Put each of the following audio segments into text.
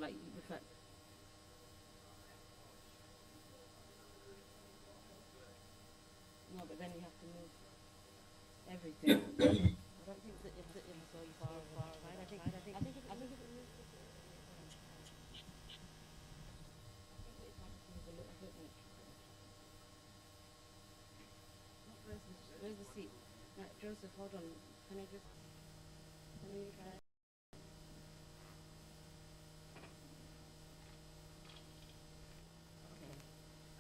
like the fact. No, but then you have to move everything. I don't think that it's so far right. I think if it moves just it might just move a little bit. Where's the seat? Joseph, hold on. Can I just? Can you try? Okay.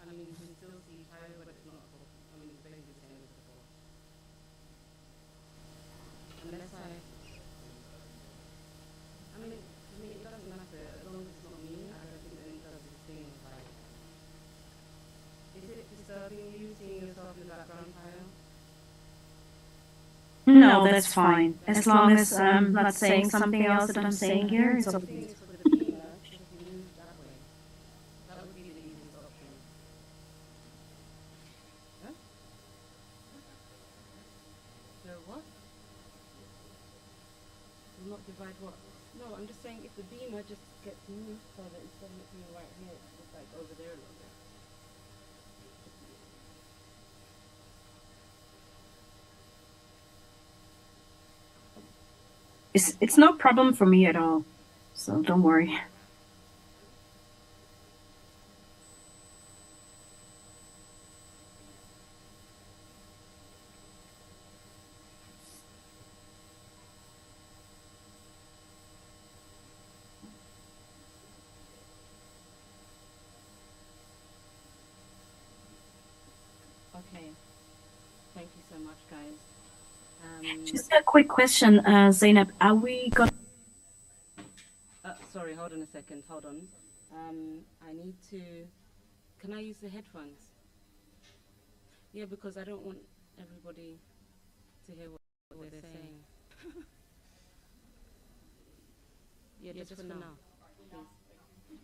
I mean, you can still see higher, but it's not. I mean, it's basically the same as before. Unless I mean, to me, it doesn't matter as long as it's not me. I don't think that it does this thing. Like, is it disturbing you seeing yourself in the background, Kyle? No, that's fine. As long as I'm not saying something else that I'm saying here, it's okay. Not divide what? No, I'm just saying if the beamer just gets moved so that instead of it being right here, it's just like over there a little bit. It's no problem for me at all, so don't worry. Okay. Thank you so much, guys. Just a quick question, Zainab. Are we going? Sorry, hold on a second. Hold on. I need to. Can I use the headphones? Yeah, because I don't want everybody to hear what they're saying. Yeah, just for now. Please.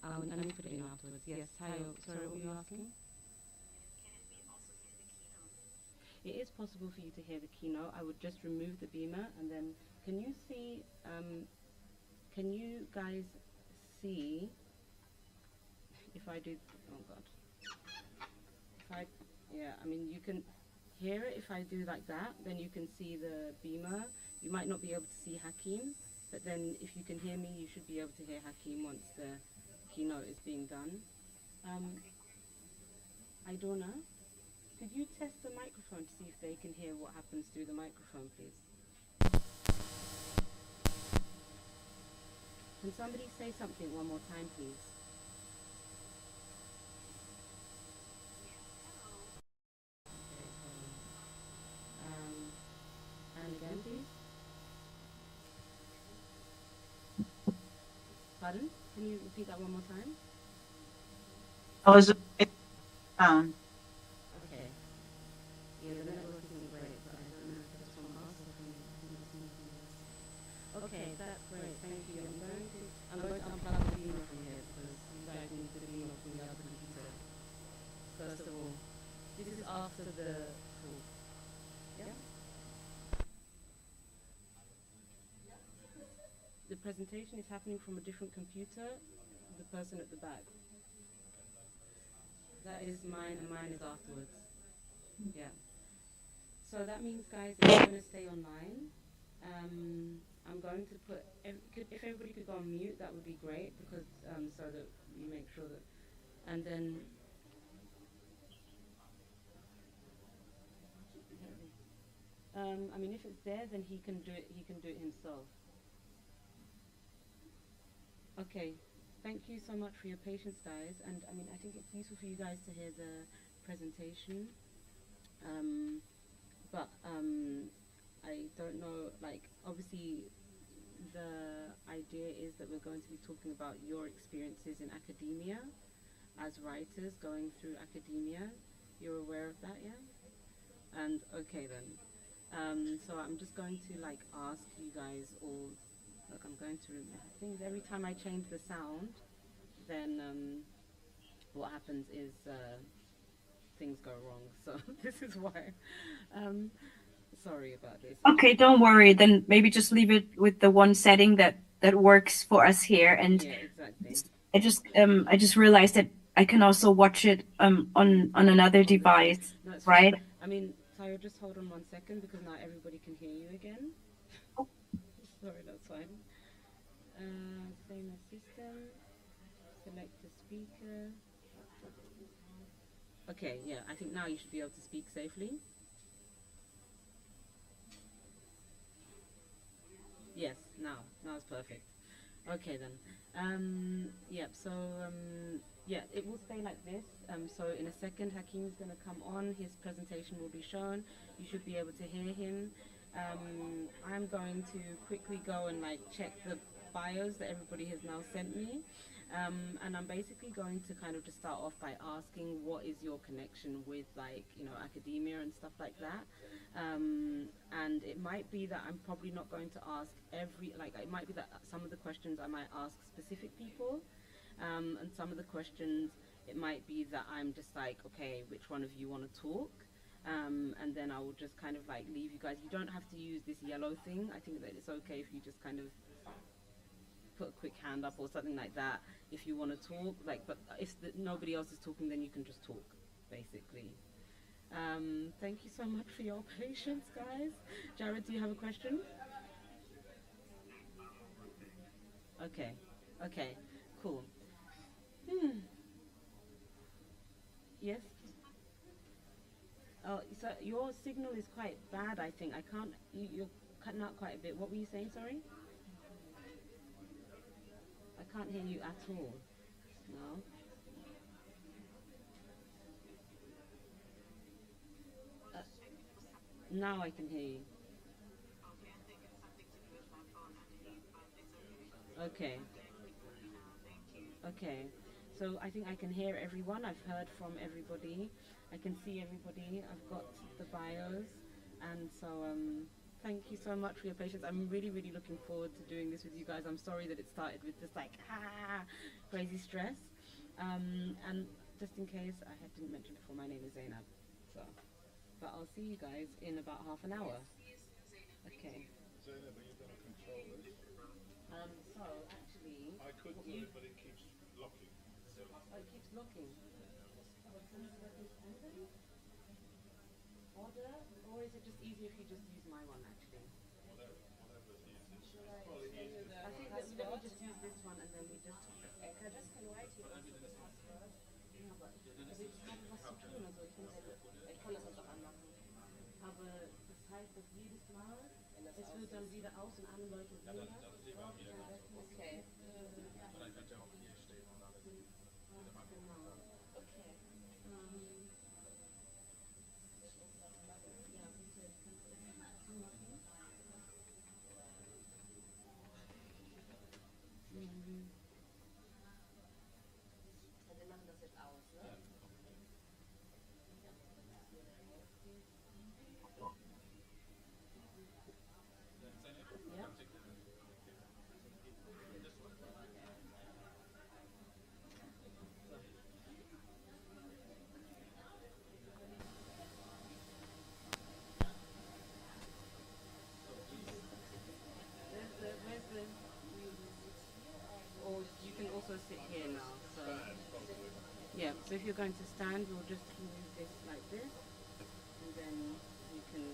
I need to put it in afterwards. Yes. Hi. Sorry, what were you asking? It is possible for you to hear the keynote. I would just remove the beamer and then can you see can you guys see if I do oh god. I mean you can hear it if I do like that, then you can see the beamer. You might not be able to see Hakeem, but then if you can hear me you should be able to hear Hakeem once the keynote is being done. Idona, could you test the microphone to see if they can hear what happens through the microphone, please? Can somebody say something one more time, please? And again, please. Pardon? Can you repeat that one more time? I was Okay. Yeah, the network isn't great, but I don't know if it's from us or from something else. Okay, that's great. Thank you. I'm going to unplug the beamer from here because you guys need the beamer from the other computer. First of all, this is after the talk. Yeah? The presentation is happening from a different computer, the person at the back. That is mine and mine is afterwards. Yeah. So that means, guys, if you're going to stay online, I'm going to put, if everybody could go on mute, that would be great, because so that we make sure that, and then, I mean, if it's there, then he can do it himself. Okay, thank you so much for your patience, guys, and I mean, I think it's useful for you guys to hear the presentation, but I don't know, like, obviously the idea is that we're going to be talking about your experiences in academia as writers going through academia. You're aware of that, yeah? And okay then. So I'm just going to like ask you guys all, look, I'm going to, I think every time I change the sound, then what happens is things go wrong. So this is why. Sorry about this. Okay, don't worry. Then maybe just leave it with the one setting that that works for us here. And Yeah, exactly. I just realized that I can also watch it on another On the screen. device, No, it's fine. right? I mean, Tayo, just hold on 1 second because now everybody can hear you again. Sorry, that's fine. Same as system. Select the speaker. Okay, yeah, I think now you should be able to speak safely. Yes, now it's perfect. Okay then. Yeah, so yeah, it will stay like this. So in a second, Hakim's gonna come on. His presentation will be shown. You should be able to hear him. I'm going to quickly go and like check the bios that everybody has now sent me. And I'm basically going to kind of just start off by asking what is your connection with like, you know, academia and stuff like that. And it might be that I'm probably not going to ask it might be that some of the questions I might ask specific people, and some of the questions it might be that I'm just like, okay, which one of you want to talk? And then I will just kind of like leave you guys. You don't have to use this yellow thing. I think that it's okay if you just kind of put a quick hand up or something like that if you want to talk. Like, but if nobody else is talking, then you can just talk, basically. Thank you so much for your patience, guys. Jared, do you have a question? Okay. Okay. Cool. Hmm. Yes. Oh, so your signal is quite bad. I think I can't. You're cutting out quite a bit. What were you saying? Sorry. I can't hear you at all. No. Uh, Now I can hear you. Okay. Okay. So I think I can hear everyone. I've heard from everybody. I can see everybody. I've got the bios. And so thank you so much for your patience. I'm really, really looking forward to doing this with you guys. I'm sorry that it started with this like crazy stress. And just in case didn't mention before, my name is Zainab. So, but I'll see you guys in about half an hour. Okay. So actually, oh, it keeps locking. Order, or is it just easier if you just use my one actually? I think that let me just use this one and then we just. Aber das heißt, dass jedes Mal, es wird dann wieder aus und alle Leute sehen das. Okay. Genau. Okay. Ja, bitte, kannst du das zumachen? Also wir machen das jetzt aus, ne? Ja. Where's the or you can also sit here now. So yeah, so if you're going to stand, we'll just move this like this, and then you can.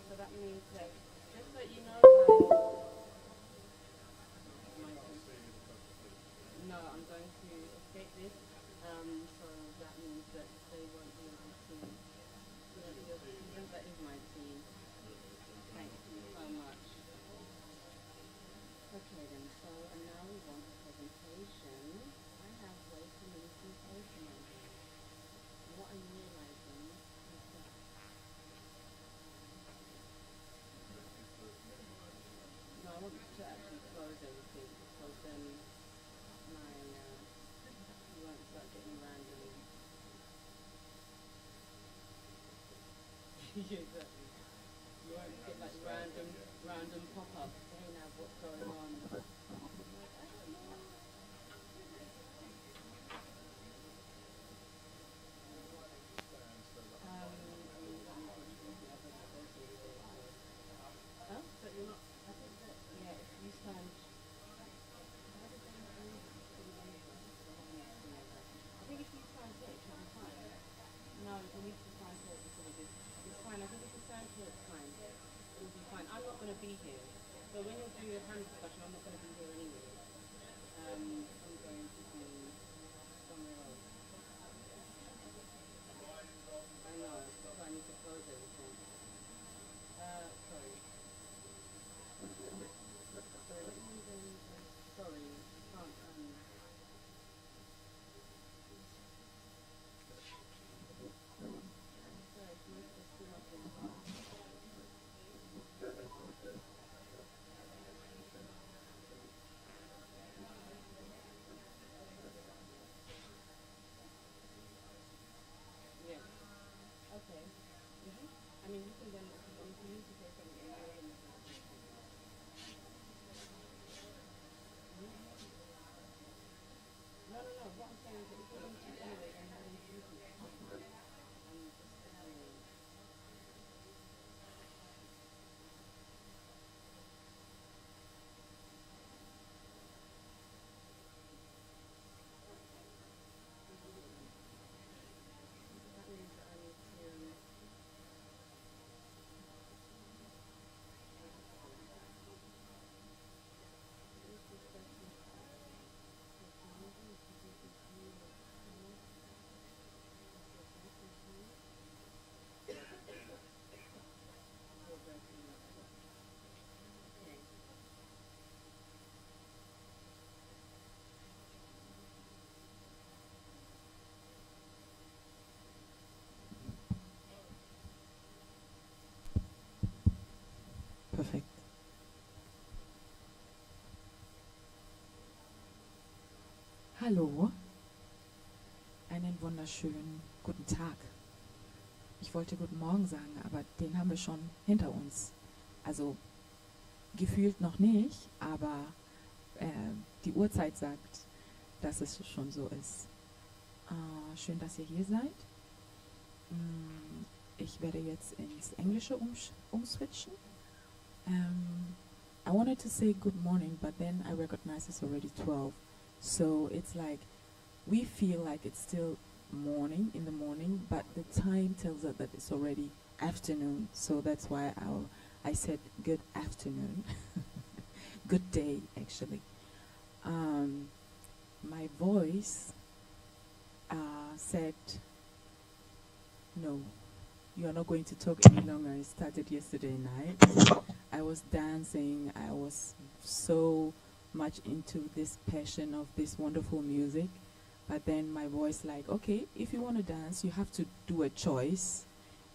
So that means that just so you know, no, I'm going to escape this. So that means that they won't be able to. That is my team. Thank you so much. Okay then, so and now we want a presentation. I have way too many things open on here. And what I'm realizing is that no, I want to actually close everything because then my you won't start getting randomly. Yeah, exactly. You won't get like random pop-ups. Hey now, what's going on? Huh? But you're not. be here. So when you're doing your panel discussion, I'm not going to be here anyway. I'm going to be somewhere else. I know, so I need to close everything. Sorry. Sorry, let me then, sorry, I can't, sorry, it's most of too much in part. Yeah, okay. I mean, you can then, if you need to say something, you know, then you can say something. No, no, no, what I'm saying is that if you're going to anyway, then you're going to use it. I'm just saying. That means that I need to. Perfekt. Hallo, einen wunderschönen guten Tag. Ich wollte guten Morgen sagen, aber den haben wir schon hinter uns. Also gefühlt noch nicht, aber die Uhrzeit sagt, dass es schon so ist. Schön, dass ihr hier seid. Ich werde jetzt ins Englische umswitchen. I wanted to say good morning, but then I recognize it's already 12. So it's like, we feel like it's still morning, in the morning, but the time tells us that it's already afternoon. So that's why I said good afternoon. Good day, actually. My voice said, no, you are not going to talk any longer. It started yesterday night. I was dancing. I was so much into this passion of this wonderful music. But then my voice like, okay, if you want to dance, you have to do a choice.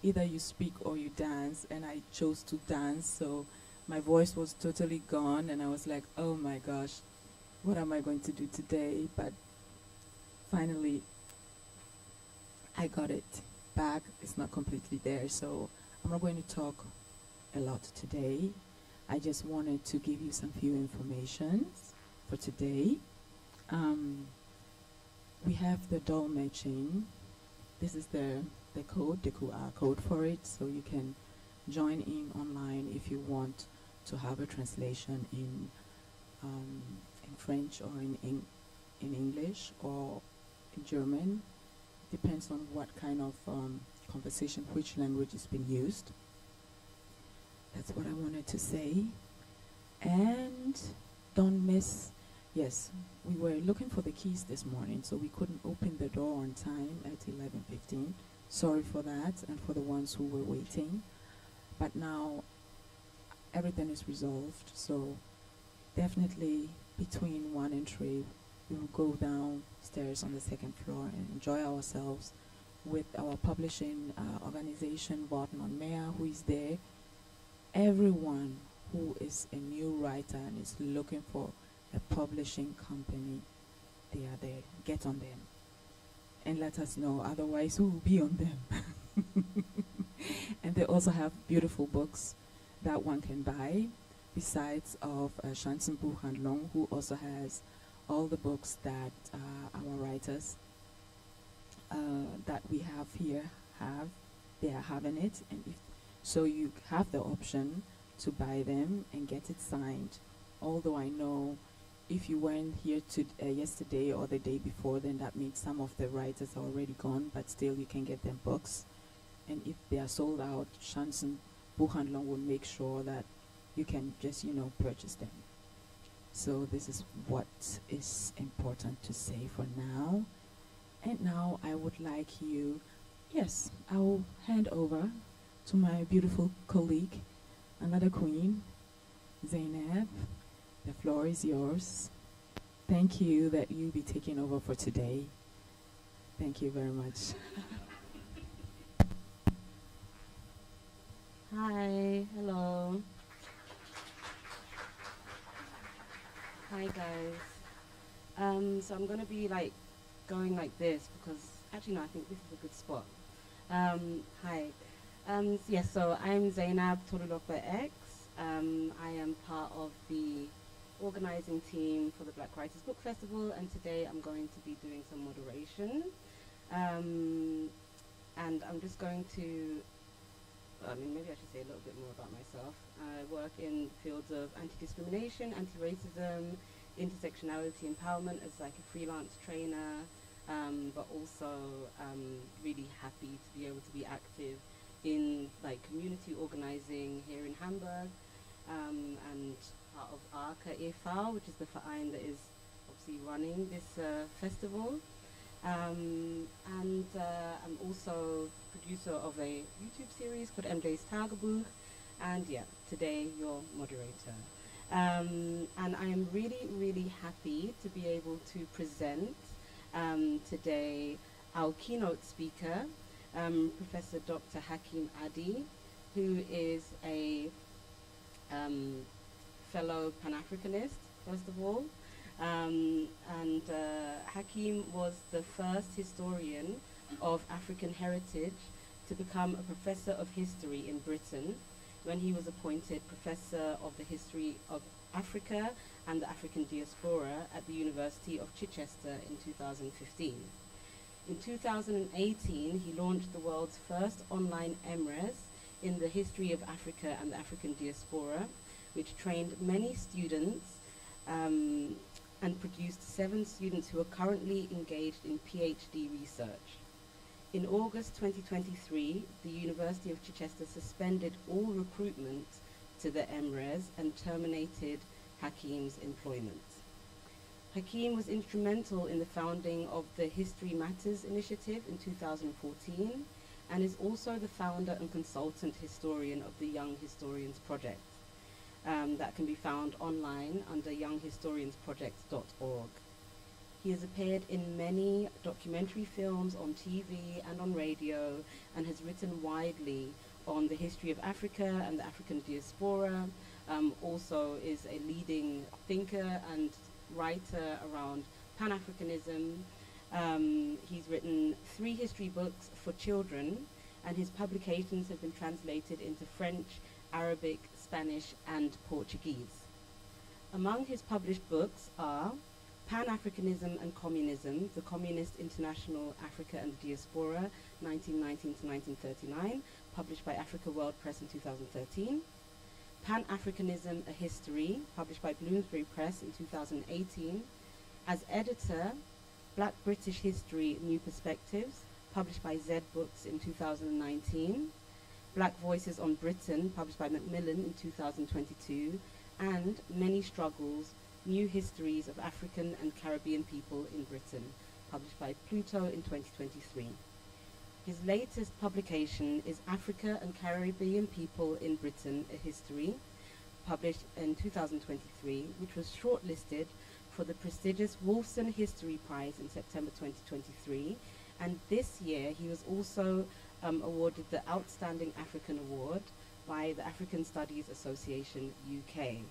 Either you speak or you dance. And I chose to dance. So my voice was totally gone. And I was like, oh my gosh, what am I going to do today? But finally, I got it back. It's not completely there. So I'm not going to talk a lot today. I just wanted to give you some few informations for today. We have the doll matching. This is the code, the QR code for it, so you can join in online if you want to have a translation in French or in English or in German. Depends on what kind of conversation, which language is being used. That's what I wanted to say. And don't miss, yes, we were looking for the keys this morning, so we couldn't open the door on time at 11:15. Sorry for that, and for the ones who were waiting. But now everything is resolved, so definitely between 1 and 3, we will go downstairs on the second floor and enjoy ourselves with our publishing organization, Worten on Meer, who is there. Everyone who is a new writer and is looking for a publishing company, they are there. Get on them and let us know, otherwise we will be on them. And they also have beautiful books that one can buy, besides of Schanzenbuchhandlung, who also has all the books that our writers that we have here they are having it, and if so, you have the option to buy them and get it signed. Although I know if you weren't here yesterday or the day before, then that means some of the writers are already gone, but still you can get them books. And if they are sold out, Schanzenbuchhandlung will make sure that you can just, purchase them. So this is what is important to say for now. And now I would like you, yes, I will hand over to my beautiful colleague, another queen, Zainab. The floor is yours. Thank you that you be taking over for today. Thank you very much. Hi, hello. Hi guys. So I'm gonna be going like this because actually no, I think this is a good spot. Hi. Yes, so I'm Zainab Tolulokwe X. I am part of the organizing team for the Black Writers Book Festival, and today I'm going to be doing some moderation. And I'm just going to, maybe I should say a little bit more about myself. I work in fields of anti-discrimination, anti-racism, intersectionality empowerment as like a freelance trainer, but also really happy to be able to be active in community organizing here in Hamburg, and part of Arca e.V., which is the verein that is obviously running this festival. And I'm also producer of a YouTube series called MJ's Tagebuch, and yeah, today your moderator. And I am really, really happy to be able to present today our keynote speaker, Professor Dr. Hakim Adi, who is a fellow Pan-Africanist, first of all. Hakim was the first historian of African heritage to become a professor of history in Britain when he was appointed professor of the history of Africa and the African diaspora at the University of Chichester in 2015. In 2018, he launched the world's first online EMRES in the history of Africa and the African diaspora, which trained many students and produced 7 students who are currently engaged in PhD research. In August 2023, the University of Chichester suspended all recruitment to the EMRES and terminated Hakim's employment. Hakim was instrumental in the founding of the History Matters initiative in 2014 and is also the founder and consultant historian of the Young Historians Project. That can be found online under younghistoriansproject.org. He has appeared in many documentary films on TV and on radio and has written widely on the history of Africa and the African diaspora. Also is a leading thinker and writer around Pan-Africanism. He's written 3 history books for children, and his publications have been translated into French, Arabic, Spanish, and Portuguese. Among his published books are Pan-Africanism and Communism, The Communist International, Africa and the Diaspora, 1919 to 1939, published by Africa World Press in 2013. Pan-Africanism, A History, published by Bloomsbury Press in 2018. As editor, Black British History, New Perspectives, published by Z Books in 2019. Black Voices on Britain, published by Macmillan in 2022, and Many Struggles, New Histories of African and Caribbean People in Britain, published by Pluto in 2023. His latest publication is Africa and Caribbean People in Britain, A History, published in 2023, which was shortlisted for the prestigious Wolfson History Prize in September 2023. And this year, he was also awarded the Outstanding African Award by the African Studies Association UK.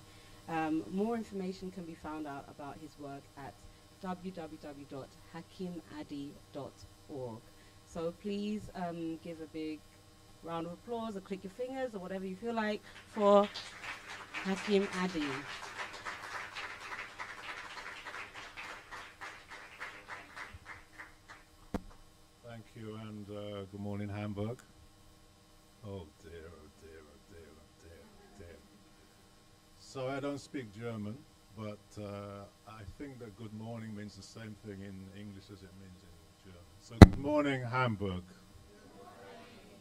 More information can be found out about his work at www.hakimadi.org. So please give a big round of applause or click your fingers or whatever you feel like for Hakim Adi. Thank you, and good morning, Hamburg. Oh dear, oh dear, oh dear, oh dear, oh dear. So I don't speak German, but I think that good morning means the same thing in English as it means in German. So good morning, Hamburg.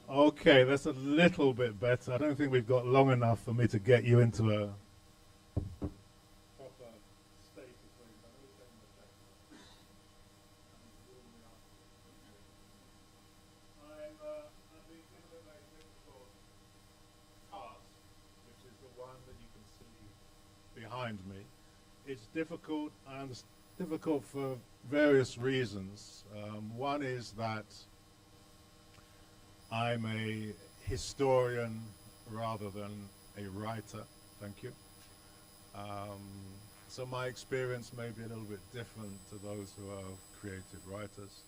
Okay, that's a little bit better. I don't think we've got long enough for me to get you into a proper state of things. I'm being given a very difficult task, which is the one that you can see behind me. It's difficult, and it's difficult for various reasons. One is that I'm a historian rather than a writer. Thank you. So my experience may be a little bit different to those who are creative writers.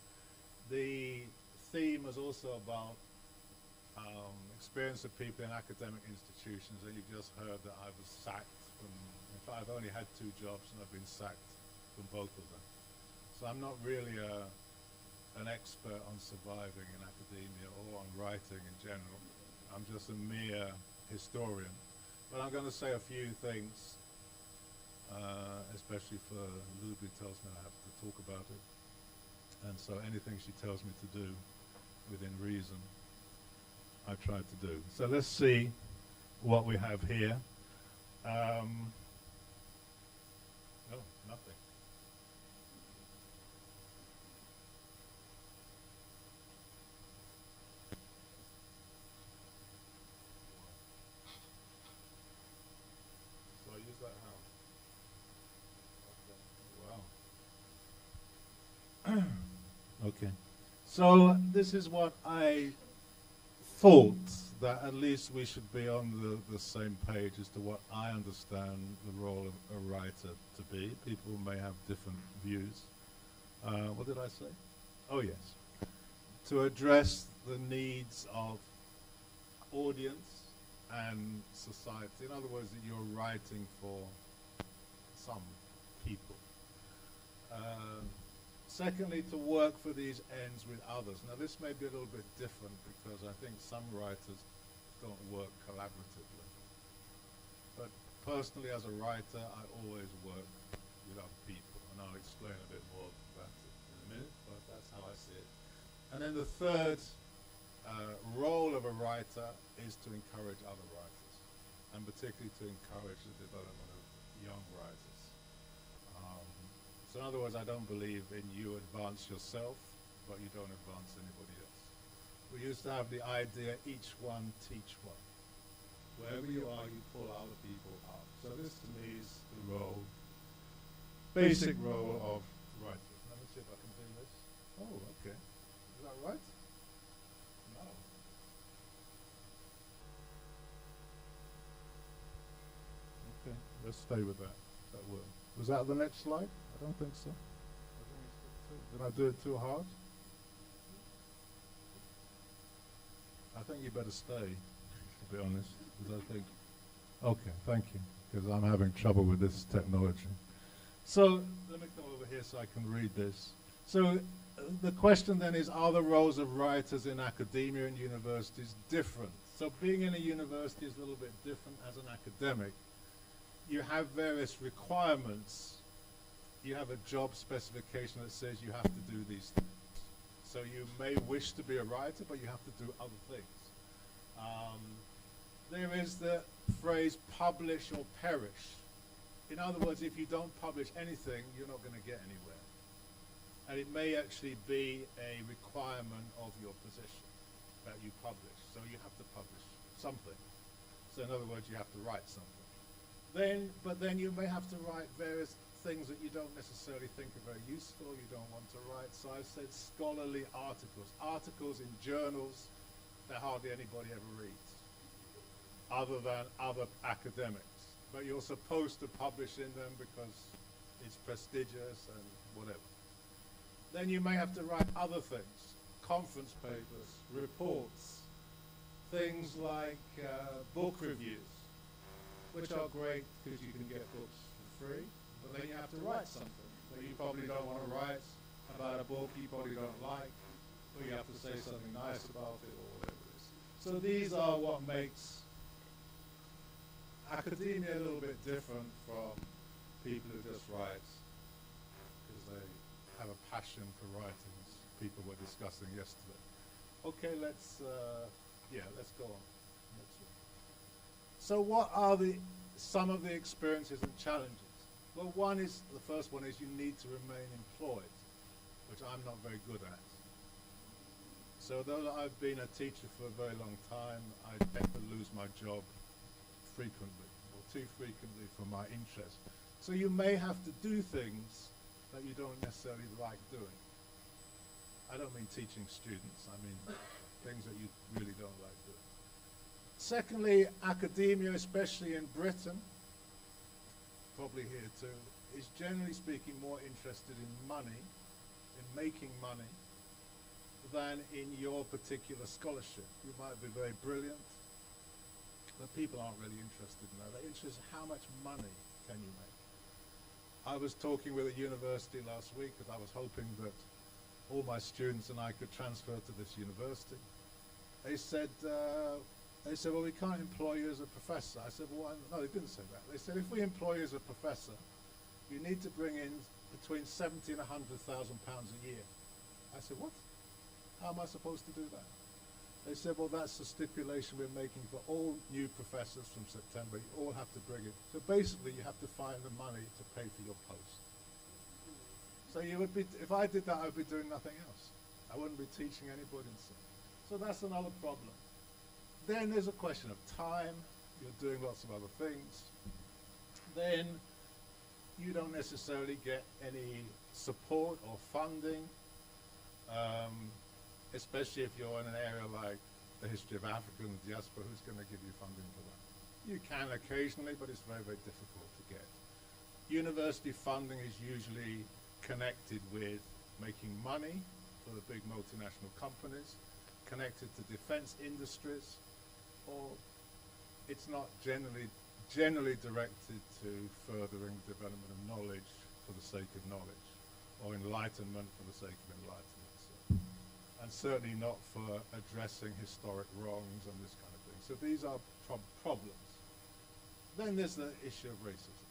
The theme is also about experience of people in academic institutions, and you've just heard that I was sacked from, in fact I've only had 2 jobs and I've been sacked from both of them. So I'm not really an expert on surviving in academia or on writing in general. I'm just a mere historian. But I'm going to say a few things, especially for Luby tells me I have to talk about it. And so anything she tells me to do within reason, I try to do. So let's see what we have here. Oh, nothing. So I use that how? Okay. Wow. Okay. So this is what I thought, that at least we should be on the same page as to what I understand the role of a writer to be. People may have different views. What did I say? Oh yes. To address the needs of audience and society. In other words, that you're writing for some people. Secondly, to work for these ends with others. Now this may be a little bit different because I think some writers don't work collaboratively. But personally as a writer, I always work with other people, and I'll explain a bit more about it in a minute, but that's how I see it. And then the third role of a writer is to encourage other writers, and particularly to encourage the development of young writers. So in other words, I don't believe in you advance yourself, but you don't advance anybody else. We used to have the idea, each one teach one. Wherever you are, you pull other people up. So this to me is the role, basic role of writers. Let me see if I can do this. Oh, okay. Is that right? No. Okay, let's stay with that. That will. Was that the next slide? I don't think so. Did I do it too hard? I think you better stay, to be honest, because I think, okay, thank you, because I'm having trouble with this technology. So, let me come over here so I can read this. So, the question then is, are the roles of writers in academia and universities different? So, being in a university is a little bit different as an academic. You have various requirements. You have a job specification that says you have to do these things. So you may wish to be a writer, but you have to do other things. There is the phrase publish or perish. In other words, if you don't publish anything, you're not going to get anywhere. And it may actually be a requirement of your position that you publish. So you have to publish something. So in other words, you have to write something. But then you may have to write various things that you don't necessarily think are very useful, you don't want to write. So I've said scholarly articles. Articles in journals that hardly anybody ever reads, other than other academics. But you're supposed to publish in them because it's prestigious and whatever. Then you may have to write other things, conference papers, reports, things like book reviews, which are great because you can get books for free. But then you have to write something that you probably don't want to write about a book you probably don't like, or you have to say something nice about it or whatever it is. So these are what makes academia a little bit different from people who just write because they have a passion for writing, as people were discussing yesterday. Okay, let's Yeah, let's go on. Next one. So what are some of the experiences and challenges? Well, the first one is you need to remain employed, which I'm not very good at. So though I've been a teacher for a very long time, I tend to lose my job frequently, or too frequently for my interest. So you may have to do things that you don't necessarily like doing. I don't mean teaching students, I mean things that you really don't like doing. Secondly, academia, especially in Britain, probably here too, is generally speaking more interested in money, in making money, than in your particular scholarship. You might be very brilliant, but people aren't really interested in that. They're interested in how much money can you make. I was talking with a university last week because I was hoping that all my students and I could transfer to this university. They said, well, we can't employ you as a professor. I said, well, no, they didn't say that. They said, if we employ you as a professor, you need to bring in between 70 and 100,000 pounds a year. I said, what? How am I supposed to do that? They said, well, that's the stipulation we're making for all new professors from September. You all have to bring it. So basically, you have to find the money to pay for your post. So you would be, if I did that, I would be doing nothing else. I wouldn't be teaching anybody and so. So that's another problem. Then there's a question of time. You're doing lots of other things. Then you don't necessarily get any support or funding, especially if you're in an area like the history of Africa and diaspora. Who's going to give you funding for that? You can occasionally, but it's very, very difficult to get. University funding is usually connected with making money for the big multinational companies, connected to defense industries, or it's not generally directed to furthering development of knowledge for the sake of knowledge, or enlightenment for the sake of enlightenment. So, and certainly not for addressing historic wrongs and this kind of thing. So these are problems. Then there's the issue of racism.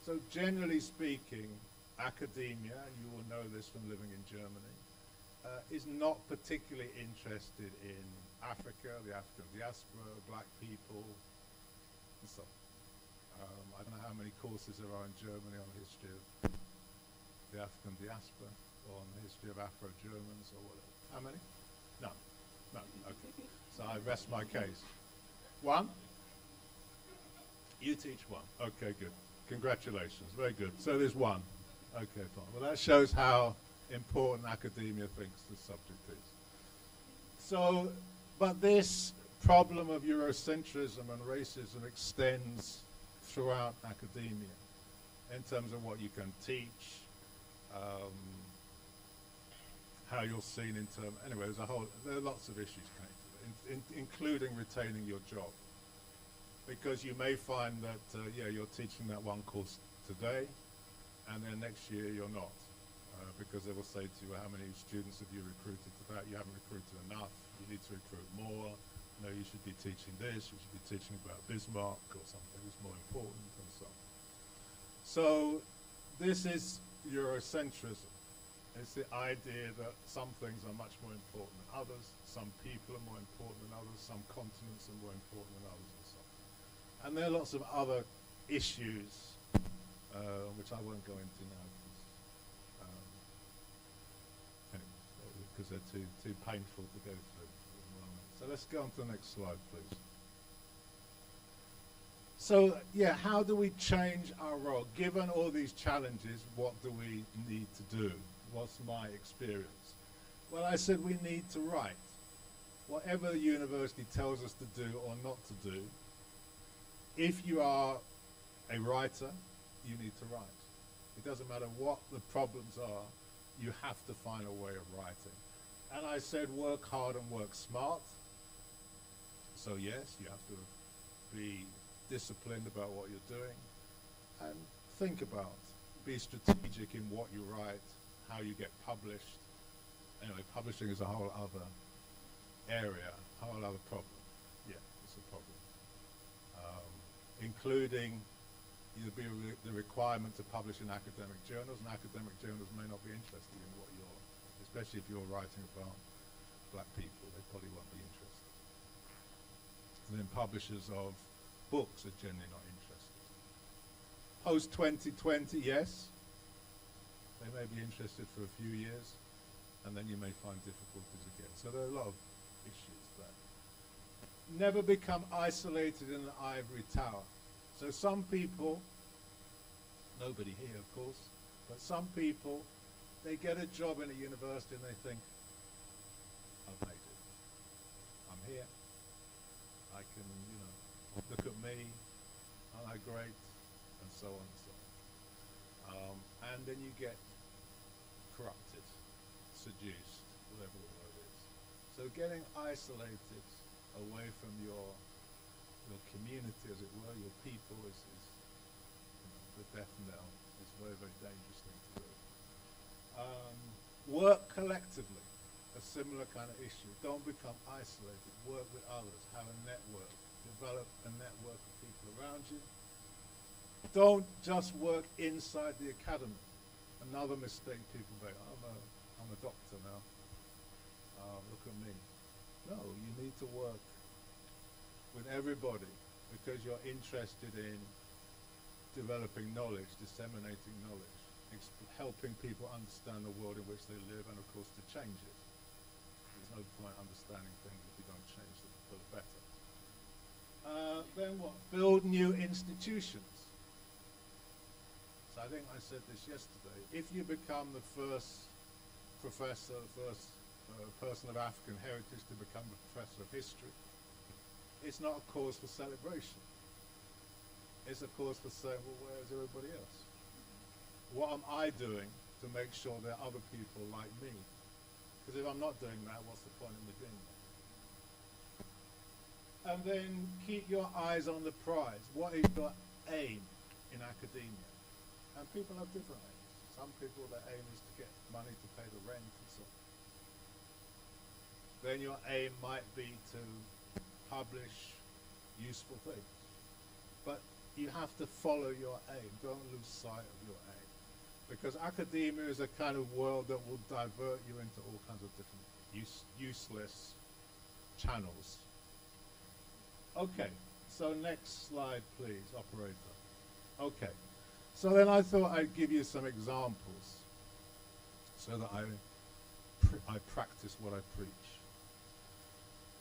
So generally speaking, academia, and you will know this from living in Germany, is not particularly interested in Africa, the African diaspora, black people, and so on. I don't know how many courses there are in Germany on the history of the African diaspora, or on the history of Afro-Germans, or whatever. How many? None. None, okay. So I rest my case. One? You teach one. Okay, good. Congratulations, very good. So there's one. Okay, fine. Well, that shows how important academia thinks the subject is. So, but this problem of Eurocentrism and racism extends throughout academia in terms of what you can teach, how you're seen in terms, anyway, there are lots of issues connected, including retaining your job. Because you may find that, you're teaching that one course today, and then next year you're not. Because they will say to you, well, how many students have you recruited to that? You haven't recruited enough. You need to recruit more. No, you should be teaching this. You should be teaching about Bismarck or something that's more important and so on. So this is Eurocentrism. It's the idea that some things are much more important than others. Some people are more important than others. Some continents are more important than others and so on. And there are lots of other issues, which I won't go into now. Because they're too painful to go through. So let's go on to the next slide, please. So, how do we change our role? Given all these challenges, what do we need to do? What's my experience? Well, I said we need to write. Whatever the university tells us to do or not to do, if you are a writer, you need to write. It doesn't matter what the problems are, you have to find a way of writing. And I said work hard and work smart. So yes, you have to be disciplined about what you're doing. And think about, be strategic in what you write, how you get published. Anyway, publishing is a whole other area, a whole other problem. Yeah, it's a problem. Including the requirement to publish in academic journals, and academic journals may not be interested in what you're, especially if you're writing about black people, they probably won't be interested. And then publishers of books are generally not interested. Post 2020, yes, they may be interested for a few years, and then you may find difficulties again. So there are a lot of issues there. Never become isolated in an ivory tower. So some people, nobody here of course, but some people, they get a job in a university and they think, I've made it. I'm here. I can, you know, look at me, aren't I great? And so on and so on. And then you get corrupted, seduced, whatever the word is. So getting isolated away from your community, as it were, your people, is you know, the death knell. It's a very, very dangerous thing to do. Work collectively, a similar kind of issue. Don't become isolated. Work with others. Have a network. Develop a network of people around you. Don't just work inside the academy. Another mistake people make. I'm a doctor now. Look at me. No, you need to work with everybody because you're interested in developing knowledge, disseminating knowledge, helping people understand the world in which they live, and of course to change it. There's no point understanding things if you don't change them for the better. Then what? Build new institutions. So I think I said this yesterday. If you become the first professor, first person of African heritage to become a professor of history, it's not a cause for celebration. It's a cause for saying, well, where is everybody else? What am I doing to make sure there are other people like me? Because if I'm not doing that, what's the point in me doing that? And then keep your eyes on the prize. What is your aim in academia? And people have different aims. Some people, their aim is to get money to pay the rent and so on. Then your aim might be to publish useful things. But you have to follow your aim. Don't lose sight of your aim. Because academia is a kind of world that will divert you into all kinds of different useless channels. Okay, so next slide please, operator. Okay, so then I thought I'd give you some examples so that I practice what I preach.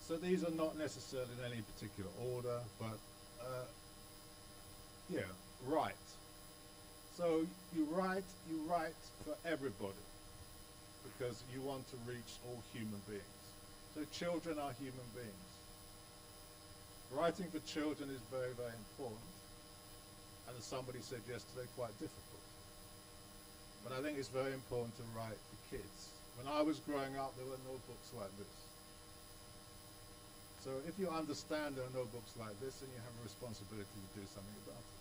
So these are not necessarily in any particular order, but yeah, write. So you write for everybody because you want to reach all human beings. So children are human beings. Writing for children is very, very important. And as somebody said yesterday, quite difficult. But I think it's very important to write for kids. When I was growing up, there were no books like this. So if you understand there are no books like this, then you have a responsibility to do something about it.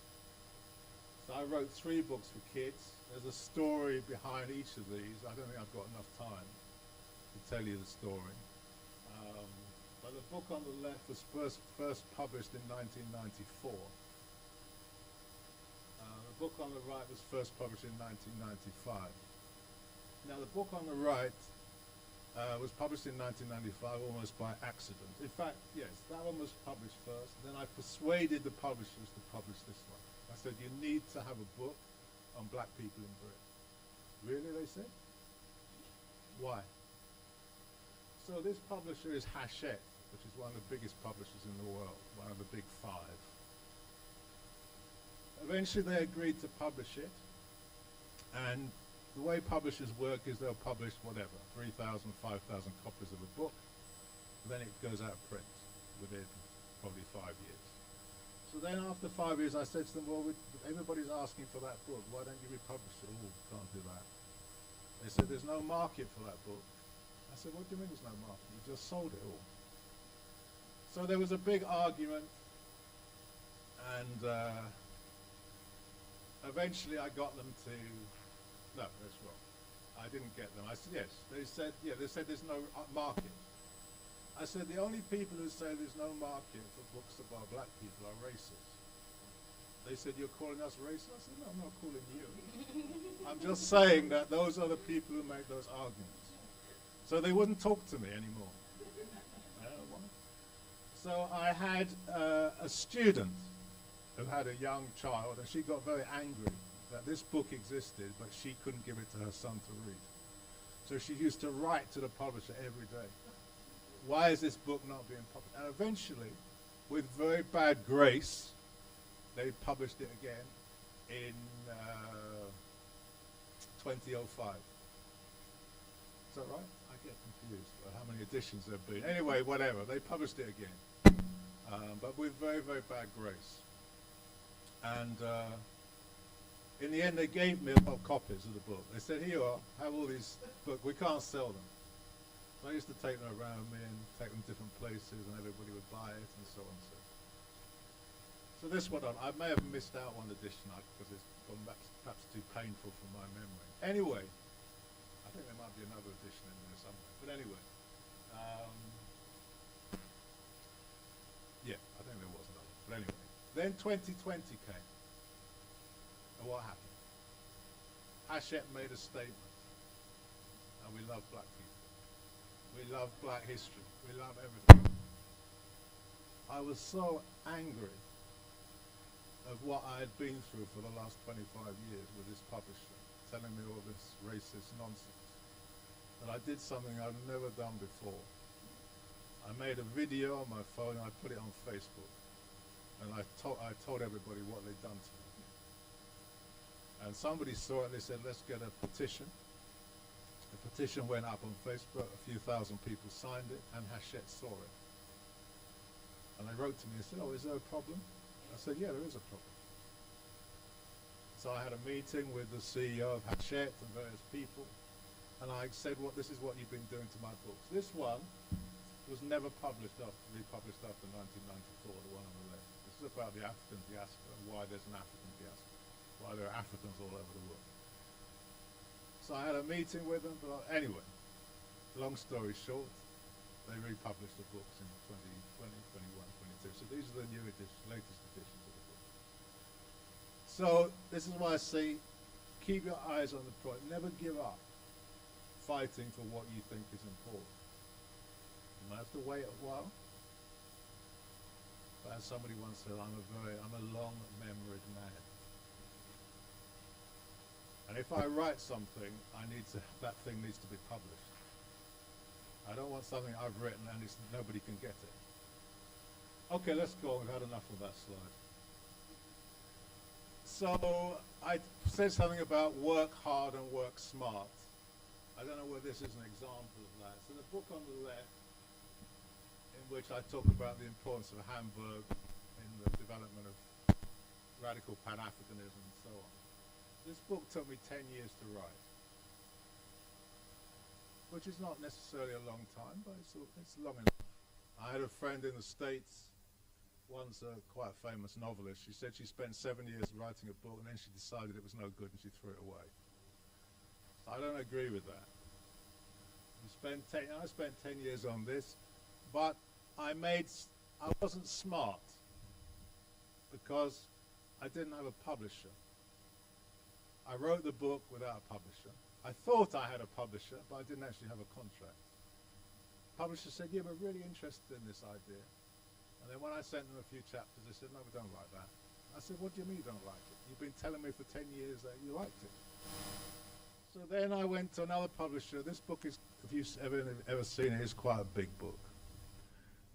So I wrote 3 books for kids. There's a story behind each of these. I don't think I've got enough time to tell you the story. But the book on the left was first published in 1994. The book on the right was first published in 1995. Now the book on the right was published in 1995 almost by accident. In fact, yes, that one was published first. Then I persuaded the publishers to publish this one. I said, you need to have a book on black people in Britain. Really, they said? Why? So this publisher is Hachette, which is one of the biggest publishers in the world, one of the big 5. Eventually they agreed to publish it, and the way publishers work is they'll publish whatever, 3,000, 5,000 copies of a book, then it goes out of print within probably 5 years. So then after 5 years I said to them, well, everybody's asking for that book, why don't you republish it? Oh, can't do that. They said there's no market for that book. I said, what do you mean there's no market? You just sold it all. So there was a big argument, and eventually I got them to, no, that's wrong. I didn't get them. I said, yes. They said there's no market. I said, the only people who say there's no market for books about black people are racist. They said, you're calling us racist? I said, no, I'm not calling you. I'm just saying that those are the people who make those arguments. So they wouldn't talk to me anymore. So I had a student who had a young child, and she got very angry that this book existed, but she couldn't give it to her son to read. So she used to write to the publisher every day. Why is this book not being published? And eventually, with very bad grace, they published it again in 2005. Is that right? I get confused about how many editions there have been. Anyway, whatever. They published it again, but with very, very bad grace. And in the end, they gave me about copies of the book. They said, here you are, have all these books. We can't sell them. So I used to take them around me and take them different places, and everybody would buy it, and so on and so forth. So this one, I may have missed out one edition because it's perhaps too painful for my memory. Anyway, I think there might be another edition in there somewhere. But anyway, yeah, I think there was another. But anyway, then 2020 came. And what happened? Hachette made a statement. And we love black people. We love black history. We love everything. I was so angry of what I had been through for the last 25 years with this publisher, telling me all this racist nonsense, that I did something I've never done before. I made a video on my phone and I put it on Facebook. And I told everybody what they'd done to me. And somebody saw it and they said, let's get a petition. The petition went up on Facebook, a few thousand people signed it, and Hachette saw it. And they wrote to me and said, oh, is there a problem? I said, yeah, there is a problem. So I had a meeting with the CEO of Hachette and various people, and I said, this is what you've been doing to my books. This one was never republished after 1994, the one on the left. This is about the African diaspora and why there's an African diaspora, why there are Africans all over the world. So I had a meeting with them, but anyway, long story short, they republished the books in 2020, 21, 22. So these are the new editions, latest editions of the book. So this is why I say, keep your eyes on the prize. Never give up fighting for what you think is important. You might have to wait a while. But as somebody once said, I'm a long-memoried man. And if I write something, that thing needs to be published. I don't want something I've written and nobody can get it. Okay, let's go. We've had enough of that slide. So I said something about work hard and work smart. I don't know whether this is an example of that. So the book on the left, in which I talk about the importance of Hamburg in the development of radical Pan-Africanism and so on. This book took me 10 years to write, which is not necessarily a long time, but it's long enough. I had a friend in the States, once a quite famous novelist. She said she spent 7 years writing a book and then she decided it was no good and she threw it away. I don't agree with that. I spent 10 years on this, but I wasn't smart because I didn't have a publisher. I wrote the book without a publisher. I thought I had a publisher, but I didn't actually have a contract. Publisher said, yeah, we're really interested in this idea. And then when I sent them a few chapters, they said, no, we don't like that. I said, what do you mean you don't like it? You've been telling me for 10 years that you liked it. So then I went to another publisher. This book is, if you've ever seen it, it's quite a big book.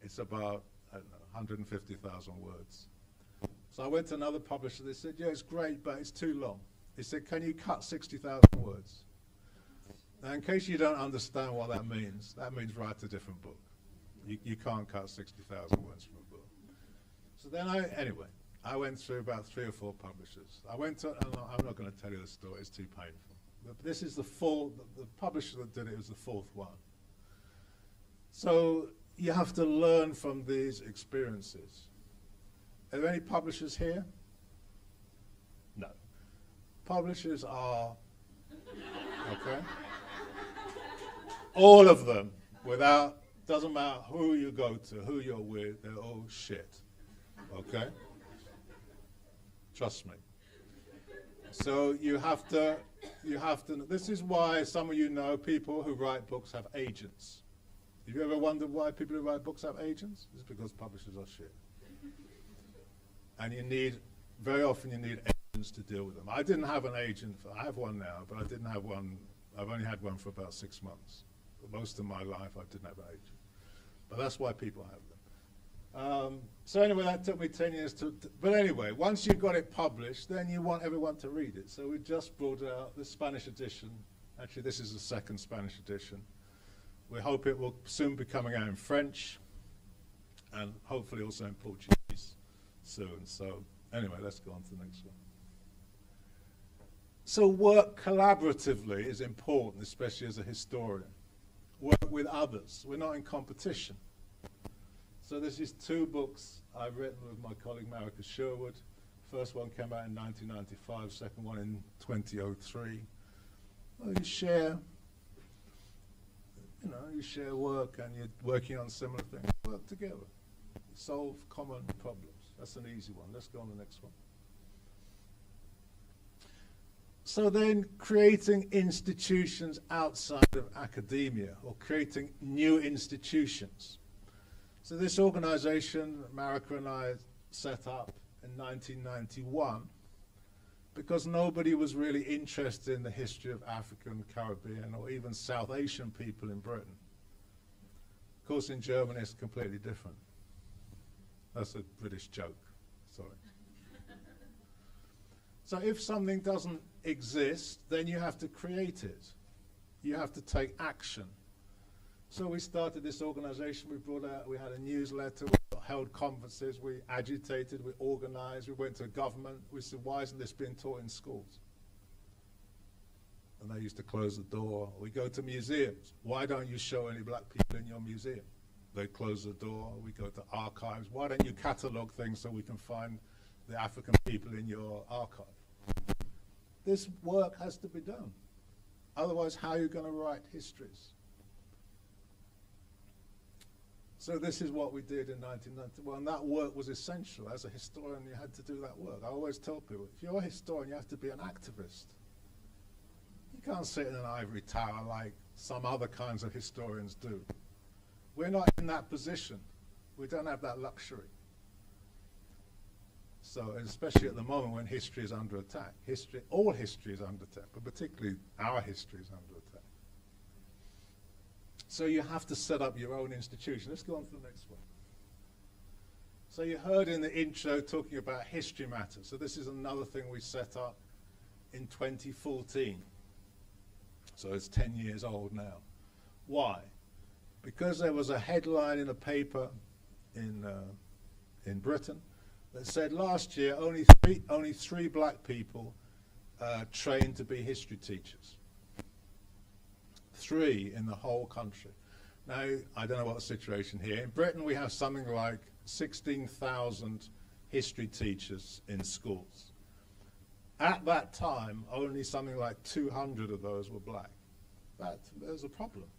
It's about, I don't know, 150,000 words. So I went to another publisher. They said, yeah, it's great, but it's too long. They said, can you cut 60,000 words? Now, in case you don't understand what that means write a different book. You can't cut 60,000 words from a book. So then anyway, I went through about 3 or 4 publishers. I'm not going to tell you the story, it's too painful. But this is the publisher that did it was the 4th one. So you have to learn from these experiences. Are there any publishers here? No. Publishers are, okay? All of them, doesn't matter who you go to, who you're with, they're all shit, okay? Trust me. So you have to, this is why some of you know people who write books have agents. Have you ever wondered why people who write books have agents? It's because publishers are shit. And you need, very often you need agents to deal with them. I didn't have an agent, I have one now, but I didn't have one, I've only had one for about 6 months. But most of my life I didn't have an agent. But that's why people have them. So anyway, that took me 10 years but anyway, once you got it published, then you want everyone to read it. So we just brought out the Spanish edition. Actually, this is the second Spanish edition. We hope it will soon be coming out in French and hopefully also in Portuguese soon. So anyway, let's go on to the next one. So work collaboratively is important, especially as a historian. Work with others. We're not in competition. So this is 2 books I've written with my colleague Marika Sherwood. First one came out in 1995, second one in 2003. Well, you share work and you're working on similar things. Work together. Solve common problems. That's an easy one. Let's go on to the next one. So then creating institutions outside of academia, or creating new institutions. So this organization Marika and I set up in 1991 because nobody was really interested in the history of African, Caribbean, or even South Asian people in Britain. Of course, in Germany, it's completely different. That's a British joke, sorry. So if something doesn't exist, then you have to create it. You have to take action. So we started this organization, we had a newsletter, we held conferences, we agitated, we organized, we went to government, we said, why isn't this being taught in schools? And they used to close the door. We go to museums. Why don't you show any black people in your museum? They close the door. We go to archives. Why don't you catalog things so we can find the African people in your archive? This work has to be done. Otherwise, how are you going to write histories? So this is what we did in 1991. And that work was essential. As a historian, you had to do that work. I always tell people, if you're a historian, you have to be an activist. You can't sit in an ivory tower like some other kinds of historians do. We're not in that position. We don't have that luxury. So, especially at the moment when history is under attack. All history is under attack, but particularly our history is under attack. So you have to set up your own institution. Let's go on to the next one. So you heard in the intro talking about History Matters. So this is another thing we set up in 2014. So it's 10 years old now. Why? Because there was a headline in a paper in Britain that said last year only three black people trained to be history teachers. 3 in the whole country. Now, I don't know what the situation here. In Britain, we have something like 16,000 history teachers in schools. At that time, only something like 200 of those were black. There's a problem.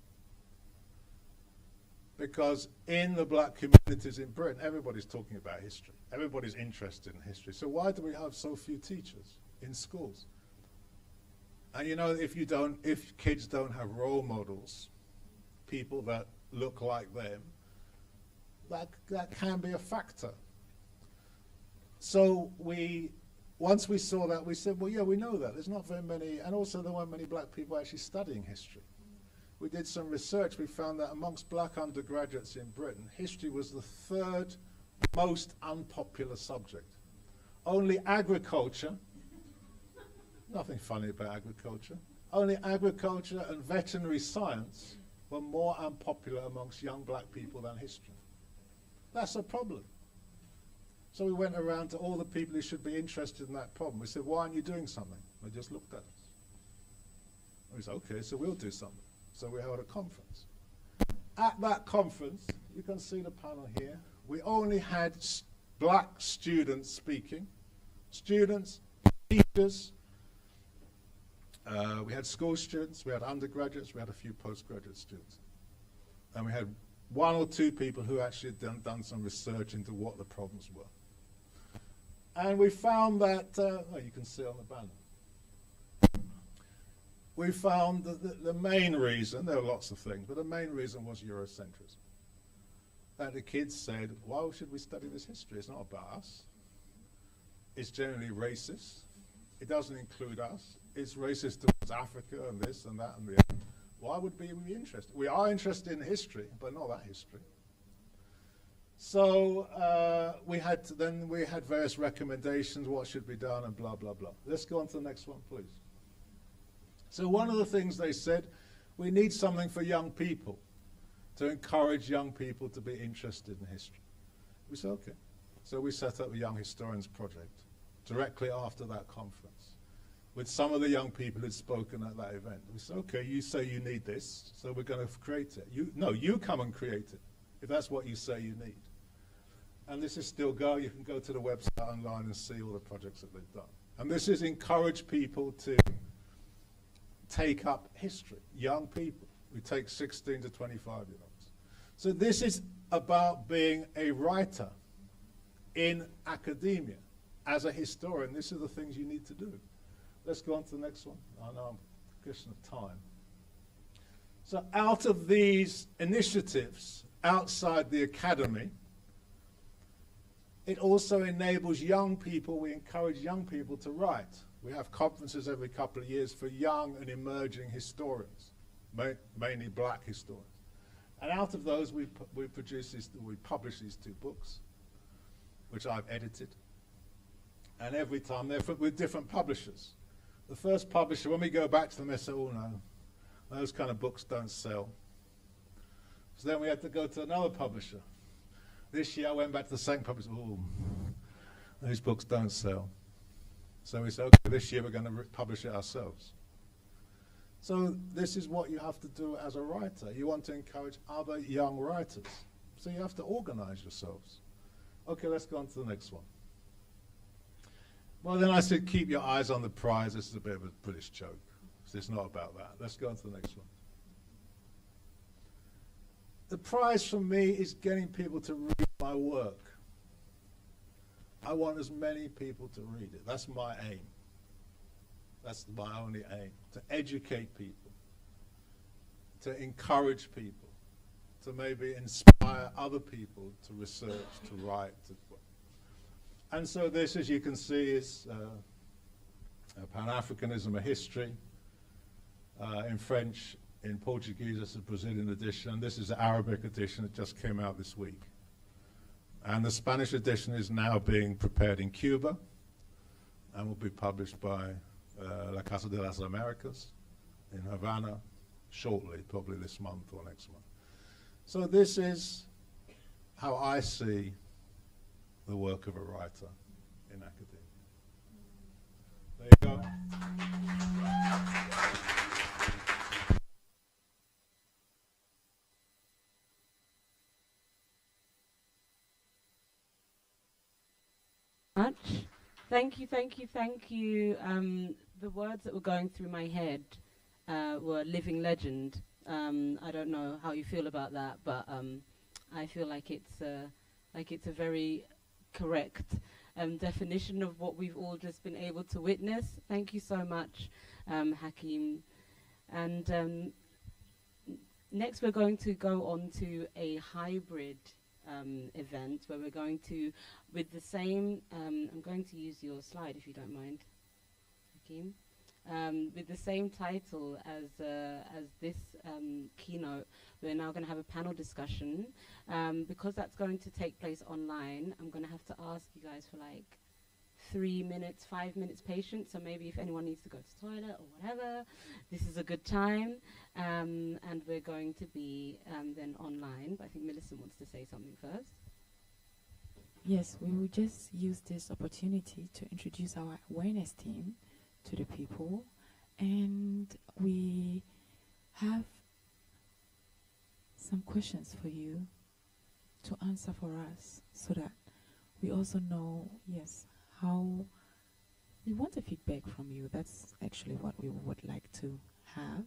Because in the black communities in Britain, everybody's talking about history. Everybody's interested in history. So why do we have so few teachers in schools? And you know, if kids don't have role models, people that look like them, that can be a factor. So once we saw that, we said, well, yeah, we know that. There's not very many, and also there weren't many black people actually studying history. We did some research. We found that amongst black undergraduates in Britain, history was the 3rd most unpopular subject. Only agriculture, nothing funny about agriculture, only agriculture and veterinary science were more unpopular amongst young black people than history. That's a problem. So we went around to all the people who should be interested in that problem. We said, why aren't you doing something? They just looked at us. We said, okay, so we'll do something. So we held a conference. At that conference, you can see the panel here, we only had black students speaking, students, teachers, we had school students, we had undergraduates, we had a few postgraduate students. And we had 1 or 2 people who actually had done some research into what the problems were. And we found that, you can see on the banner, we found that the main reason, there were lots of things, but the main reason was Eurocentrism. That the kids said, why should we study this history? It's not about us. It's generally racist. It doesn't include us. It's racist towards Africa and this and that and the other. Why would we be interested? We are interested in history, but not that history. So we had various recommendations, what should be done, and blah, blah, blah. Let's go on to the next one, please. So one of the things they said, we need something for young people, to encourage young people to be interested in history. We said, okay. So we set up a Young Historians Project directly after that conference with some of the young people who'd spoken at that event. We said, okay, you say you need this, so we're going to create it. You come and create it, if that's what you say you need. And this is still going. You can go to the website online and see all the projects that they've done. And this is encourage people to take up history, young people. We take 16 to 25-year-olds. So this is about being a writer in academia. As a historian, these are the things you need to do. Let's go on to the next one. I know I'm a question of time. So out of these initiatives outside the academy, it also enables young people, we encourage young people to write. We have conferences every couple of years for young and emerging historians, mainly black historians. And out of those, we publish these 2 books, which I've edited. And every time they're with different publishers. The first publisher, when we go back to them, they say, oh no, those kind of books don't sell. So then we had to go to another publisher. This year I went back to the second publisher, oh, those books don't sell. So we said, okay, this year we're going to publish it ourselves. So this is what you have to do as a writer. You want to encourage other young writers. So you have to organize yourselves. Okay, let's go on to the next one. Well, then I said, keep your eyes on the prize. This is a bit of a British joke. So it's not about that. Let's go on to the next one. The prize for me is getting people to read my work. I want as many people to read it. That's my aim. That's my only aim, to educate people, to encourage people, to maybe inspire other people to research, to write. And so this, as you can see, is Pan-Africanism, a history. In French, in Portuguese, it's a Brazilian edition. This is the Arabic edition. It just came out this week. And the Spanish edition is now being prepared in Cuba and will be published by La Casa de las Americas in Havana shortly, probably this month or next month. So this is how I see the work of a writer in academia. There you go. Much. Thank you, thank you, thank you. The words that were going through my head were living legend. I don't know how you feel about that, but I feel like it's a very correct definition of what we've all just been able to witness. Thank you so much, Hakeem. And next we're going to go on to a hybrid event where we're going to, with the same, I'm going to use your slide if you don't mind, Hakeem, with the same title as this keynote. We're now going to have a panel discussion. Because that's going to take place online, I'm going to have to ask you guys for like 3 minutes, 5 minutes patience. So maybe if anyone needs to go to the toilet or whatever, this is a good time. And we're going to be then online. But I think Melissa wants to say something first. Yes, we will just use this opportunity to introduce our awareness team to the people. And we have some questions for you to answer for us so that we also know, yes, how we want a feedback from you. That's actually what we would like to have.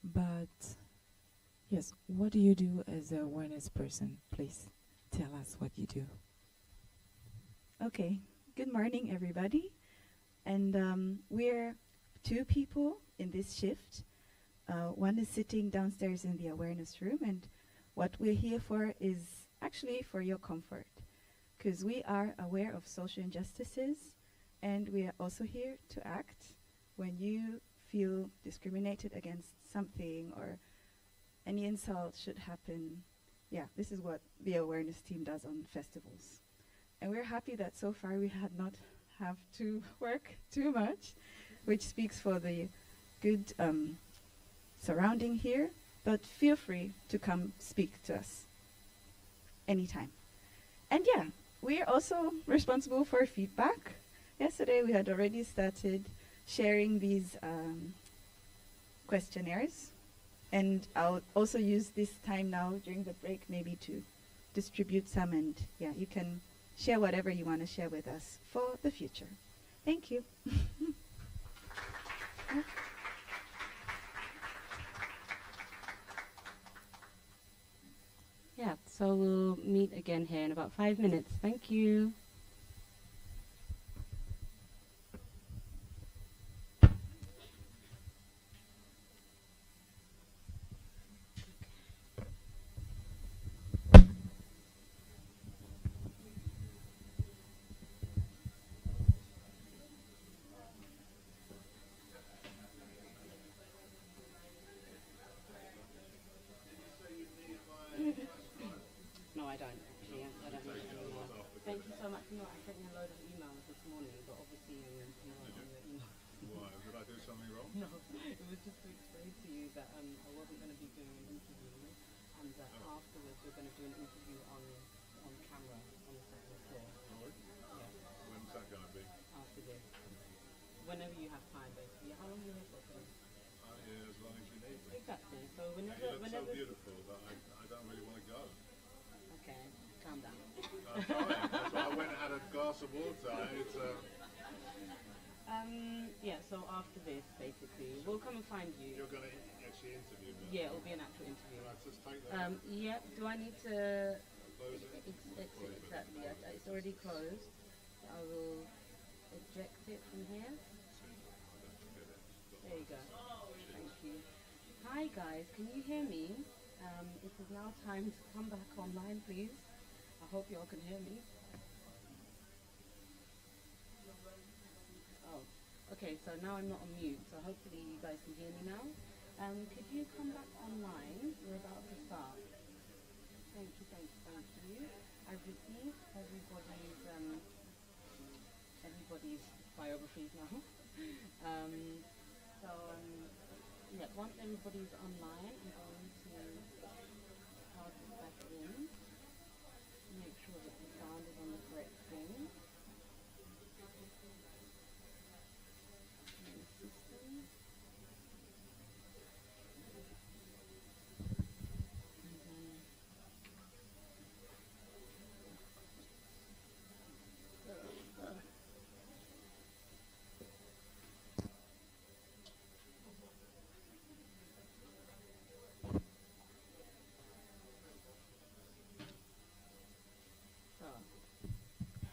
But yes, what do you do as an awareness person? Please tell us what you do. Okay, good morning everybody. And we're 2 people in this shift. One is sitting downstairs in the awareness room, and what we're here for is actually for your comfort, because we are aware of social injustices, and we are also here to act when you feel discriminated against something or any insult should happen. Yeah, this is what the awareness team does on festivals. And we're happy that so far we had not have to work too much, which speaks for the good surrounding here. But feel free to come speak to us anytime. And yeah, we are also responsible for feedback. Yesterday we had already started sharing these questionnaires, and I'll also use this time now during the break maybe to distribute some, and yeah, you can share whatever you want to share with us for the future. Thank you. Yeah, so we'll meet again here in about 5 minutes. Thank you. No, I don't. Actually, I don't need it anymore. Thank you so much. No, I sent you a load of emails this morning, but obviously you were not on your email. Why? Did I do something wrong? No, it was just to explain to you that I wasn't going to be doing an interview, and that afterwards we're going to do an interview on camera on the second floor. Oh, Yeah, when's that going to be? after this. Whenever you have time, basically. How long are you here for today? Yeah, as long as you need me. Exactly. So You whenever, look so whenever. beautiful that I don't really want to go. Okay, calm down. I'm trying. That's why I went and had a glass of water. It's, Yeah. So after this, basically, we'll come and find you. you're going to actually interview me. Yeah, it'll be an actual interview. Right, just take that. Yeah. Do I need to? Close it. Exactly. It's already closed. I will eject it from here. There you go. Thank you. Hi guys, can you hear me? It is now time to come back online, please. I hope you all can hear me. Oh, okay. So now I'm not on mute. So hopefully you guys can hear me now. Could you come back online? We're about to start. Thank you, thank you, thank you. I've received everybody's biographies now. Yeah, once everybody's online, I'm going to plug it back in. Make sure that the sound is on the correct thing. In the system.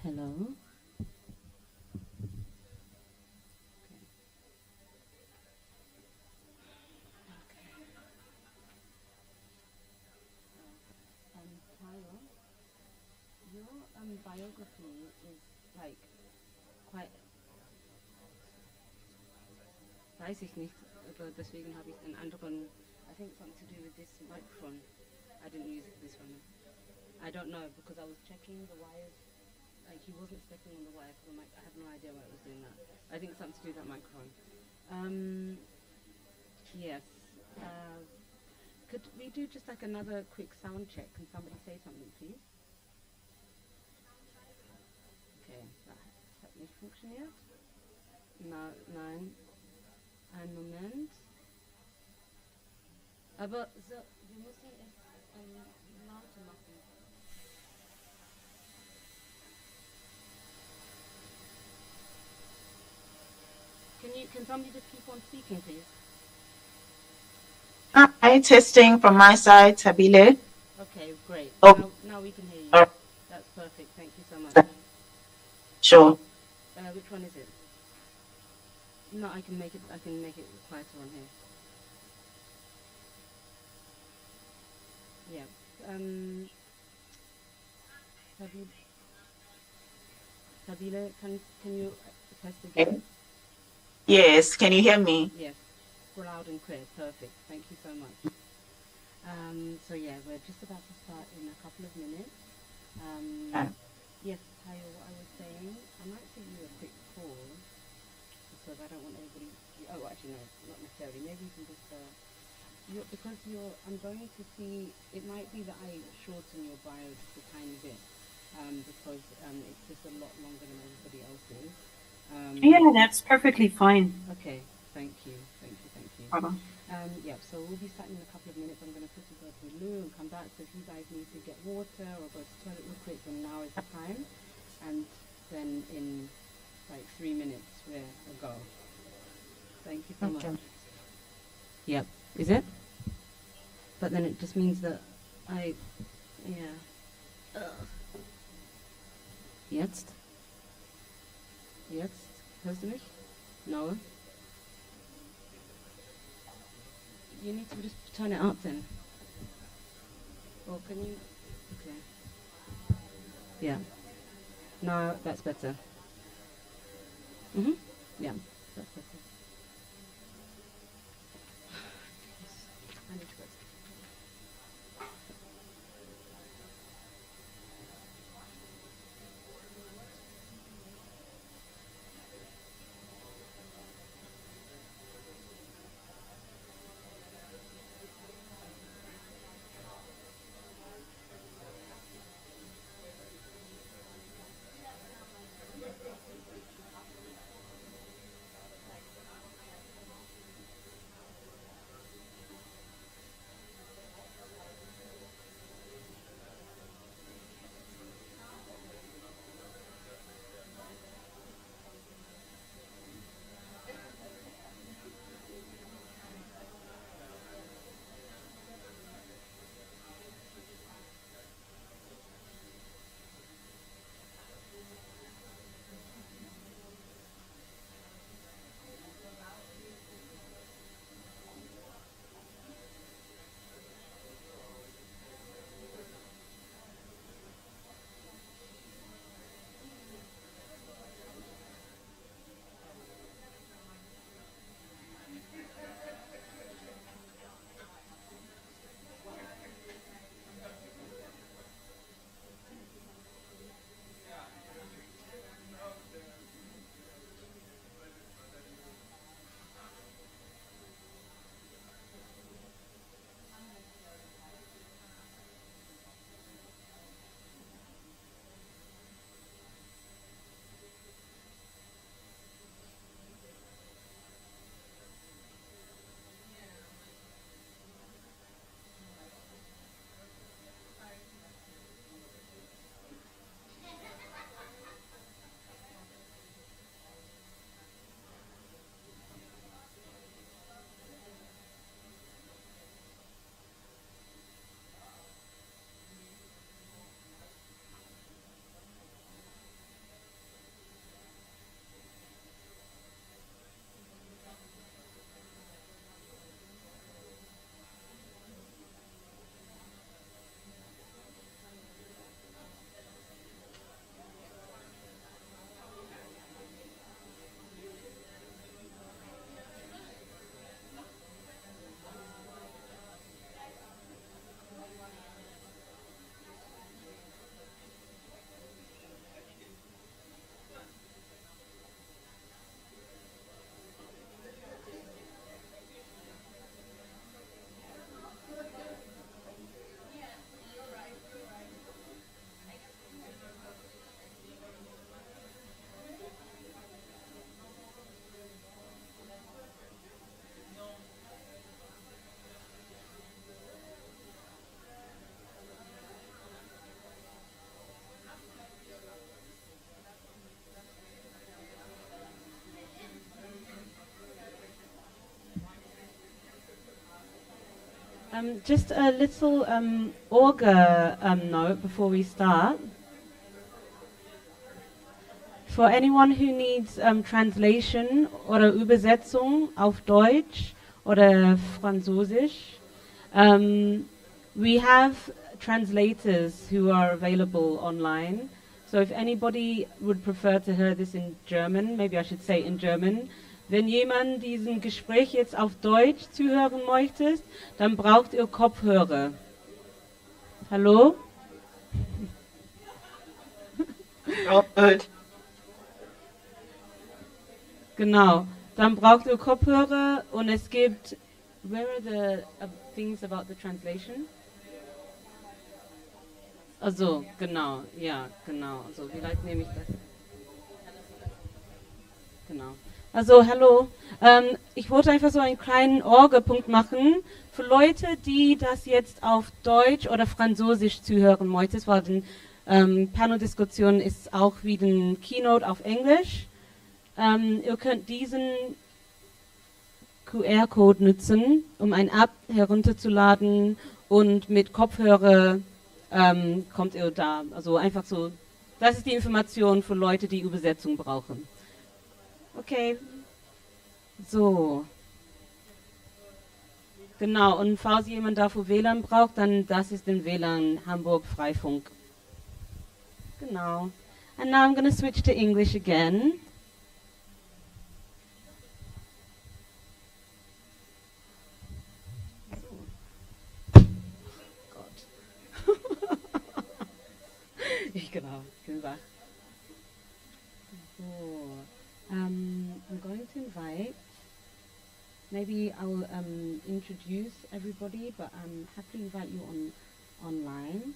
Hello. Tyler, your biography is like quite. Weiß ich nicht, aber deswegen habe ich einen anderen. I think something to do with this microphone. I didn't use this one. I don't know because I was checking the wires. Like he wasn't stepping on the wire for the mic. I have no idea why it was doing that. I think it's something to do with that microphone. Yes. Could we do just like another quick sound check? Can somebody say something, please? Okay, das hat nicht funktioniert. Nein. Einen Moment. Aber so, wir müssen es lauter machen. Can somebody just keep on speaking, please? Hi, testing from my side, Tabile. Okay, great. Oh. Now we can hear you. That's perfect. Thank you so much. Sure. Which one is it? No, I can make it. I can make it quieter on here. Yeah. Sabila, can you test again? Yes, can you hear me? Yes. Loud and clear. Perfect. Thank you so much. So yeah, we're just about to start in a couple of minutes. Yes, Tayo, what I was saying, I might give you a quick pause because I don't want everybody. Oh, actually, no, not necessarily. Maybe you can just. I'm going to see. It might be that I shorten your bio just a tiny bit because it's just a lot longer than everybody else's. Yeah, that's perfectly fine. Okay. Thank you. Problem. Yeah, so we'll be starting in a couple of minutes. I'm going to quickly go to the loo and come back. So if you guys need to get water or go to the toilet real quick, then now is the time. And then in like 3 minutes, we're a go. Thank you so much. Yep. Is it? But then it just means that Jetzt? Hörst du mich? No? You need to just turn it up then. Or can you? Okay. Yeah. No, that's better. Yeah, that's better. I need to go. Just a little auger note before we start. For anyone who needs translation oder Übersetzung auf Deutsch oder Französisch, we have translators who are available online. So if anybody would prefer to hear this in German, maybe I should say in German, wenn jemand diesem Gespräch jetzt auf Deutsch zuhören möchte, dann braucht ihr Kopfhörer. Hallo? Oh, good. Genau, dann braucht ihr Kopfhörer und es gibt, where are the things about the translation? Also, genau, ja, genau. Also, vielleicht nehme ich das. Genau. Also, hallo. Ich wollte einfach so einen kleinen Orgepunkt machen für Leute, die das jetzt auf Deutsch oder Französisch zuhören möchten, weil die Panel-Diskussion ist auch wie ein Keynote auf Englisch. Ihr könnt diesen QR-Code nutzen, um eine App herunterzuladen und mit Kopfhörer kommt ihr da. Also einfach so, das ist die Information für Leute, die Übersetzung brauchen. Okay. So. Genau, und falls jemand dafür WLAN braucht, dann das ist den WLAN Hamburg Freifunk. Genau. And now I'm going to switch to English again. Genau, ich bin wach. So, I'm going to invite, maybe I'll introduce everybody, but I'm happy to invite you online.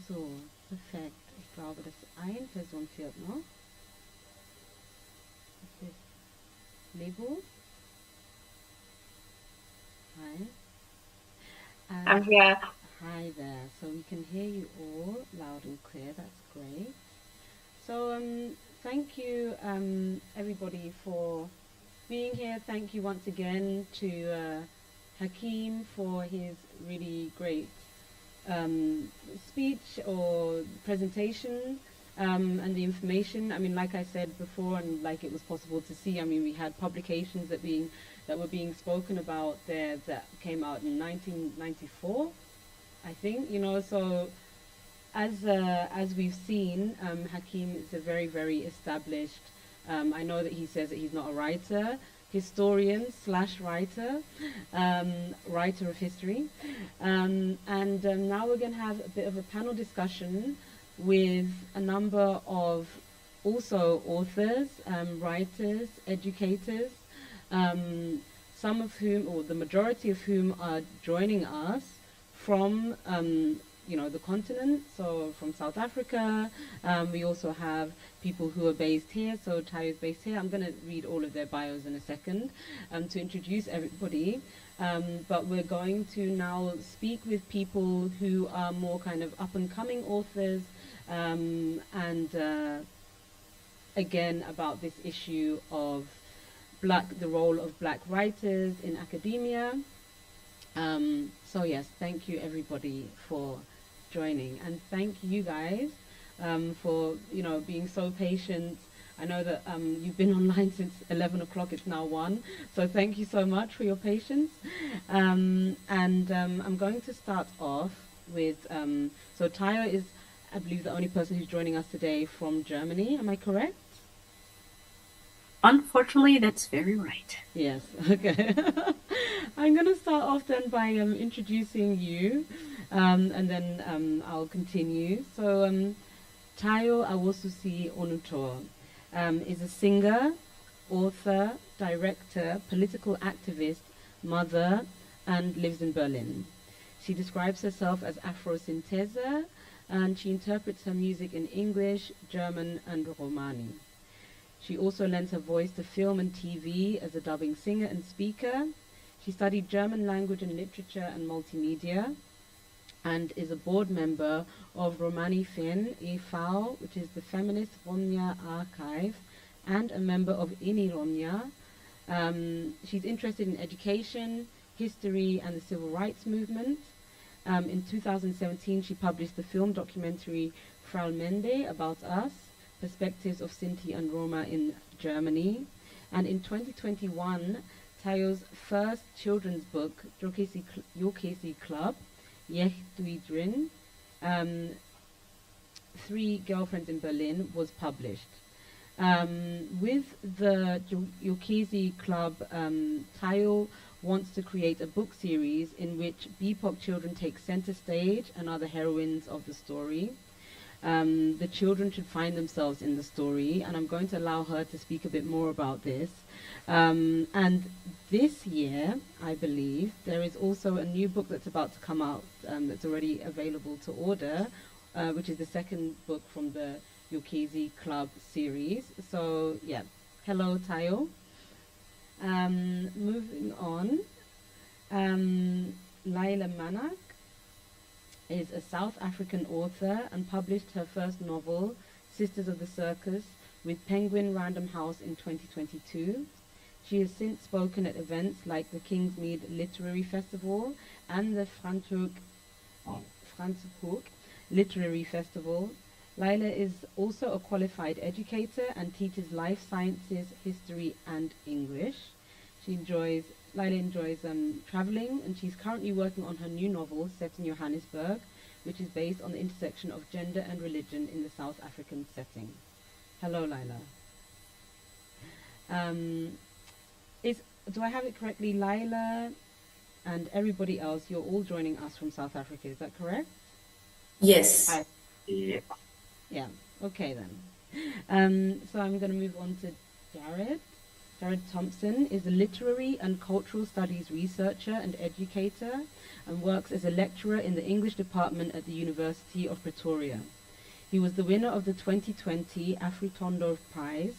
So, perfekt. Ich glaube, dass eine Person fehlt noch. Das ist Lebo. Hi. I'm here. Hi there. So we can hear you all loud and clear. That's great. So thank you everybody for being here. Thank you once again to Hakeem for his really great speech or presentation and the information. I mean, like I said before, and like it was possible to see, I mean, we had publications that were being spoken about there that came out in 1994, I think, you know. So as we've seen, Hakeem is a very, very established, I know that he says that he's not a writer, historian / writer, writer of history. And now we're going to have a bit of a panel discussion with a number of also authors, writers, educators, some of whom, or the majority of whom, are joining us from you know, the continent, so from South Africa. We also have people who are based here, so Tayo is based here. I'm going to read all of their bios in a second to introduce everybody. But we're going to now speak with people who are more kind of up-and-coming authors, and again about this issue of the role of black writers in academia. So yes, thank you everybody for joining, and thank you guys for, you know, being so patient. I know that you've been online since 11 o'clock, it's now 1, so thank you so much for your patience. And I'm going to start off with, so Tayo is, I believe, the only person who's joining us today from Germany, am I correct? Unfortunately, that's very right. Yes, okay. I'm going to start off then by introducing you, and then I'll continue. So Tayo Awosusi Onuto is a singer, author, director, political activist, mother, and lives in Berlin. She describes herself as Afro-synthesa, and she interprets her music in English, German, and Romani. She also lends her voice to film and TV as a dubbing singer and speaker. She studied German language and literature and multimedia, and is a board member of Romani Fin e.V., which is the Feminist Romnia Archive, and a member of INI Romnia, She's interested in education, history, and the civil rights movement. In 2017, she published the film documentary Frauenmende About Us, Perspectives of Sinti and Roma in Germany. And in 2021, Tayo's first children's book, Jokesi Club, Yeh Duidrin, Three Girlfriends in Berlin, was published. With the Jokesi Club, Tayo wants to create a book series in which BIPOC children take center stage and are the heroines of the story. The children should find themselves in the story, and I'm going to allow her to speak a bit more about this. And this year, I believe, there is also a new book that's about to come out that's already available to order, which is the second book from the Jokesi Club series. So, yeah. Hello, Tayo. Moving on, Laila Manak is a South African author and published her first novel, Sisters of the Circus, with Penguin Random House in 2022. She has since spoken at events like the Kingsmead Literary Festival and the Franschhoek Literary Festival. Laila is also a qualified educator and teaches life sciences, history, and English. Laila enjoys traveling, and she's currently working on her new novel set in Johannesburg, which is based on the intersection of gender and religion in the South African setting. Hello, Laila. Do I have it correctly? Laila and everybody else, you're all joining us from South Africa, is that correct? Yes. Yeah. Yeah, okay then. So I'm going to move on to Jared. Jared Thompson is a literary and cultural studies researcher and educator and works as a lecturer in the English department at the University of Pretoria. He was the winner of the 2020 Afritondo Prize,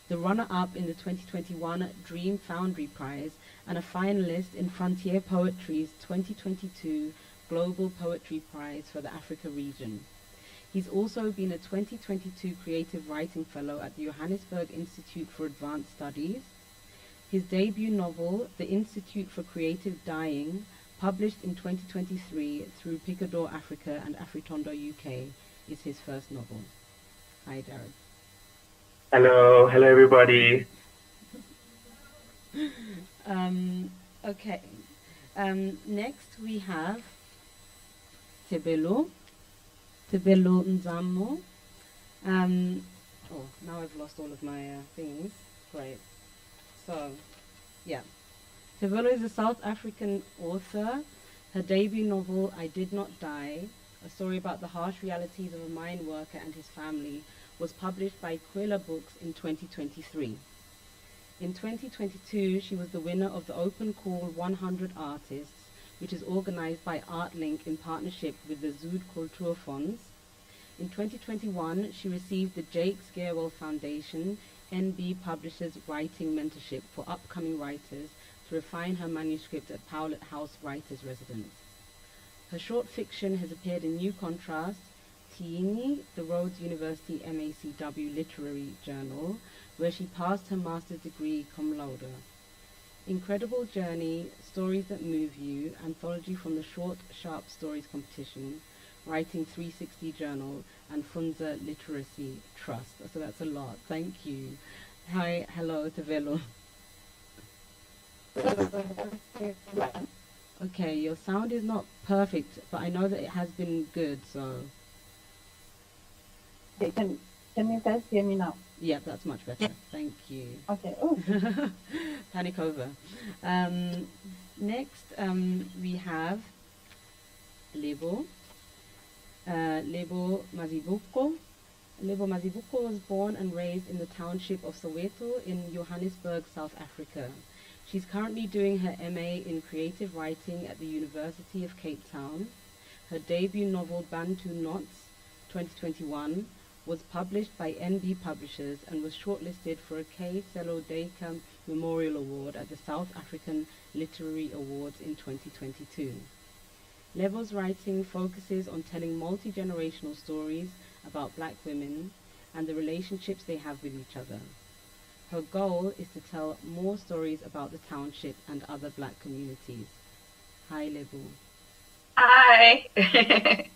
the runner-up in the 2021 Dream Foundry Prize, and a finalist in Frontier Poetry's 2022 Global Poetry Prize for the Africa region. He's also been a 2022 Creative Writing Fellow at the Johannesburg Institute for Advanced Studies. His debut novel, The Institute for Creative Dying, published in 2023 through Picador Africa and Afritondo UK, is his first novel. Hi, Jared. Hello everybody. Okay. Next we have Tebelo Nzamo. Oh, now I've lost all of my things. Great. So, yeah. Tebelo is a South African author. Her debut novel, I Did Not Die, a story about the harsh realities of a mine worker and his family, was published by Quilla Books in 2023. In 2022, she was the winner of the Open Call 100 Artists, which is organized by ArtLink in partnership with the Zood Kulturfonds. In 2021, she received the Jake Scarewell Foundation NB Publishers Writing Mentorship for upcoming writers to refine her manuscript at Powlett House Writers Residence. Her short fiction has appeared in New Contrast, Tiini, the Rhodes University MACW Literary Journal, where she passed her master's degree cum laude. Incredible Journey, Stories That Move You, anthology from the Short Sharp Stories Competition, Writing 360 Journal, and Funza Literacy Trust. So that's a lot. Thank you. Hi, hello, Tebelo. Okay, your sound is not perfect, but I know that it has been good, so... Okay, can you guys hear me now? Yeah, that's much better. Thank you. Okay. Oh. Panic over. Next, we have Lebo. Lebo Mazibuko. Lebo Mazibuko was born and raised in the township of Soweto in Johannesburg, South Africa. She's currently doing her MA in creative writing at the University of Cape Town. Her debut novel, Bantu Knots, 2021, was published by NB Publishers and was shortlisted for a K. Selodeka Memorial Award at the South African Literary Awards in 2022. Lebo's writing focuses on telling multi-generational stories about Black women and the relationships they have with each other. Her goal is to tell more stories about the township and other black communities. Hi, Lebu. Hi. I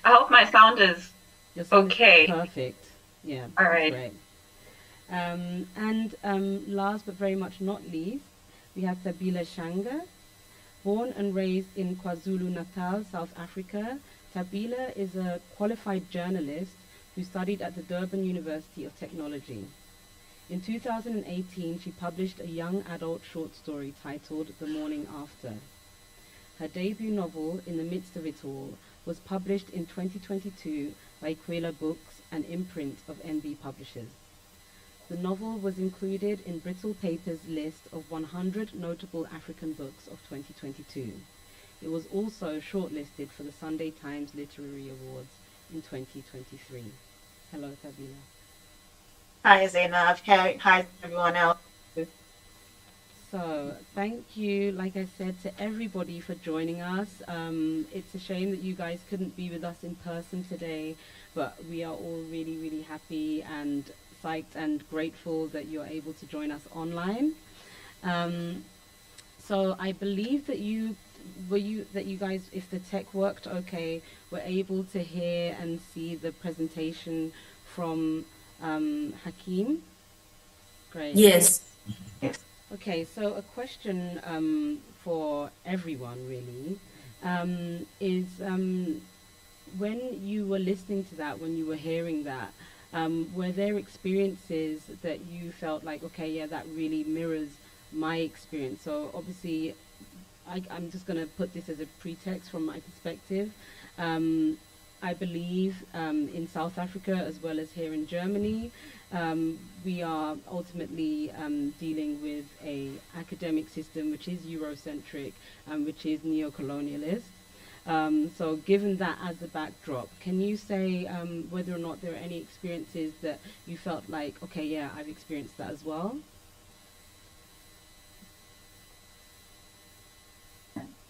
hope my sound is Your sound okay. is perfect. Yeah, All right. great. Last but very much not least, we have Tabila Shanga. Born and raised in KwaZulu-Natal, South Africa, Tabila is a qualified journalist who studied at the Durban University of Technology. In 2018, she published a young adult short story titled The Morning After. Her debut novel, In the Midst of It All, was published in 2022 by Kwela Books, an imprint of NB Publishers. The novel was included in Brittle Paper's list of 100 notable African books of 2022. It was also shortlisted for the Sunday Times Literary Awards in 2023. Hello, Tabila. Hi, Zainab. Hi, everyone else. So, thank you, like I said, to everybody for joining us. It's a shame that you guys couldn't be with us in person today, but we are all really, really happy and psyched and grateful that you're able to join us online. So I believe that you guys, if the tech worked okay, were able to hear and see the presentation from Hakeem. Great. Yes. Okay, so a question for everyone really is when you were listening to that, when you were hearing that, were there experiences that you felt like, okay, yeah, that really mirrors my experience? So obviously, I'm just going to put this as a pretext from my perspective. I believe in South Africa as well as here in Germany, we are ultimately dealing with a academic system which is Eurocentric and which is neo-colonialist. So given that as a backdrop, can you say whether or not there are any experiences that you felt like, okay, yeah, I've experienced that as well?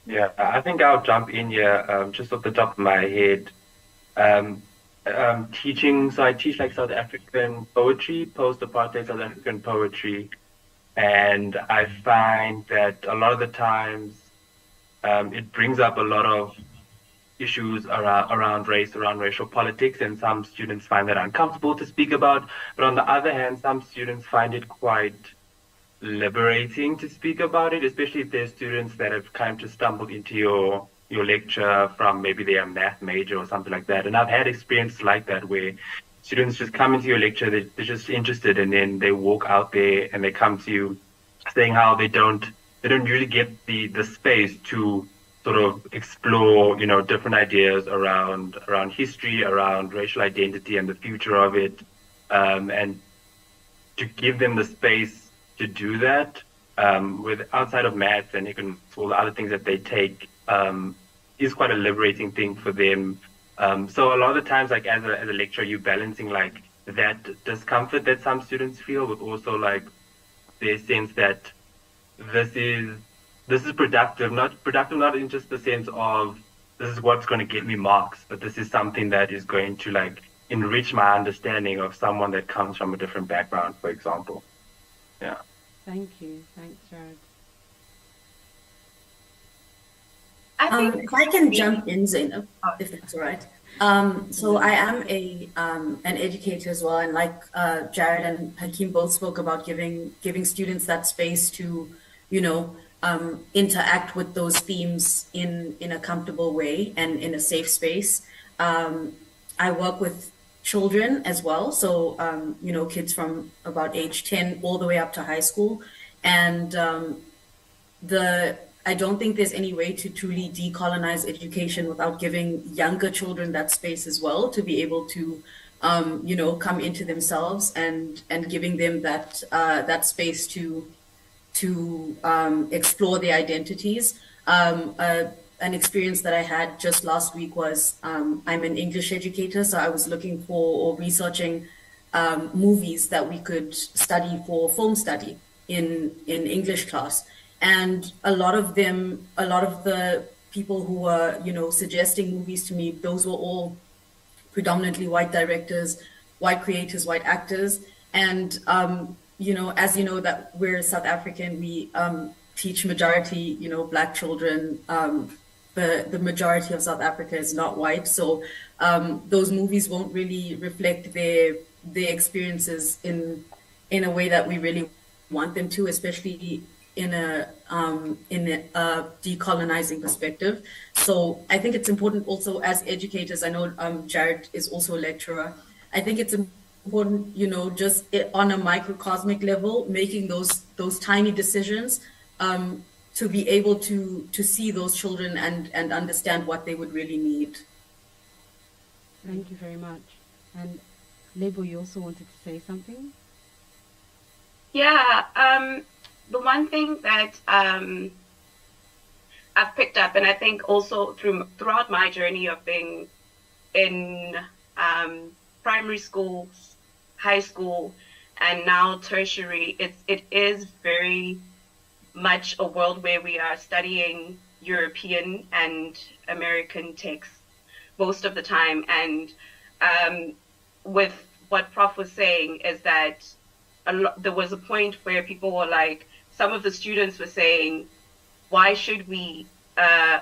Yeah, I think I'll jump in here just off the top of my head. Teaching, so I teach like South African poetry, post-apartheid South African poetry, and I find that a lot of the times it brings up a lot of issues around race, around racial politics, and some students find that uncomfortable to speak about. But on the other hand, some students find it quite liberating to speak about it, especially if there's students that have kind of stumbled into your lecture from maybe their math major or something like that. And I've had experiences like that where students just come into your lecture, they're just interested, and then they walk out there and they come to you saying how they don't usually get the space to sort of explore, you know, different ideas around history, around racial identity and the future of it, and to give them the space to do that with outside of maths and all the other things that they take is quite a liberating thing for them. So a lot of the times, like as a lecturer, you're balancing like that discomfort that some students feel with also like their sense that this is productive, not in just the sense of this is what's going to get me marks, but this is something that is going to like enrich my understanding of someone that comes from a different background, for example. Yeah. Thank you. Thanks, Jared. If I can jump in, Zainab, if that's all right. So I am an educator as well, and like Jared and Hakeem both spoke about giving students that space to, you know, interact with those themes in a comfortable way and in a safe space. I work with children as well, so you know, kids from about age 10 all the way up to high school, and I don't think there's any way to truly decolonize education without giving younger children that space as well to be able to, you know, come into themselves and giving them that space to explore their identities. An experience that I had just last week was I'm an English educator, so I was looking for or researching movies that we could study for film study in English class. And a lot of the people who were, you know, suggesting movies to me, those were all predominantly white directors, white creators, white actors. And as you know, that we're South African, we teach majority, Black children. The majority of South Africa is not white, so those movies won't really reflect their experiences in a way that we really want them to, especially in a decolonizing perspective. So I think it's important also as educators. I know Jared is also a lecturer. I think it's important, just on a microcosmic level, making those tiny decisions to be able to see those children and understand what they would really need. Thank you very much. And Lebo, you also wanted to say something? Yeah, the one thing that I've picked up, and I think also throughout my journey of being in primary school, high school, and now tertiary, it is very much a world where we are studying European and American texts most of the time. And with what Prof was saying is that there was a point where people were like, some of the students were saying, why should we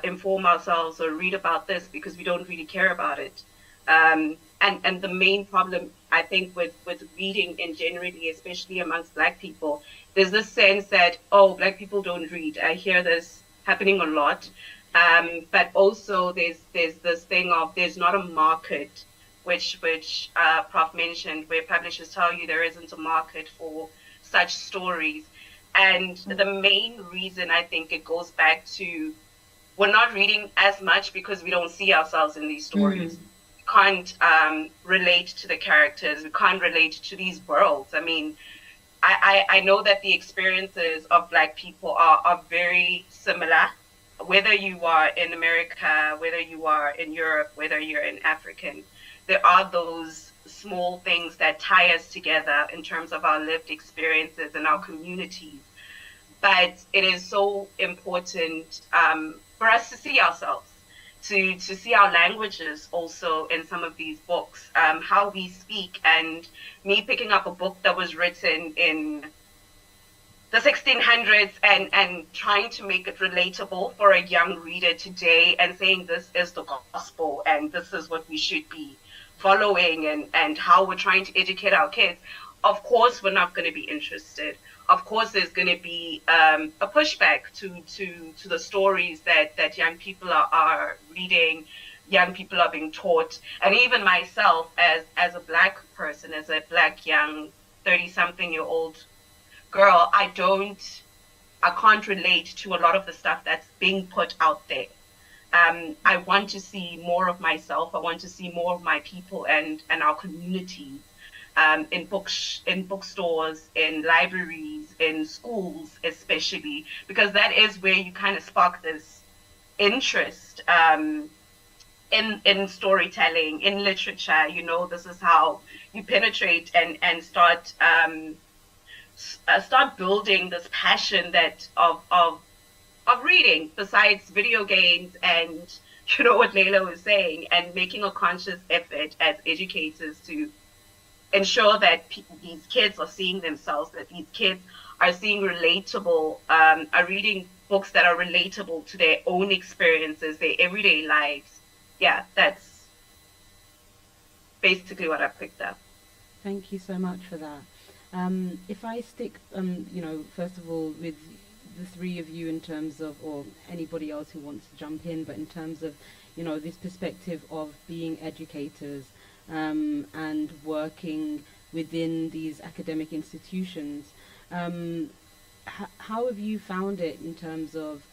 inform ourselves or read about this, because we don't really care about it. And the main problem, I think, with reading in generally, especially amongst Black people, there's this sense that, oh, Black people don't read. I hear this happening a lot. But also there's this thing of there's not a market, which Prof mentioned, where publishers tell you there isn't a market for such stories. And the main reason, I think, it goes back to we're not reading as much because we don't see ourselves in these stories. We can't relate to the characters. We can't relate to these worlds. I mean, I know that the experiences of Black people are very similar, whether you are in America, whether you are in Europe, whether you're in African. There are those small things that tie us together in terms of our lived experiences and our communities. But it is so important for us to see ourselves, to see our languages also in some of these books, how we speak. And me picking up a book that was written in the 1600s and trying to make it relatable for a young reader today and saying this is the gospel and this is what we should be following and how we're trying to educate our kids, of course we're not going to be interested. Of course there's going to be a pushback to the stories that young people are reading, young people are being taught. And even myself as a Black person, as a Black young 30-something-year-old girl, I can't relate to a lot of the stuff that's being put out there. I want to see more of myself. I want to see more of my people and our community in bookstores, in libraries, in schools especially, because that is where you kind of spark this interest in storytelling, in literature. This is how you penetrate and start building this passion that of reading, besides video games and what Leila was saying, and making a conscious effort as educators to ensure that these kids are seeing themselves, that these kids are seeing relatable, are reading books that are relatable to their own experiences, their everyday lives. Yeah, that's basically what I picked up. Thank you so much for that. If I stick, first of all, with the three of you in terms of, or anybody else who wants to jump in, but in terms of, this perspective of being educators and working within these academic institutions, how have you found it in terms of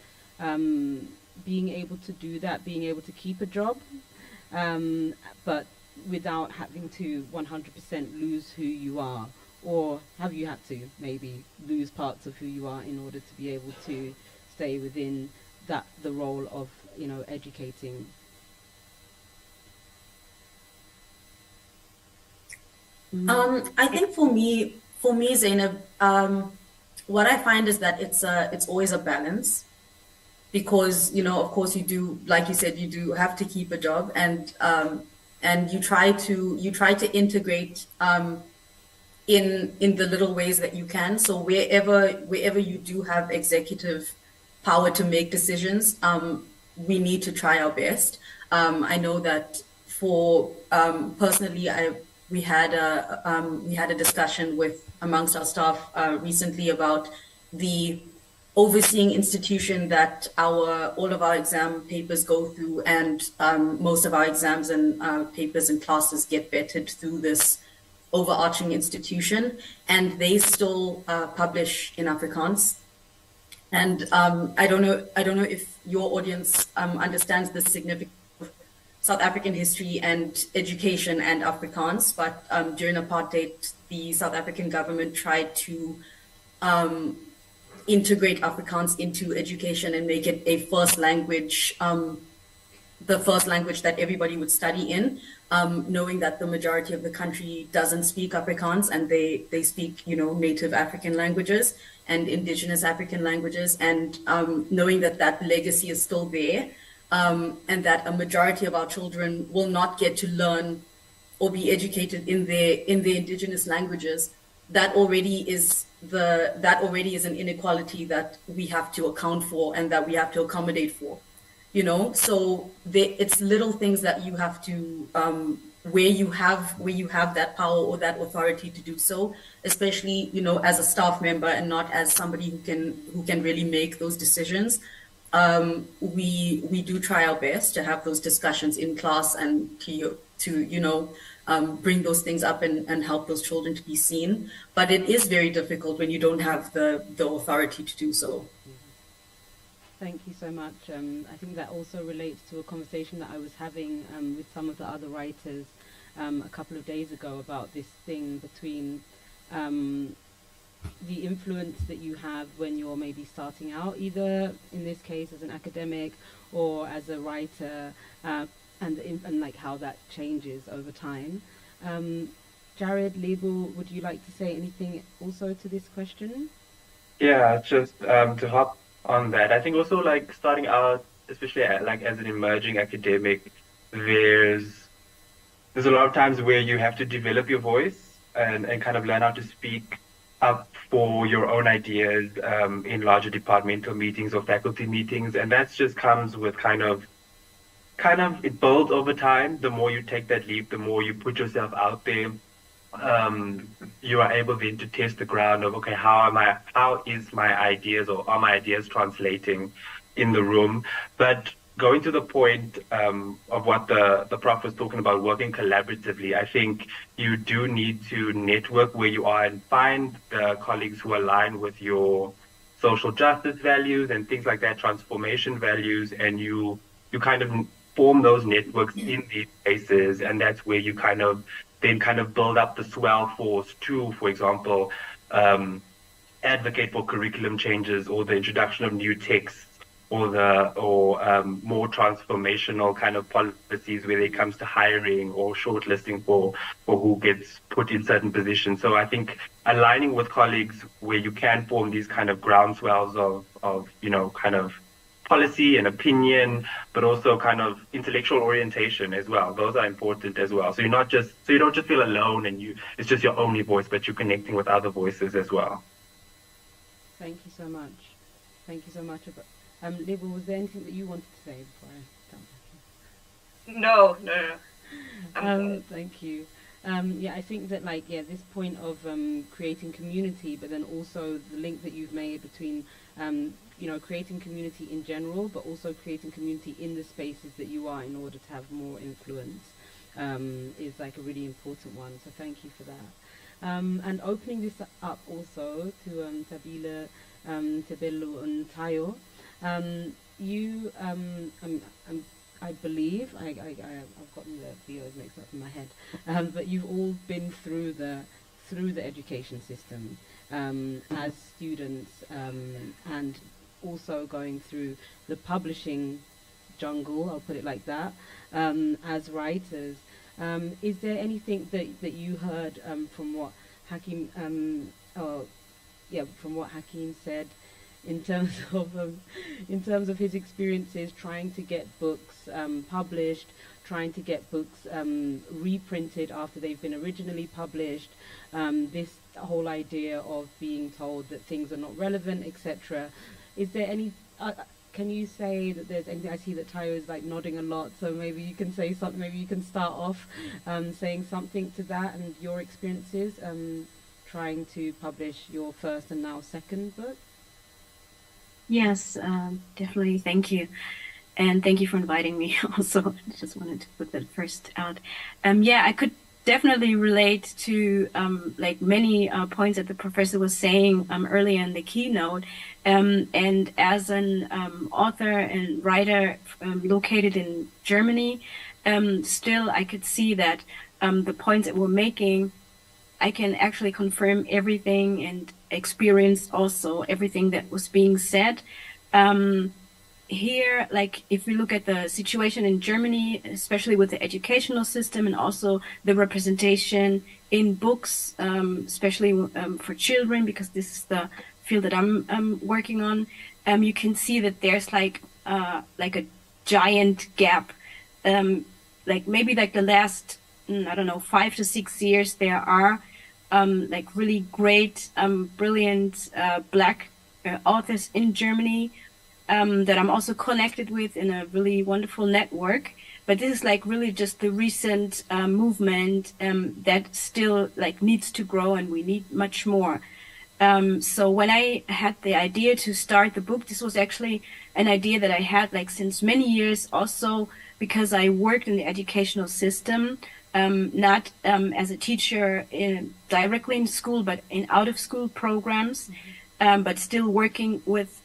being able to do that, being able to keep a job, but without having to 100% lose who you are? Or have you had to maybe lose parts of who you are in order to be able to stay within the role of, educating? I think for me, Zainab, what I find is that it's always a balance, because of course you do, like you said, you do have to keep a job, and you try to integrate in the little ways that you can. So wherever you do have executive power to make decisions, we need to try our best. I know that for personally, we had a discussion amongst our staff recently about the overseeing institution that all of our exam papers go through, and most of our exams and papers and classes get vetted through this overarching institution, and they still publish in Afrikaans. And I don't know if your audience understands the significance of South African history and education and Afrikaans, but during apartheid, the South African government tried to integrate Afrikaans into education and make it a first language, the first language that everybody would study in, knowing that the majority of the country doesn't speak Afrikaans, and they speak, native African languages and indigenous African languages, and knowing that that legacy is still there, and that a majority of our children will not get to learn or be educated in their indigenous languages, that already is an inequality that we have to account for and that we have to accommodate for. So it's little things that you have to where you have that power or that authority to do so, especially as a staff member and not as somebody who can really make those decisions. We do try our best to have those discussions in class and to bring those things up and help those children to be seen. But it is very difficult when you don't have the authority to do so. Thank you so much. I think that also relates to a conversation that I was having with some of the other writers a couple of days ago about this thing between the influence that you have when you're maybe starting out, either in this case as an academic or as a writer, and like how that changes over time. Jared, Label, would you like to say anything also to this question? Yeah, just to hop on that. I think also like starting out, especially like as an emerging academic, there's a lot of times where you have to develop your voice and kind of learn how to speak up for your own ideas in larger departmental meetings or faculty meetings, and that just comes with kind of it builds over time. The more you take that leap, the more you put yourself out there, you are able then to test the ground of, okay, how is my ideas, or are my ideas translating in the room? But going to the point of what the prof was talking about, working collaboratively, I think you do need to network where you are and find the colleagues who align with your social justice values and things like that, transformation values, and you kind of form those networks in these spaces, and that's where you kind of build up the swell force to, for example, advocate for curriculum changes or the introduction of new texts or more transformational kind of policies when it comes to hiring or shortlisting for who gets put in certain positions. So I think aligning with colleagues where you can form these kind of groundswells of kind of policy and opinion, but also kind of intellectual orientation as well. Those are important as well. So you don't just feel alone and it's just your only voice, but you're connecting with other voices as well. Thank you so much. Thank you so much. Libel, was there anything that you wanted to say before I No. thank you. I think that this point of creating community, but then also the link that you've made between creating community in general, but also creating community in the spaces that you are in order to have more influence is like a really important one. So thank you for that. And opening this up also to Tabila, Tebelu and Tayo. You, I believe, I've gotten the videos mixed up in my head, but you've all been through the education system as students, and also going through the publishing jungle, I'll put it like that, as writers. Is there anything that you heard from what Hakeem, from what Hakeem said, in terms of his experiences trying to get books published, trying to get books reprinted after they've been originally published, this whole idea of being told that things are not relevant, etc. Is there any can you say that there's anything? I see that Tayo is like nodding a lot, so maybe you can say something. Maybe you can start off saying something to that and your experiences trying to publish your first and now second book. Yes, definitely. Thank you. And thank you for inviting me also. I just wanted to put that first out. Yeah, I could definitely relate to like many points that the professor was saying earlier in the keynote. And as an author and writer located in Germany, still I could see that the points that we're making, I can actually confirm everything and experience also everything that was being said. Here, like if we look at the situation in Germany, especially with the educational system and also the representation in books, especially for children, because this is the field that I'm working on, you can see that there's like a giant gap. Like maybe like the last, I don't know, 5 to 6 years, there are like really great, brilliant Black authors in Germany that I'm also connected with in a really wonderful network. But this is like really just the recent movement that still like needs to grow, and we need much more. So when I had the idea to start the book, this was actually an idea that I had like since many years, also because I worked in the educational system, not as a teacher directly in school, but in out of school programs, but still working with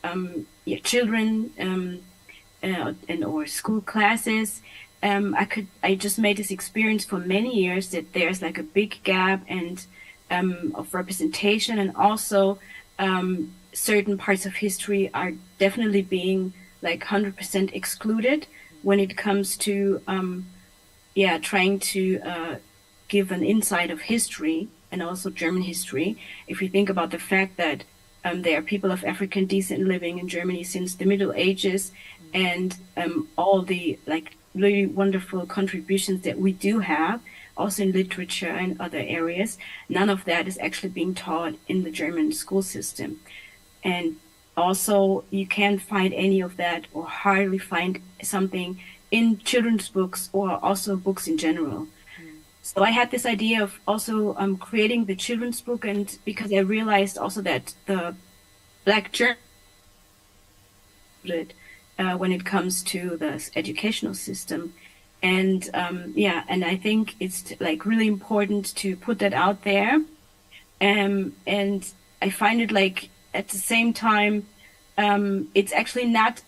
children and or school classes. I just made this experience for many years that there's like a big gap and of representation, and also certain parts of history are definitely being like 100% excluded when it comes to trying to give an insight of history, and also German history. If you think about the fact that there are people of African descent living in Germany since the Middle Ages, and all the like really wonderful contributions that we do have, also in literature and other areas, none of that is actually being taught in the German school system. And also you can't find any of that, or hardly find something in children's books or also books in general. So I had this idea of also creating the children's book, and because I realized also that the Black German when it comes to the educational system. And and I think it's like really important to put that out there. And I find it like at the same time, it's actually not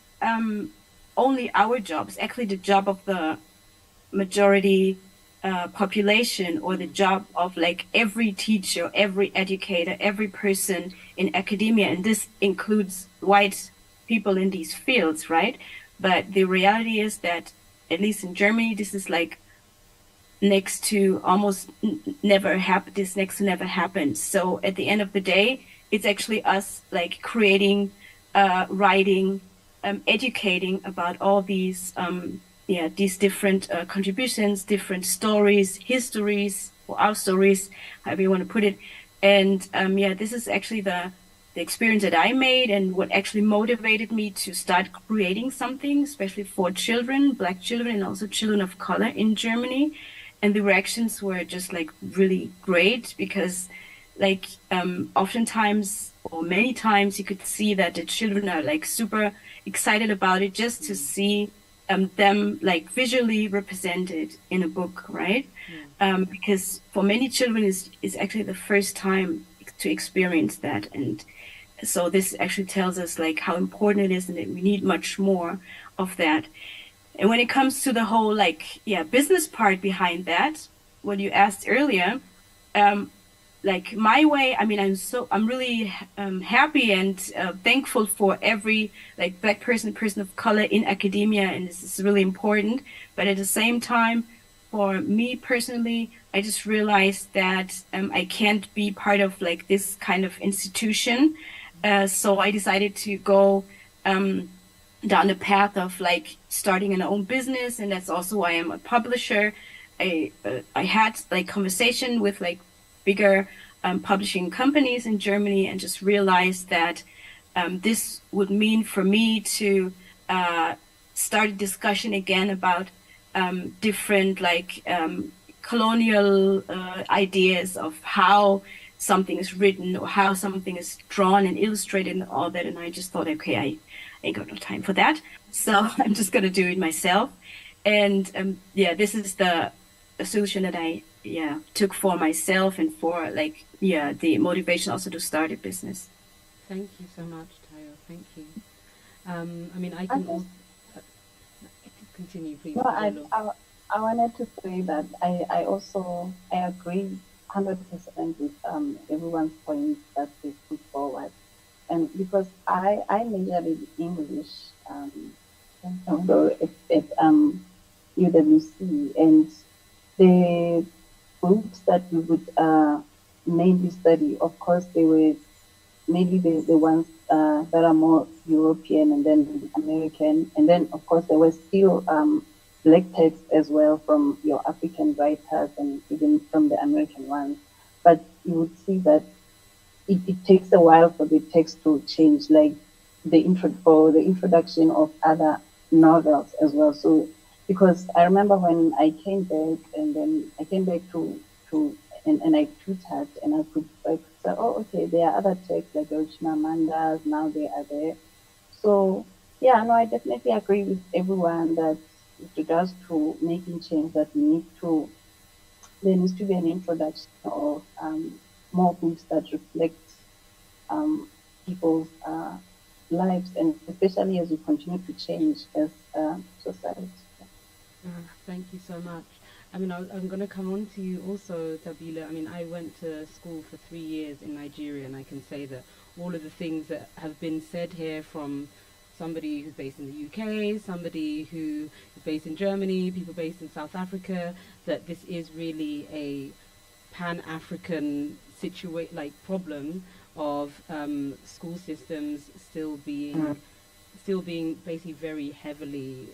only our job, it's actually the job of the majority population, or the job of like every teacher, every educator, every person in academia, and this includes white people in these fields, right? But the reality is that, at least in Germany, this is like next to almost never happen. This next to never happens. So at the end of the day, it's actually us like creating, writing, educating about all these these different contributions, different stories, histories, or our stories, however you want to put it. And this is actually the experience that I made, and what actually motivated me to start creating something, especially for children, Black children, and also children of color in Germany. And the reactions were just like really great, because like oftentimes, or many times, you could see that the children are like super excited about it, just to see them like visually represented in a book, right? Because for many children is actually the first time to experience that. And so this actually tells us like how important it is, and that we need much more of that. And when it comes to the whole like business part behind that, what you asked earlier, like my way, I mean, I'm really happy and thankful for every like Black person of color in academia, and this is really important. But at the same time, for me personally, I just realized that I can't be part of like this kind of institution, So I decided to go down the path of like starting an own business, and that's also why I'm a publisher. I had like conversation with like bigger publishing companies in Germany, and just realized that this would mean for me to start a discussion again about different like colonial ideas of how something is written or how something is drawn and illustrated and all that. And I just thought, okay, I ain't got no time for that. So I'm just going to do it myself. And yeah, this is the solution that I took for myself and for like, the motivation also to start a business. Thank you so much, Tayo. Thank you. I mean, I can also continue, please. No, I wanted to say that I agree 100% with everyone's points that they put forward, and because I majored in English at UWC, and the books that we would mainly study, of course, they were mainly the ones that are more European and then American, and then of course there were still black text as well from your African writers and even from the American ones. But you would see that it takes a while for the text to change, like the introduction of other novels as well. So because I remember when I came back, and then I came back to and I tutored, and I could like say, oh, okay, there are other texts like Mandas, now they are there. So yeah, no, I definitely agree with everyone that with regards to making change, that there needs to be an introduction of more books that reflect people's lives, and especially as we continue to change as society. Thank you so much. I mean, I'm going to come on to you also, Tabila. I mean, I went to school for 3 years in Nigeria, and I can say that all of the things that have been said here from somebody who's based in the UK, somebody who is based in Germany, people based in South Africa, that this is really a Pan-African problem of school systems still being basically very heavily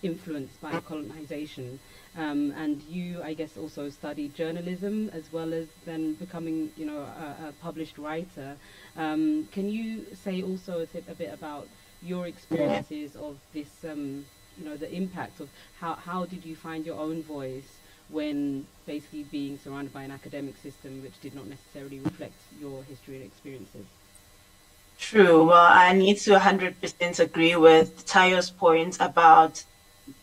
influenced by colonization. And you, I guess, also studied journalism as well as then becoming, a published writer. Can you say also a bit about your experiences of this, the impact of how did you find your own voice when basically being surrounded by an academic system which did not necessarily reflect your history and experiences? True. Well, I need to 100% agree with Tayo's point about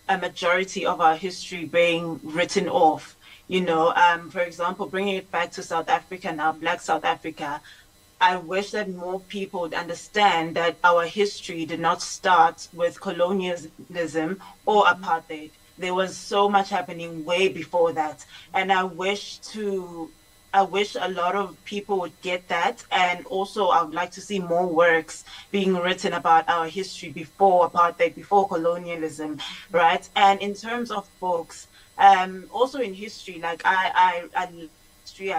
a majority of our history being written off. For example, bringing it back to South Africa now, Black South Africa, I wish that more people would understand that our history did not start with colonialism or apartheid. There was so much happening way before that. And I wish a lot of people would get that. And also, I would like to see more works being written about our history before apartheid, before colonialism, right? And in terms of books, also in history, like I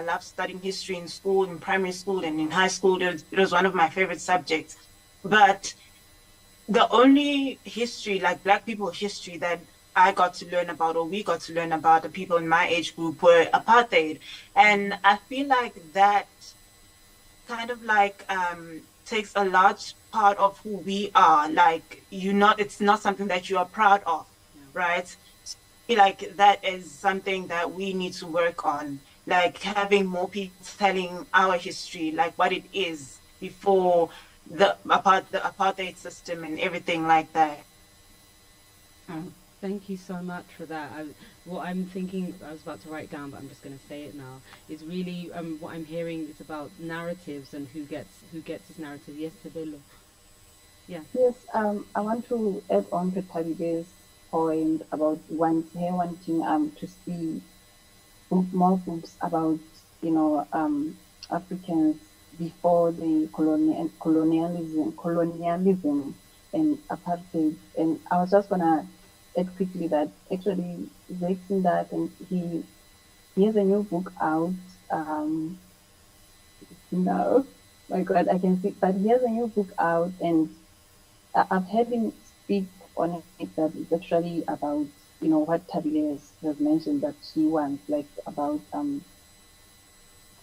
love studying history in school, in primary school and in high school. It was one of my favorite subjects. But the only history, like Black people history, that I got to learn about, or we got to learn about, the people in my age group, were apartheid. And I feel like that kind of like takes a large part of who we are. Like, it's not something that you are proud of, right? So I feel like that is something that we need to work on, like having more people telling our history, like what it is before the apartheid system and everything like that. Thank you so much for that. What I'm thinking, I was about to write down, but I'm just going to say it now, is really what I'm hearing is about narratives and who gets this narrative. Yes, Tabelo. Yeah. Yes, I want to add on to Tabide's point about wanting to see more books about Africans before the colonialism and apartheid. And I was just gonna add quickly that actually Zake's in that, and he has a new book out. my God, I can see. But he has a new book out, and I've heard him speak on it that it's actually about, what Tabile has mentioned that she wants, like about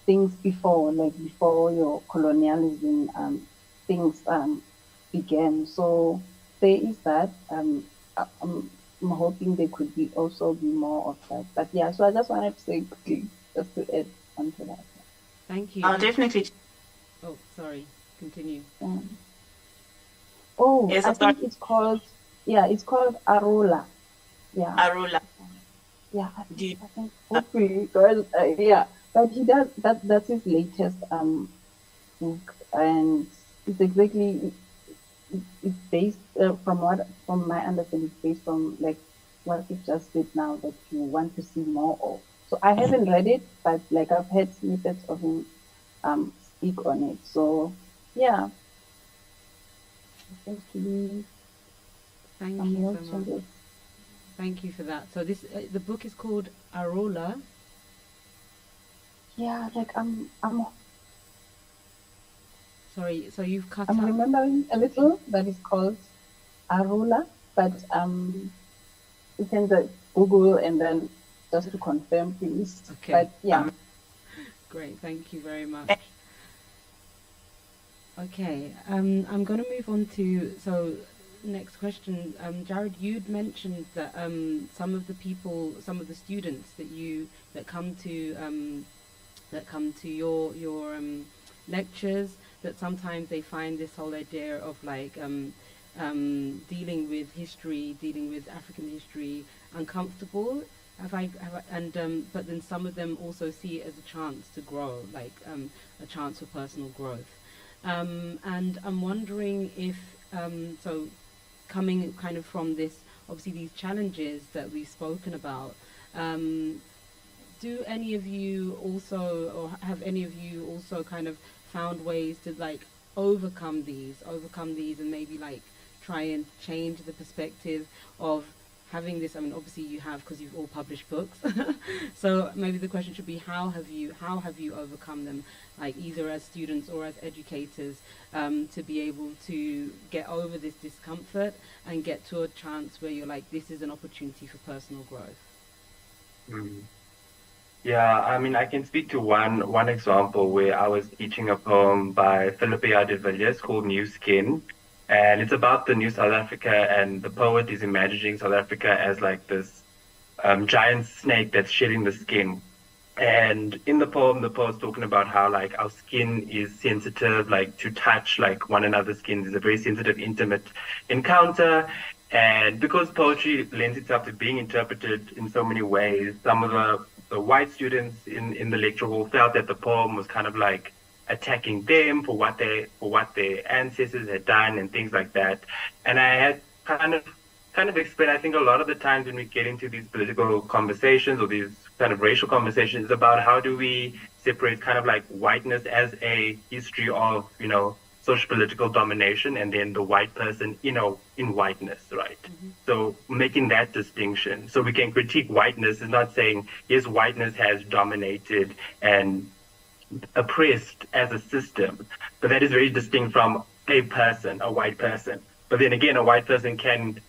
things before, like before your colonialism, things began. So there is that. I'm hoping there could be also be more of that. But yeah, so I just wanted to say quickly, just to add onto that. Thank you. I'll definitely. Oh, sorry. Continue. Yes, I think it's called Arola. Yeah. Arula. Yeah, I think hopefully, because yeah, but he does that's his latest book, and it's exactly it's based from my understanding, it's based on like what you just said now that you want to see more of. So I haven't read it, but like I've heard snippets of him speak on it. So yeah, it seems to be Thank you so much. Thank you for that. So this the book is called Arola. Yeah, like I'm Sorry, so you've cut I'm out. remembering a little that is called Arola, but you can just Google and then just to confirm, please. Okay. But yeah. Great, thank you very much. Okay, I'm going to move on to, so next question. Jared, you'd mentioned that some of the students that come to your lectures, that sometimes they find this whole idea of like dealing with history, dealing with African history uncomfortable. But then some of them also see it as a chance to grow, like a chance for personal growth. And I'm wondering if, so coming kind of from this, obviously these challenges that we've spoken about, do any of you also, or have any of you also kind of found ways to like overcome these and maybe like try and change the perspective of having this? I mean, obviously you have, because you've all published books. So maybe the question should be, how have you overcome them, like either as students or as educators, to be able to get over this discomfort and get to a chance where you're like, this is an opportunity for personal growth? Yeah, I mean, I can speak to one example where I was teaching a poem by Philippe de Villiers called New Skin. And it's about the new South Africa, and the poet is imagining South Africa as like this giant snake that's shedding the skin. And in the poem, the poet's talking about how like our skin is sensitive, like to touch like one another's skin is a very sensitive, intimate encounter. And because poetry lends itself to being interpreted in so many ways, some of the white students in the lecture hall felt that the poem was kind of like attacking them for what their ancestors had done and things like that. And I had kind of explained, I think a lot of the times when we get into these political conversations or these kind of racial conversations, it's about how do we separate kind of like whiteness as a history of, social political domination, and then the white person, in whiteness, right? Mm-hmm. So making that distinction. So we can critique whiteness is not saying, yes, whiteness has dominated and oppressed as a system, but that is very distinct from a person, a white person. But then again, a white person can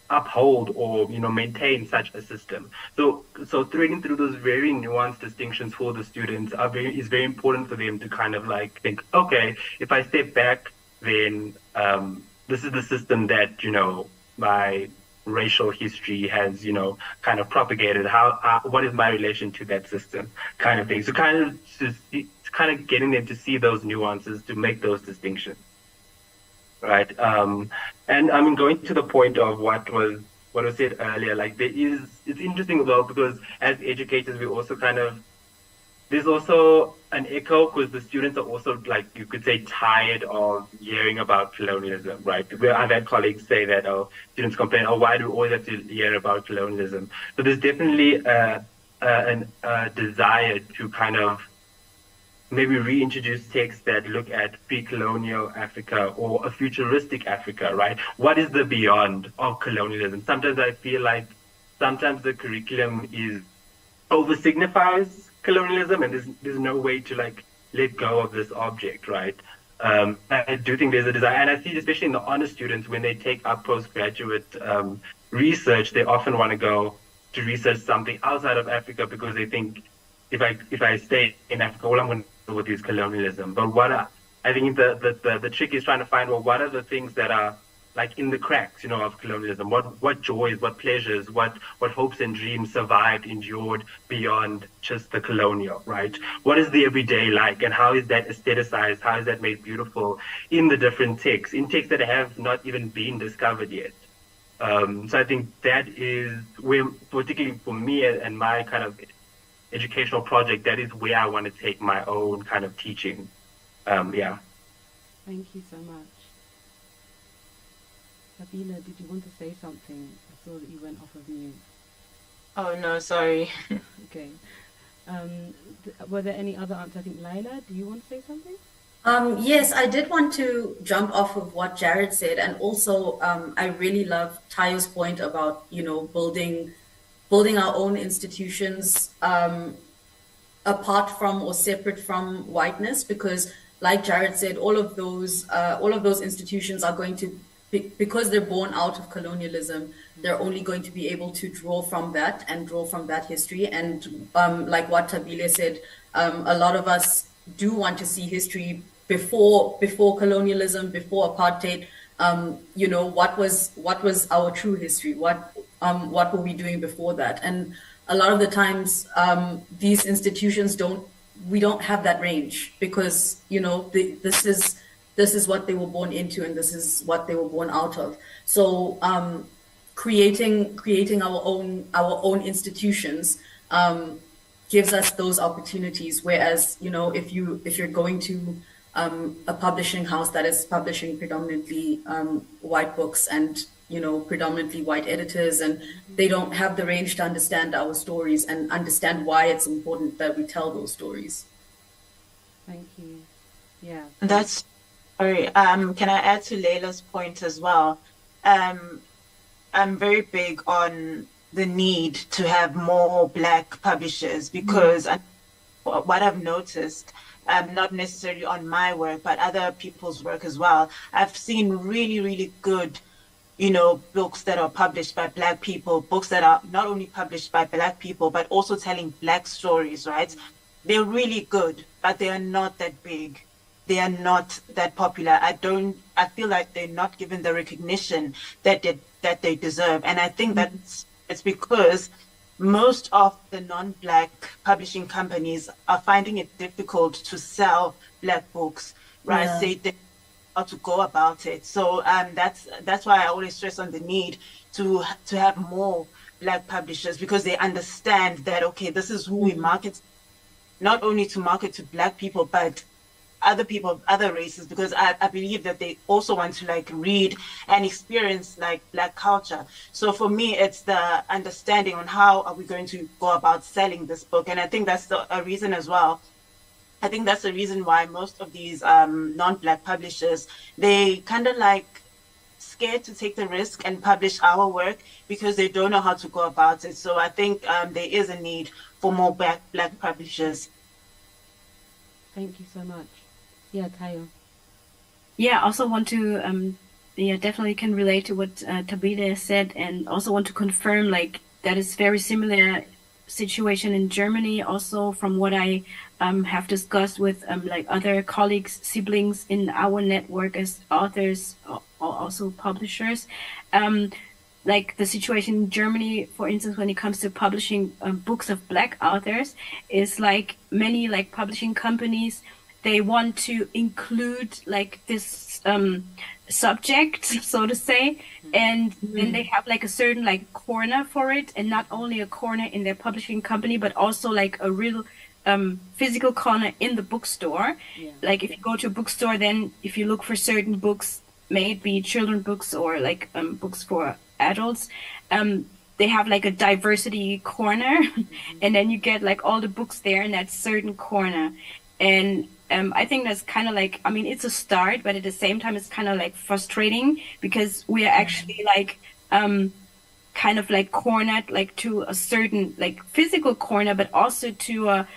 uphold or maintain such a system. So threading through those very nuanced distinctions for the students is very important for them to kind of like think, okay, if I step back, then this is the system that my racial history has kind of propagated. What is my relation to that system, kind of thing. So kind of getting them to see those nuances, to make those distinctions. Right. And I mean, going to the point of what was said earlier, like it's interesting though, because as educators, we also there's also an echo, because the students are also, like, you could say, tired of hearing about colonialism, right? Where I've had colleagues say that, students complain, why do we always have to hear about colonialism? So there's definitely a desire to kind of maybe reintroduce texts that look at pre-colonial Africa or a futuristic Africa, right? What is the beyond of colonialism? Sometimes I feel like sometimes the curriculum oversignifies colonialism, and there's no way to like let go of this object, right? I do think there's a desire, and I see it especially in the honor students when they take up postgraduate research, they often want to go to research something outside of Africa because they think if I stay in Africa, all I'm going to do with is colonialism. But I think the trick is trying to find, well, what are the things that are like in the cracks, of colonialism? What joys, what pleasures, what hopes and dreams survived, endured beyond just the colonial, right? What is the everyday like, and how is that aestheticized? How is that made beautiful in the different texts, in texts that have not even been discovered yet? So I think that is where, particularly for me and my kind of educational project, that is where I want to take my own kind of teaching. Yeah. Thank you so much. Sabina, did you want to say something? I saw that you went off of mute. Oh, no, sorry. Okay. Were there any other answers? I think, Laila, do you want to say something? Yes, I did want to jump off of what Jared said, and also I really love Tayo's point about building our own institutions apart from or separate from whiteness, because like Jared said, all of those institutions are going to, because they're born out of colonialism, they're only going to be able to draw from that history. And like what Tabile said, a lot of us do want to see history before colonialism, before apartheid. What was our true history? What were we doing before that? And a lot of the times, these institutions we don't have that range, because this is what they were born into, and this is what they were born out of. So creating our own institutions gives us those opportunities. Whereas if you're going to a publishing house that is publishing predominantly white books and predominantly white editors, and they don't have the range to understand our stories and understand why it's important that we tell those stories. Thank you. Yeah. That's sorry. Can I add to Leila's point as well? I'm very big on the need to have more Black publishers, because what I've noticed, not necessarily on my work, but other people's work as well, I've seen really, really good books that are published by Black people, books that are not only published by Black people, but also telling Black stories, right? They're really good, but they are not that big. They are not that popular. I feel like they're not given the recognition that they deserve. And I think that it's because most of the non-Black publishing companies are finding it difficult to sell Black books, right? Yeah. They how to go about it. So that's why I always stress on the need to have more Black publishers, because they understand that, okay, this is who we market, not only to market to Black people, but other people, other races, because I believe that they also want to read and experience Black culture. So for me, it's the understanding on how are we going to go about selling this book. And I think that's a reason as well. I think that's the reason why most of these non-Black publishers, they kind of scared to take the risk and publish our work, because they don't know how to go about it. So I think there is a need for more Black publishers. Thank you so much. Yeah, Tayo. Yeah, I also want to, definitely can relate to what Tabitha said, and also want to confirm that is very similar situation in Germany. Also, from what I have discussed with other colleagues, siblings in our network as authors or also publishers, the situation in Germany, for instance, when it comes to publishing books of Black authors, is many publishing companies, they want to include this subject, so to say, and then they have a certain corner for it, and not only a corner in their publishing company, but also a real physical corner in the bookstore. Yeah. If you go to a bookstore, then if you look for certain books, may it be children books or books for adults, they have a diversity corner, and then you get all the books there in that certain corner. And I think that's kind of it's a start, but at the same time, it's kind of frustrating, because we are actually kind of cornered to a certain physical corner, but also to a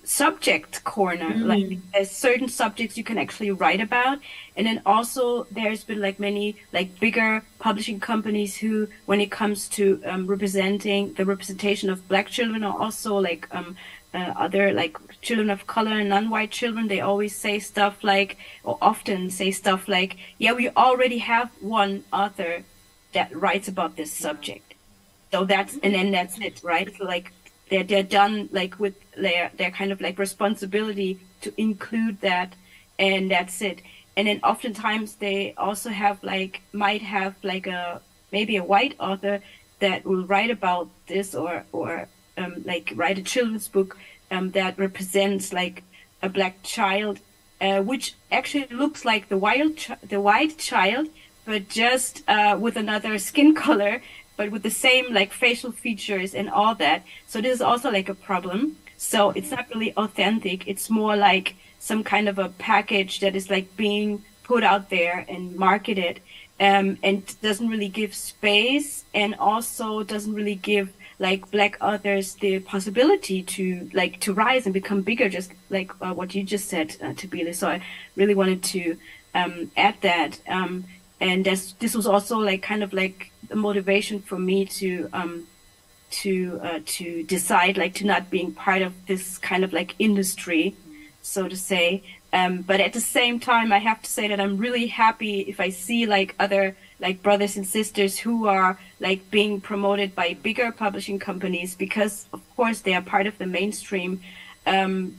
subject corner. Like there's certain subjects you can actually write about, and then also there's been like many like bigger publishing companies who, when it comes to representing the representation of Black children, or also like other like children of color and non-white children, they always say stuff like, or often say stuff like, yeah, we already have one author that writes about this subject, so that's, and then that's it, right? So like they're done like with their kind of like responsibility to include that, and that's it. And then oftentimes they also have like, might have like maybe a white author that will write about this, or like write a children's book that represents like a Black child, which actually looks like the white child, but just with another skin color, but with the same like facial features and all that. So this is also like a problem. So it's not really authentic. It's more like some kind of a package that is like being put out there and marketed, and doesn't really give space, and also doesn't really give like Black authors the possibility to like to rise and become bigger, just like what you just said, Tabile. So I really wanted to add that. And this was also like kind of like a motivation for me to decide like to not being part of this kind of like industry, so to say. But at the same time, I have to say that I'm really happy if I see like other like brothers and sisters who are like being promoted by bigger publishing companies, because of course they are part of the mainstream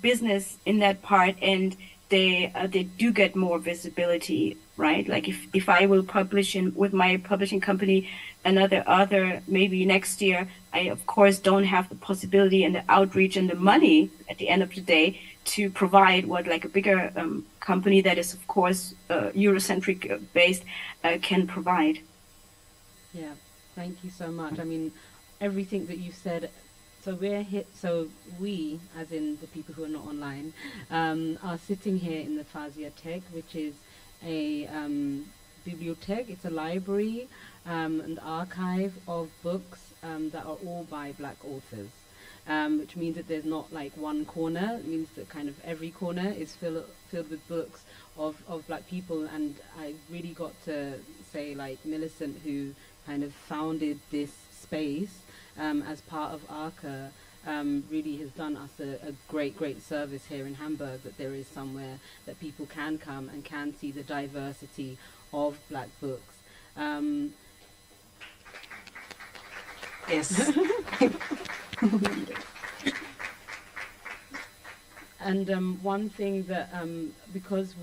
business in that part, and they do get more visibility, right? Like if I will publish with my publishing company another author maybe next year, I of course don't have the possibility and the outreach and the money at the end of the day to provide what like a bigger company that is of course Eurocentric based can provide. Yeah, thank you so much. I mean, everything that you said. So we, as in the people who are not online, are sitting here in the Fazia-Tech, which is a bibliothèque. It's a library and archive of books that are all by Black authors, which means that there's not like one corner. It means that kind of every corner is filled with books of Black people. And I really got to say like Millicent, who kind of founded this space as part of Arca, really has done us a great service here in Hamburg, that there is somewhere that people can come and can see the diversity of Black books. Yes. And one thing that, because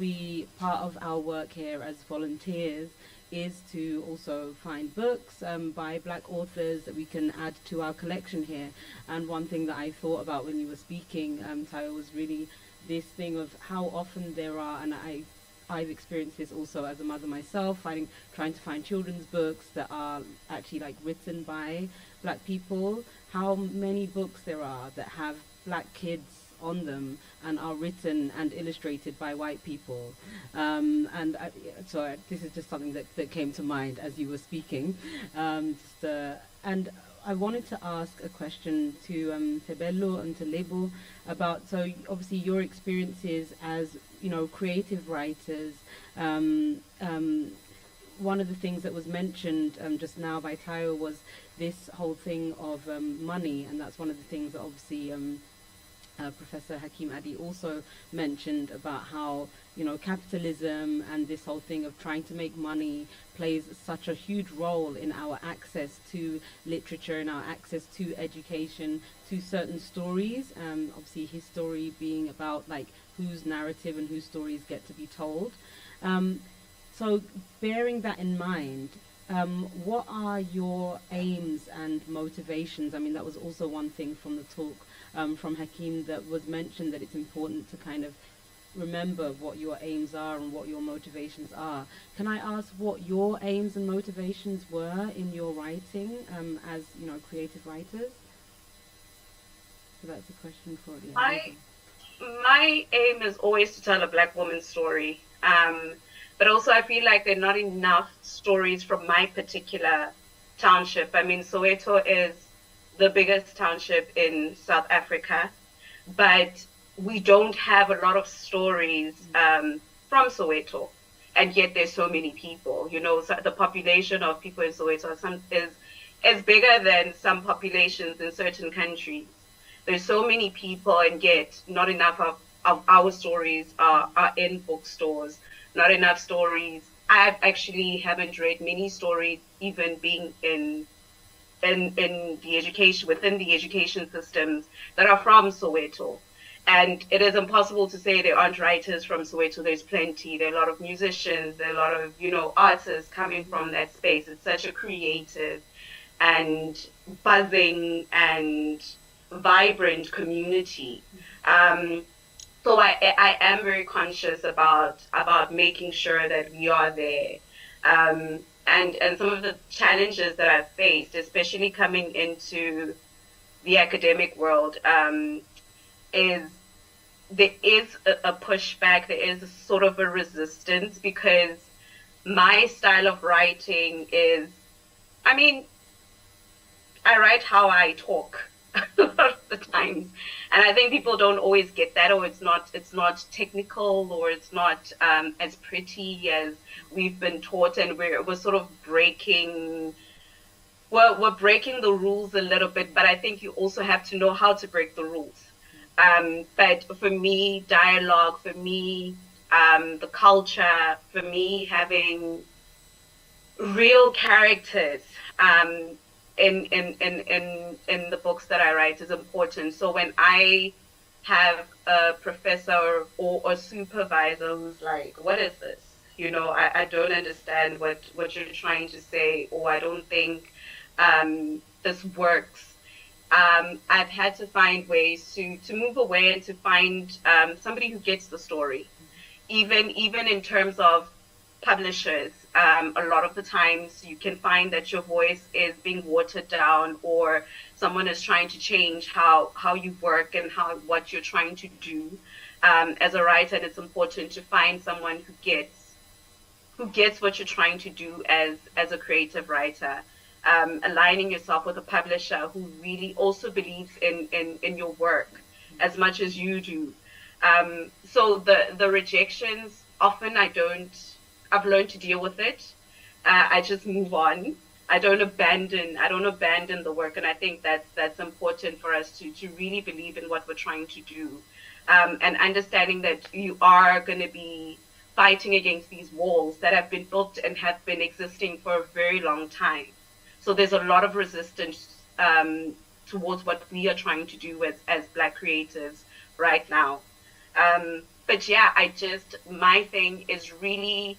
part of our work here as volunteers is to also find books by Black authors that we can add to our collection here. And one thing that I thought about when you were speaking, Tayo, was really this thing of how often there are, and I've experienced this also as a mother myself, trying to find children's books that are actually like written by Black people. How many books there are that have Black kids on them and are written and illustrated by white people, so this is just something that came to mind as you were speaking, and I wanted to ask a question to Tebello and to Lebo about, so obviously your experiences as, you know, creative writers. One of the things that was mentioned just now by Tayo was this whole thing of money, and that's one of the things that obviously Professor Hakim Adi also mentioned, about how, you know, capitalism and this whole thing of trying to make money plays such a huge role in our access to literature and our access to education, to certain stories. Obviously his story being about like whose narrative and whose stories get to be told. So bearing that in mind, what are your aims and motivations? I mean, that was also one thing from the talk from Hakim that was mentioned, that it's important to kind of remember what your aims are and what your motivations are. Can I ask what your aims and motivations were in your writing as, you know, creative writers? So that's a question for you. My aim is always to tell a Black woman's story. But also I feel like there are not enough stories from my particular township. I mean, Soweto is the biggest township in South Africa. but we don't have a lot of stories from Soweto, and yet there's so many people. You know, so the population of people in Soweto is bigger than some populations in certain countries. There's so many people, and yet not enough of our stories are in bookstores. Not enough stories. I actually haven't read many stories, even being in the education, within the education systems, that are from Soweto. And it is impossible to say there aren't writers from Soweto. There's plenty. There are a lot of musicians. There are a lot of, you know, artists coming from that space. It's such a creative and buzzing and vibrant community. So I am very conscious about making sure that we are there. And some of the challenges that I've faced, especially coming into the academic world, is there is a pushback, there is a sort of a resistance, because my style of writing is, I mean, I write how I talk a lot of the times, and I think people don't always get that, or it's not technical, or it's not as pretty as we've been taught, and we're sort of breaking. Well, we're breaking the rules a little bit, but I think you also have to know how to break the rules. But for me, dialogue, for me, the culture, for me, having real characters in the books that I write is important. So when I have a professor or a supervisor who's like, "What is this? You know, I don't understand what you're trying to say, or I don't think this works." I've had to find ways to move away and to find somebody who gets the story. Even in terms of publishers, a lot of the times you can find that your voice is being watered down, or someone is trying to change how you work and what you're trying to do as a writer. And it's important to find someone who gets what you're trying to do as a creative writer. Aligning yourself with a publisher who really also believes in your work as much as you do. So the rejections, often I've learned to deal with it. I just move on. I don't abandon the work, and I think that's important for us to really believe in what we're trying to do, and understanding that you are going to be fighting against these walls that have been built and have been existing for a very long time. So there's a lot of resistance towards what we are trying to do as Black creatives right now. But yeah, my thing is really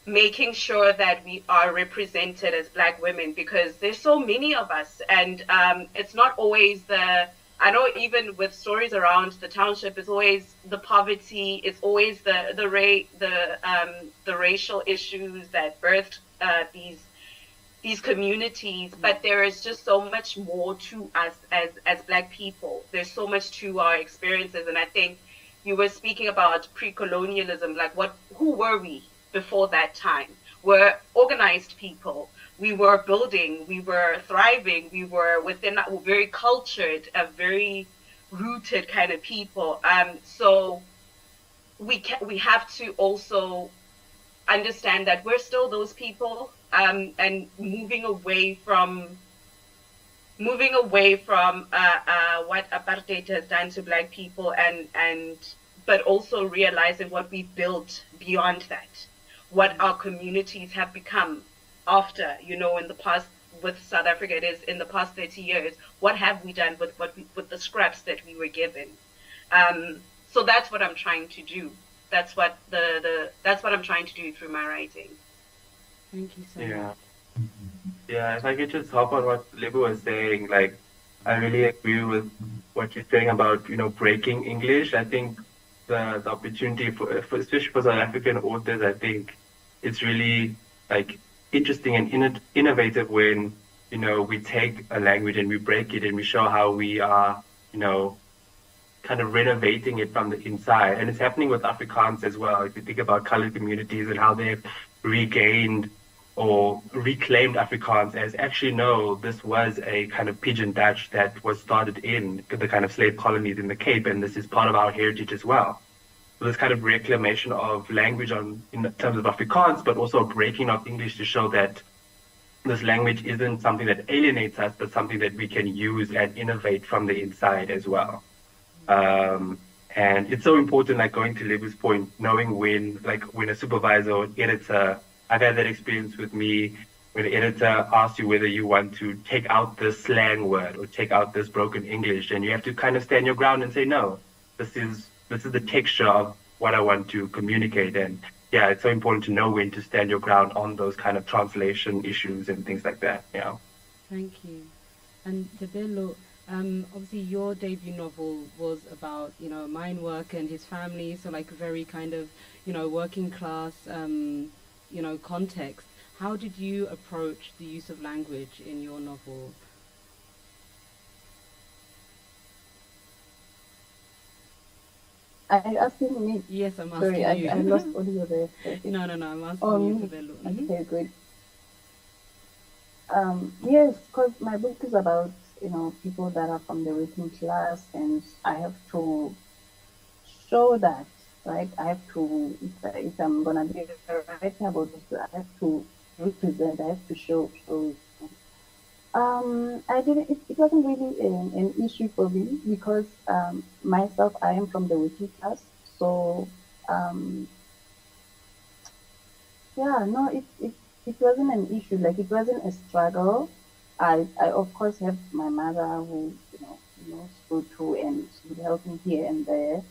making sure that we are represented as Black women, because there's so many of us, and it's not always I know even with stories around the township, it's always the poverty, it's always the racial issues that birthed these communities, but there is just so much more to us as Black people. There's so much to our experiences, and I think you were speaking about pre-colonialism, like who were we before that time? We're organized people. We were building, we were thriving, we were very cultured, a very rooted kind of people. So we have to also understand that we're still those people, and moving away from what apartheid has done to Black people, but also realizing what we've built beyond that, what our communities have become after, in the past. With South Africa, it is in the past 30 years. What have we done with the scraps that we were given? So that's what I'm trying to do. That's what I'm trying to do through my writing. Thank you so much. Yeah, if I could just hop on what Libu was saying, like, I really agree with what you're saying about, breaking English. I think the opportunity for especially for South African authors, I think it's really like interesting and innovative when, we take a language and we break it and we show how we are, kind of renovating it from the inside. And it's happening with Afrikaans as well. If you think about colored communities and how they've regained or reclaimed Afrikaans as actually, no, this was a kind of pidgin Dutch that was started in the kind of slave colonies in the Cape, and this is part of our heritage as well. So this kind of reclamation of language in terms of Afrikaans, but also a breaking of English to show that this language isn't something that alienates us, but something that we can use and innovate from the inside as well. And it's so important, like going to Libu's point, knowing when a supervisor or editor, I've had that experience with me, when an editor asks you whether you want to take out this slang word or take out this broken English, and you have to kind of stand your ground and say, no, this is the texture of what I want to communicate. And yeah, it's so important to know when to stand your ground on those kind of translation issues and things like that. Yeah. Thank you. And Tebelo, obviously your debut novel was about, mine work and his family, so like a very kind of, working class, context. How did you approach the use of language in your novel? Are you asking me? Yes, I'm asking you. Sorry, I lost audio there. No, I'm asking you, Tebelo. Okay, good. Yes, because my book is about, people that are from the working class, and I have to show that, right? I have to, if I'm going to be writing about this, I have to represent, I have to show. It wasn't really an issue for me because myself, I am from the working class. So, it wasn't an issue. Like, it wasn't a struggle. I of course have my mother who, knows go to and she would help me here and there.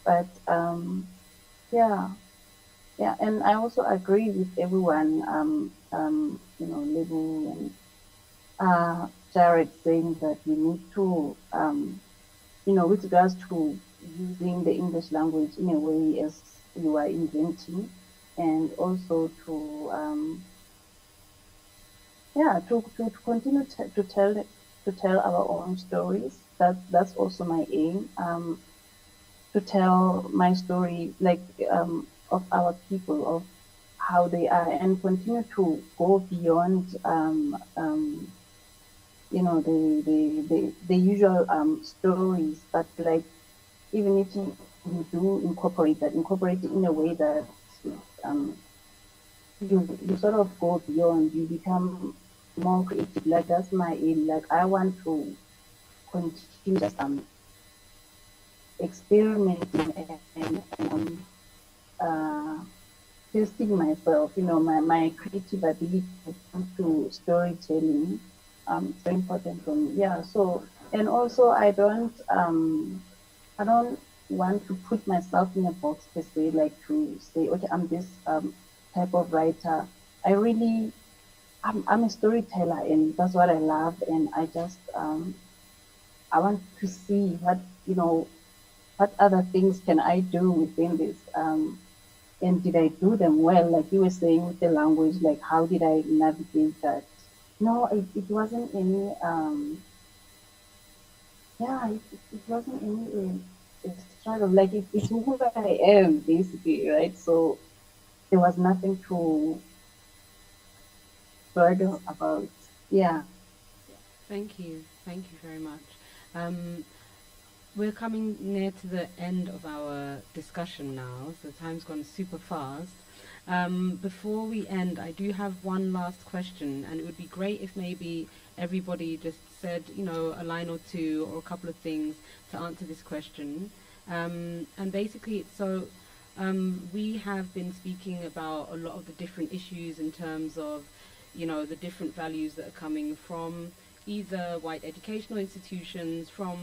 But, and I also agree with everyone, Lebu and Jared saying that we need to, with regards to using the English language in a way as you are inventing, and also to continue to tell our own stories. That's also my aim. To tell my story, like of our people, of how they are, and continue to go beyond the usual stories, but like even if you do incorporate it in a way that you sort of go beyond, you become more creative. Like that's my aim. Like I want to continue just experimenting and testing myself, my creative ability when it comes to storytelling. It's very important for me. Yeah. So, and also I don't want to put myself in a box per se, like to say, okay, I'm this type of writer. I'm a storyteller, and that's what I love. And I just I want to see what other things can I do within this. And did I do them well? Like you were saying with the language, like how did I navigate that? No, it wasn't any, it wasn't any struggle. Like it's who I am, basically, right? So there was nothing to struggle about. Yeah. Thank you very much. We're coming near to the end of our discussion now, so time's gone super fast. Before we end, I do have one last question, and it would be great if maybe everybody just said, a line or two or a couple of things to answer this question. And basically, we have been speaking about a lot of the different issues in terms of, the different values that are coming from either white educational institutions, from,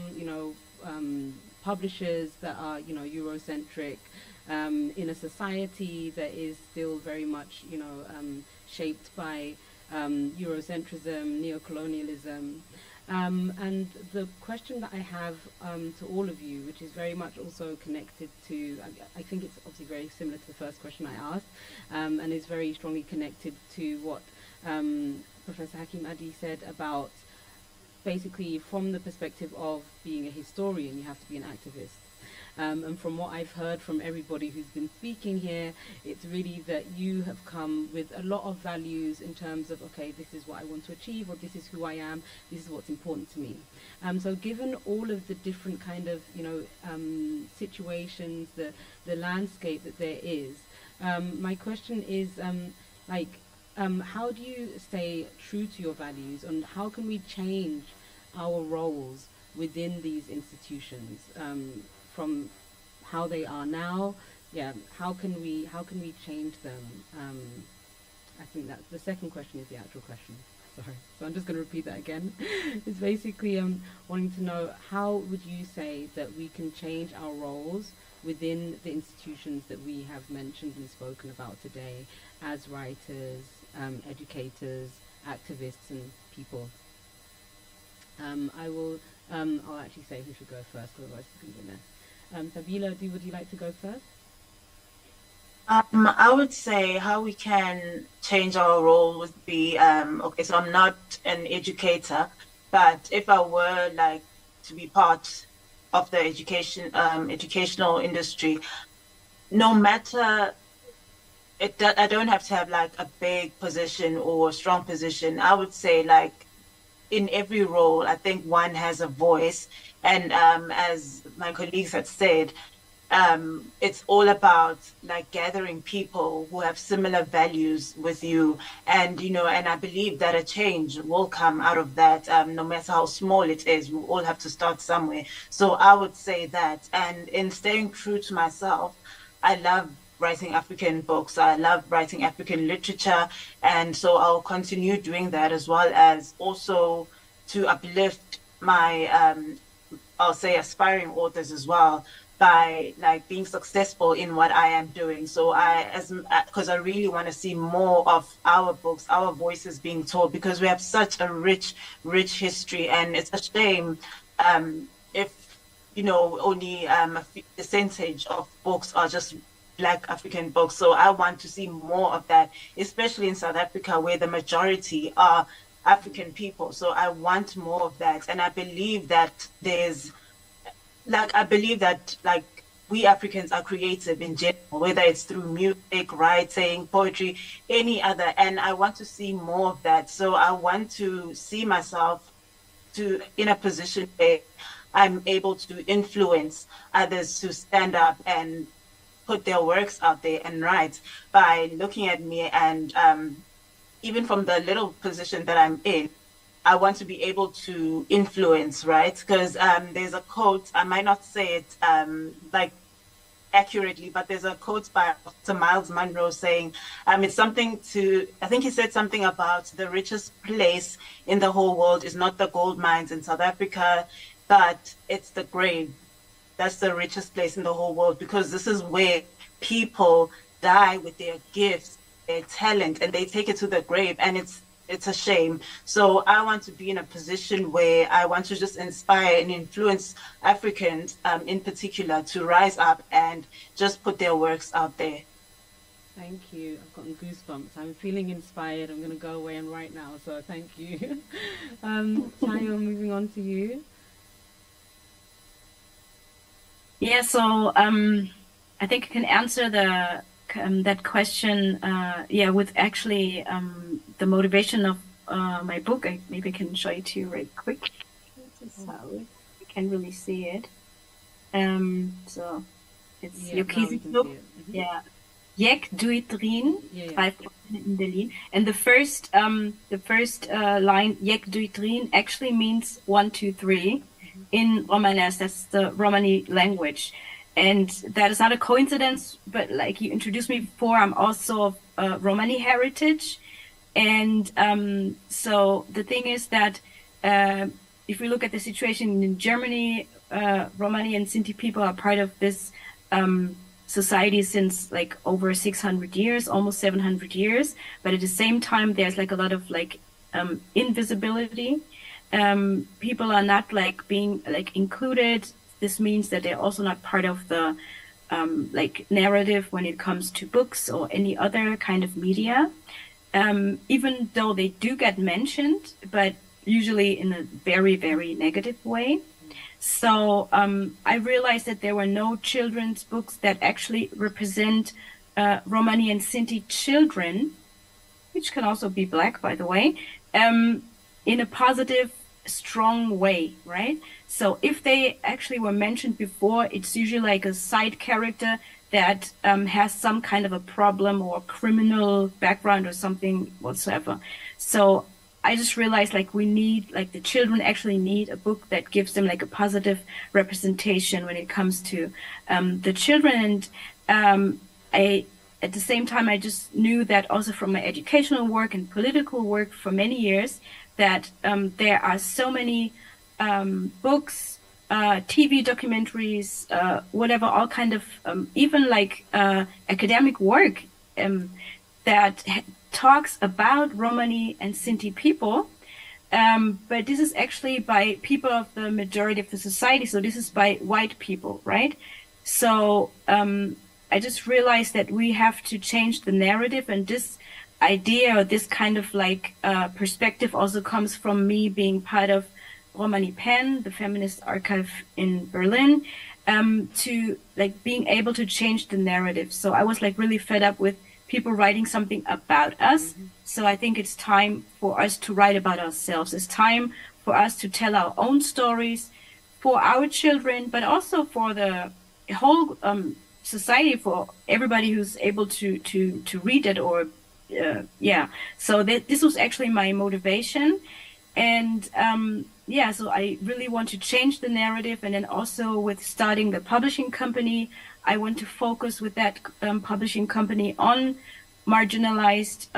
publishers that are, Eurocentric, in a society that is still very much, shaped by Eurocentrism, neocolonialism. And the question that I have to all of you, which is very much also connected to, I think it's obviously very similar to the first question I asked, and is very strongly connected to what Professor Hakim Adi said about basically from the perspective of being a historian, you have to be an activist. And from what I've heard from everybody who's been speaking here, it's really that you have come with a lot of values in terms of, okay, this is what I want to achieve, or this is who I am, this is what's important to me. So given all of the different kind of, situations, the landscape that there is, my question is, how do you stay true to your values, and how can we change our roles within these institutions, from how they are now? How can we change them? I think that the second question is the actual question. Sorry, so I'm just going to repeat that again. It's basically wanting to know, how would you say that we can change our roles within the institutions that we have mentioned and spoken about today, as writers, educators, activists, and people? I'll actually say who should go first, otherwise it's going to be a mess. Sabila, would you like to go first? I would say how we can change our role would be, okay, so I'm not an educator, but if I were like to be part of the educational industry, no matter, I don't have to have like a big position or a strong position. I would say like in every role, I think one has a voice. And as my colleagues had said, it's all about like gathering people who have similar values with you, and and I believe that a change will come out of that, no matter how small it is. We all have to start somewhere. So I would say that, and in staying true to myself, I love writing African books, I love writing African literature, and so I'll continue doing that, as well as also to uplift my I'll say aspiring authors as well, by like being successful in what I am doing. So because I really want to see more of our books, our voices being told, because we have such a rich history, and it's a shame if only a percentage of books are just Black African books. So I want to see more of that, especially in South Africa, where the majority are African people. So I want more of that, and I believe that we Africans are creative in general, whether it's through music, writing, poetry, any other, and I want to see more of that. So I want to see myself in a position where I'm able to influence others to stand up and put their works out there and write, by looking at me, and even from the little position that I'm in, I want to be able to influence, right? Because there's a quote, I might not say it like accurately, but there's a quote by Dr. Miles Monroe saying, it's something I think he said something about the richest place in the whole world is not the gold mines in South Africa, but it's the grave. That's the richest place in the whole world, because this is where people die with their gifts, their talent, and they take it to the grave, and it's a shame. So I want to be in a position where I want to just inspire and influence Africans in particular to rise up and just put their works out there. Thank you. I've gotten goosebumps. I'm feeling inspired. I'm going to go away and write now, so thank you. Tayo, moving on to you. Yeah, so I think I can answer that question with actually the motivation of my book. Maybe I can show it to you right quick. This is how you can really see it. So it's Jokisi's book. Yeah. Jek Duitrin, 5 in Berlin. And the first line, Jek Duitrin, actually means 1, 2, 3 in Romanes. That's the Romani language. And that is not a coincidence, but like you introduced me before, I'm also of Romani heritage. And so the thing is that if we look at the situation in Germany, Romani and Sinti people are part of this society since like over 600 years, almost 700 years. But at the same time, there's like a lot of like invisibility. People are not like being like included. This means that they're also not part of the like narrative when it comes to books or any other kind of media, even though they do get mentioned, but usually in a very, very negative way. So I realized that there were no children's books that actually represent Romani and Sinti children, which can also be Black, by the way, in a positive, strong way, right? So if they actually were mentioned before, it's usually like a side character that has some kind of a problem or criminal background or something whatsoever. So I just realized like we need, like the children actually need a book that gives them like a positive representation when it comes to the children. And at the same time, I just knew that also from my educational work and political work for many years, that there are so many books, TV documentaries, whatever, all kind of, even like academic work that talks about Romani and Sinti people. But this is actually by people of the majority of the society. So this is by white people, right? So I just realized that we have to change the narrative, and this idea or this kind of like perspective also comes from me being part of Romani Pen, the feminist archive in Berlin, to like being able to change the narrative. So I was like really fed up with people writing something about us. So I think it's time for us to write about ourselves. It's time for us to tell our own stories for our children, but also for the whole society, for everybody who's able to read it or so this was actually my motivation. And so I really want to change the narrative. And then also with starting the publishing company, I want to focus with that publishing company on marginalized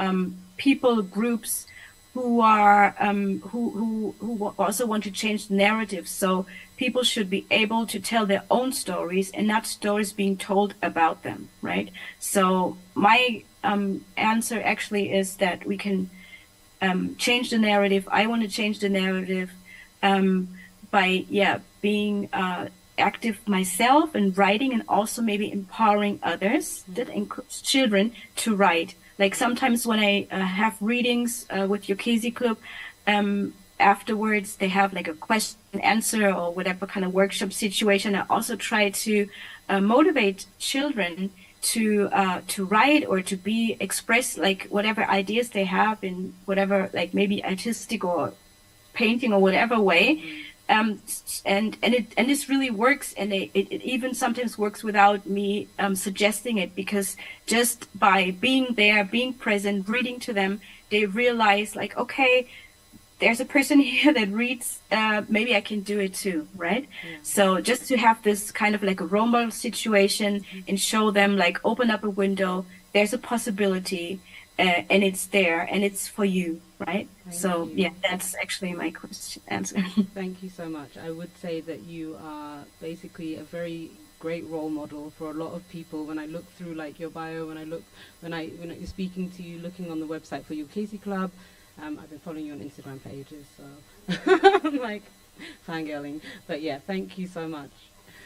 people, groups who are who also want to change the narrative. So people should be able to tell their own stories and not stories being told about them, right? So my answer actually is that we can change the narrative. I want to change the narrative by being active myself and writing, and also maybe empowering others, that includes children, to write. Like sometimes when I have readings with your Casey Club, afterwards they have like a question and answer or whatever kind of workshop situation. I also try to motivate children to write or to be express like whatever ideas they have in whatever, like maybe artistic or painting or whatever way. And this really works, and it even sometimes works without me suggesting it, because just by being there, being present, reading to them, they realize like, okay, there's a person here that reads, maybe I can do it too, right? Yeah. So just to have this kind of like a role model situation and show them like, open up a window, there's a possibility, and it's there, and it's for you, right? Thank you. That's actually my answer. Thank you so much. I would say that you are basically a very great role model for a lot of people. When I look through like your bio, when you're speaking to you, looking on the website for your Casey Club, I've been following you on Instagram pages, so I'm like fangirling. But yeah, thank you so much.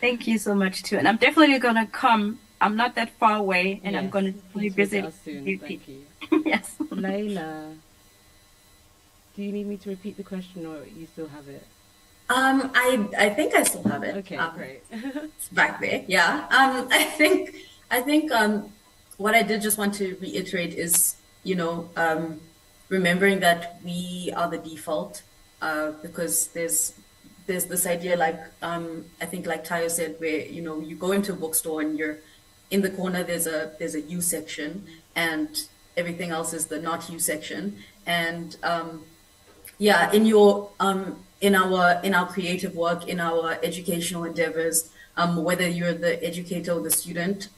Thank you so much too. And I'm definitely gonna come. I'm not that far away, and I'm gonna visit soon. Thank you. Yes. Layla, do you need me to repeat the question, or you still have it? I think I still have it. Okay, great. It's back there. Yeah. I think what I did just want to reiterate is, remembering that we are the default, because there's this idea, like I think like Tayo said, where you go into a bookstore and you're in the corner, there's a you section, and everything else is the not you section. And in our creative work, in our educational endeavors, whether you're the educator or the student,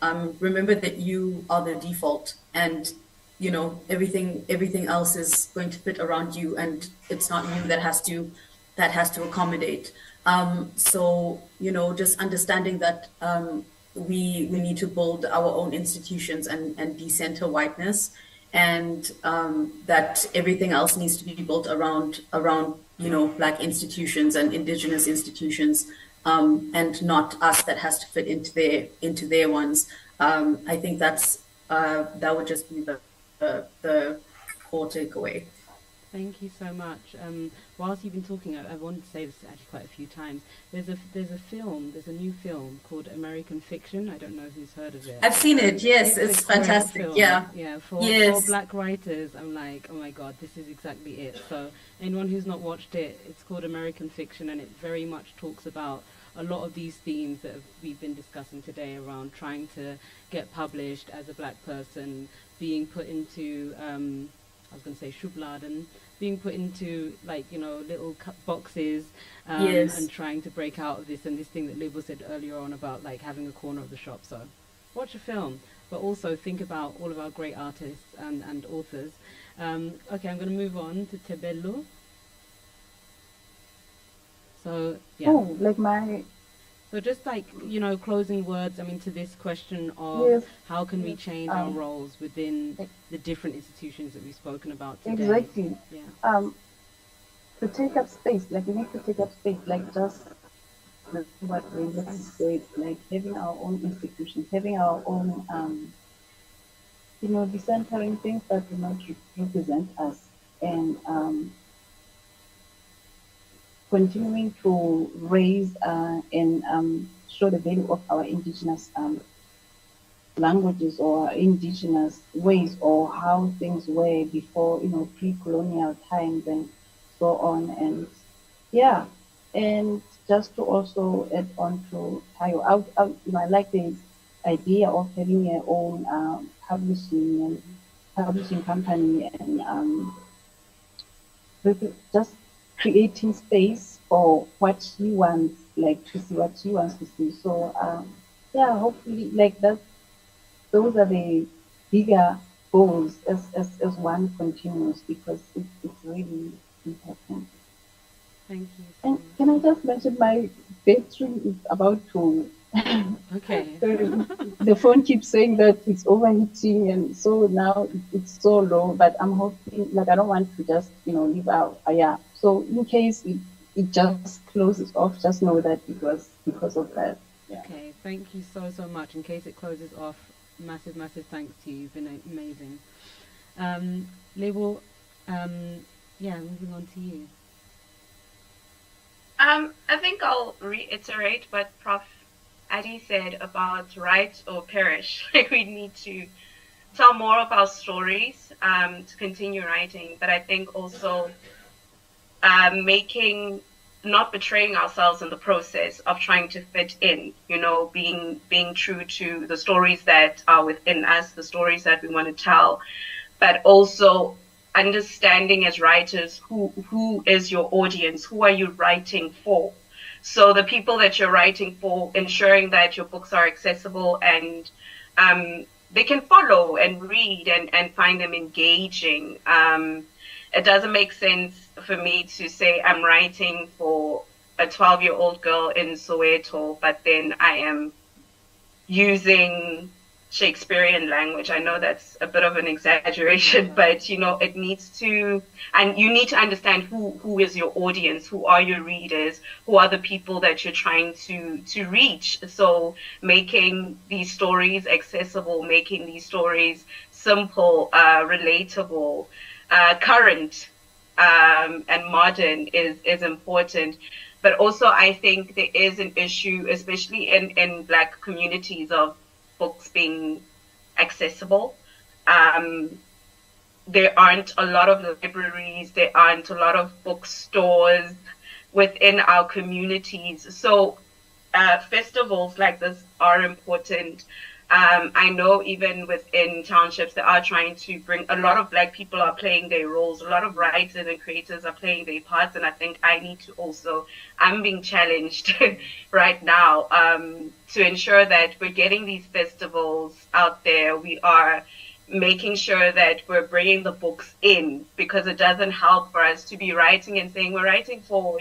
remember that you are the default, and everything else is going to fit around you, and it's not you that has to accommodate. So just understanding that we need to build our own institutions and decenter whiteness, and that everything else needs to be built around Black institutions and indigenous institutions, and not us that has to fit into their ones. I think that would just be the core takeaway. Thank you so much. Whilst you've been talking, I wanted to say this actually quite a few times. There's a new film called American Fiction. I don't know who's heard of it. I've seen it. Yes, it's a great fantastic. film. Yeah. Yeah. For Black writers, I'm like, oh my God, this is exactly it. So anyone who's not watched it, it's called American Fiction, and it very much talks about a lot of these themes that we've been discussing today around trying to get published as a Black person, being put into, I was going to say Schubladen, being put into little boxes, and trying to break out of this, and this thing that Liv said earlier on about like having a corner of the shop. So watch a film, but also think about all of our great artists and authors. Okay, I'm going to move on to Tebello. So yeah. Oh, like my. So just like, closing words, to this question of how can we change our roles within the different institutions that we've spoken about today. Exactly. Yeah. To take up space, like we need to take up space, like just what we said, like having our own institutions, having our own, decentering things that do not represent us, and continuing to raise and show the value of our indigenous languages or indigenous ways, or how things were before, pre-colonial times and so on. And yeah, and just to also add on to Tayo, I like the idea of having your own publishing company, and just creating space for what she wants, like to see what she wants to see. So yeah, hopefully like that, those are the bigger goals as one continues, because it's really important. Thank you. And can I just mention my battery is about to okay. The phone keeps saying that it's overheating, and so now it's so low, but I'm hoping, like, I don't want to just leave out. Yeah, so in case it just closes off, just know that it was because of that. Yeah. Okay, thank you so much. In case it closes off, massive thanks to you. You've been amazing. Label, moving on to you. I think I'll reiterate what Prof. Adi said about write or perish. We need to tell more of our stories to continue writing, but I think also not betraying ourselves in the process of trying to fit in, being true to the stories that are within us, the stories that we want to tell, but also understanding as writers who is your audience, who are you writing for. So the people that you're writing for, ensuring that your books are accessible and they can follow and read and find them engaging. It doesn't make sense for me to say I'm writing for a 12-year-old girl in Soweto, but then I am using Shakespearean language. I know that's a bit of an exaggeration, but it needs to, and you need to understand who is your audience, who are your readers, who are the people that you're trying to reach. So making these stories accessible, making these stories simple, relatable, current, and modern is important. But also I think there is an issue, especially in Black communities, of books being accessible. There aren't a lot of libraries, there aren't a lot of bookstores within our communities. So festivals like this are important. I know even within townships, they are trying to bring, a lot of Black people are playing their roles, a lot of writers and creators are playing their parts, and I think I need to also, I'm being challenged right now to ensure that we're getting these festivals out there. We are making sure that we're bringing the books in, because it doesn't help for us to be writing and saying we're writing for,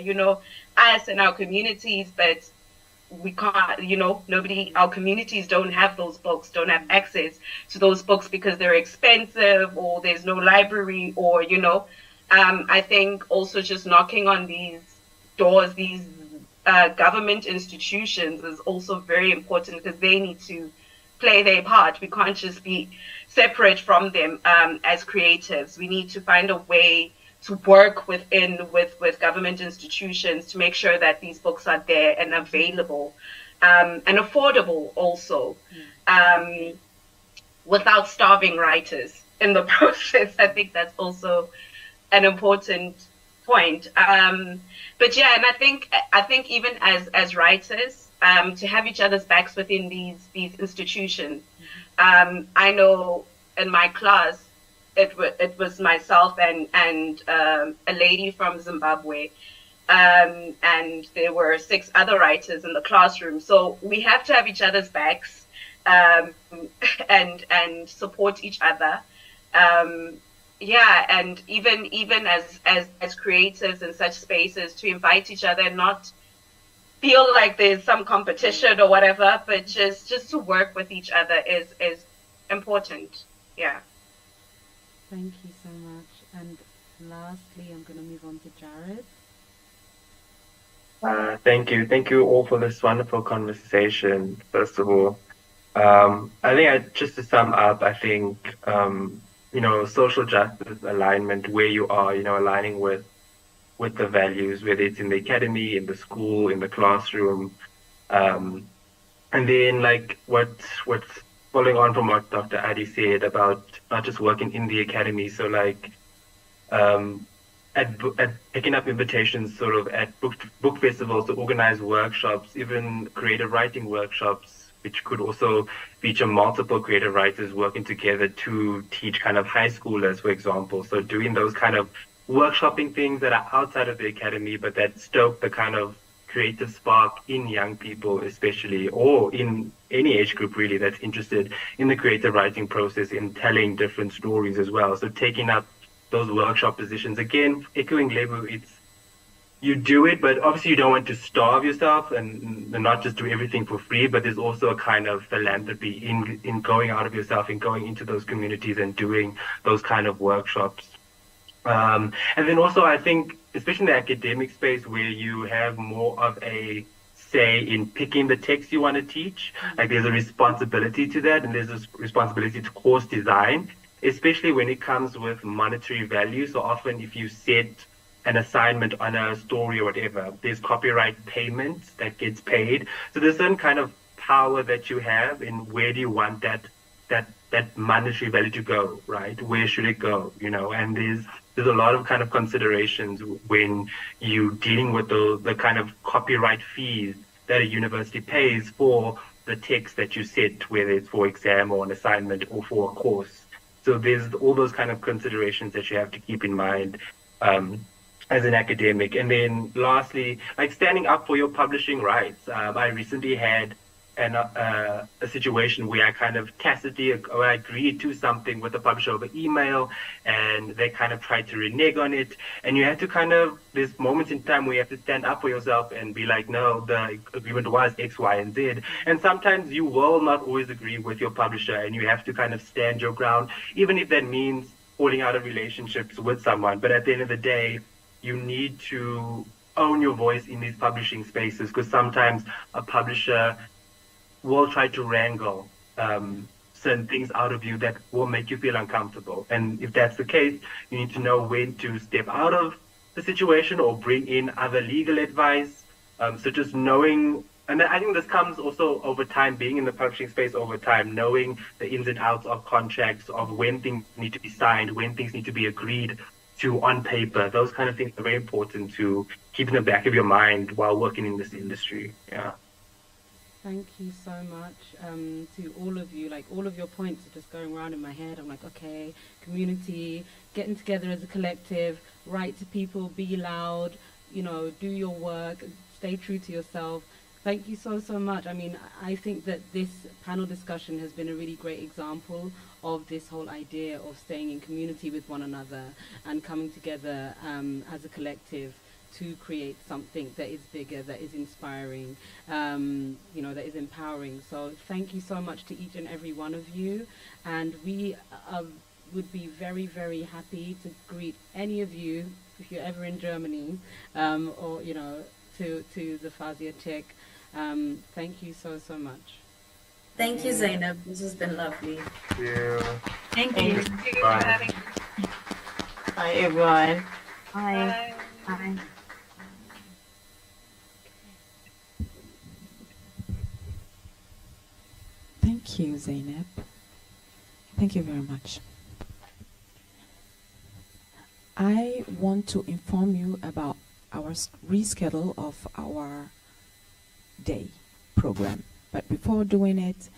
us and our communities, but we can't, our communities don't have those books, don't have access to those books because they're expensive, or there's no library, or, I think also just knocking on these doors, these government institutions is also very important, because they need to play their part. We can't just be separate from them as creatives. We need to find a way work with government institutions to make sure that these books are there and available, and affordable also, without starving writers in the process. I think that's also an important point. But yeah, and I think even as writers, to have each other's backs within these institutions. I know in my class, it was myself and a lady from Zimbabwe, and there were 6 other writers in the classroom. So we have to have each other's backs, and support each other. Yeah, and even as creators in such spaces, to invite each other, not feel like there's some competition or whatever, but just to work with each other is important. Yeah. Thank you so much. And lastly, I'm going to move on to Jared. Thank you all for this wonderful conversation. First of all, I think just to sum up, I think social justice alignment, where you are, aligning with the values, whether it's in the academy, in the school, in the classroom, and then like what's following on from what Dr. Adi said about not just working in the academy, so like at picking up invitations sort of at book festivals to organize workshops, even creative writing workshops, which could also feature multiple creative writers working together to teach kind of high schoolers, for example. So doing those kind of workshopping things that are outside of the academy, but that stoke the kind of creative spark in young people, especially, or in any age group really, that's interested in the creative writing process, in telling different stories as well. So taking up those workshop positions, again, echoing Lebu, you do it, but obviously you don't want to starve yourself and not just do everything for free, but there's also a kind of philanthropy in going out of yourself and going into those communities and doing those kind of workshops. And then also, I think, especially in the academic space where you have more of a say in picking the text you want to teach, like there's a responsibility to that, and there's a responsibility to course design, especially when it comes with monetary value. So often if you set an assignment on a story or whatever, there's copyright payments that gets paid. So there's certain kind of power that you have in where do you want that monetary value to go, right? Where should it go? And there's a lot of kind of considerations when you dealing with the kind of copyright fees that a university pays for the text that you set, whether it's for exam or an assignment or for a course. So there's all those kind of considerations that you have to keep in mind as an academic. And then lastly, like standing up for your publishing rights. I recently had a situation where I kind of tacitly agreed to something with the publisher over email, and they kind of tried to renege on it. And you have to there's moments in time where you have to stand up for yourself and be like, no, the agreement was X, Y, and Z. And sometimes you will not always agree with your publisher, and you have to kind of stand your ground, even if that means falling out of relationships with someone. But at the end of the day, you need to own your voice in these publishing spaces, because sometimes a publisher will try to wrangle certain things out of you that will make you feel uncomfortable. And if that's the case, you need to know when to step out of the situation or bring in other legal advice. So just knowing, and I think this comes also over time, being in the publishing space over time, knowing the ins and outs of contracts, of when things need to be signed, when things need to be agreed to on paper. Those kind of things are very important to keep in the back of your mind while working in this industry. Yeah. Thank you so much to all of you. Like, all of your points are just going around in my head. I'm like, okay, community, getting together as a collective, write to people, be loud, do your work, stay true to yourself. Thank you so, so much. I mean, I think that this panel discussion has been a really great example of this whole idea of staying in community with one another and coming together as a collective to create something that is bigger, that is inspiring, that is empowering. So thank you so much to each and every one of you. And we would be very, very happy to greet any of you if you're ever in Germany, or, to the Fazia Tech. Thank you so, so much. Thank you, Zainab. This has been lovely. Thank you. Thank you. Bye, everyone. Bye. Bye. Thank you, Zainab. Thank you very much. I want to inform you about our reschedule of our day program. But before doing it,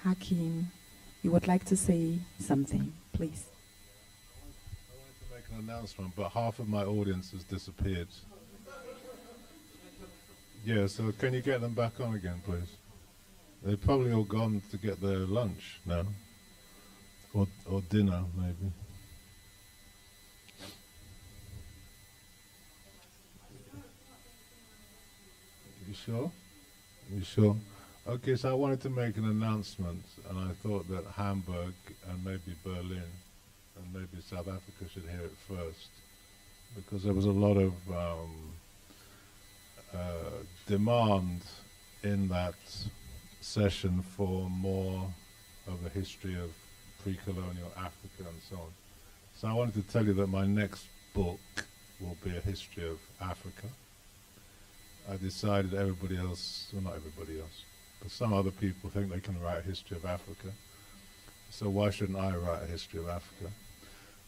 Hakim, you would like to say something, please. I wanted to make an announcement, but half of my audience has disappeared. Yeah, so can you get them back on again, please? They've probably all gone to get their lunch now, or dinner, maybe. You sure? You sure? Okay, so I wanted to make an announcement, and I thought that Hamburg and maybe Berlin and maybe South Africa should hear it first, because there was a lot of demand in that session for more of a history of pre-colonial Africa and so on. So I wanted to tell you that my next book will be a history of Africa. I decided everybody else, well not everybody else, but some other people think they can write a history of Africa. So why shouldn't I write a history of Africa?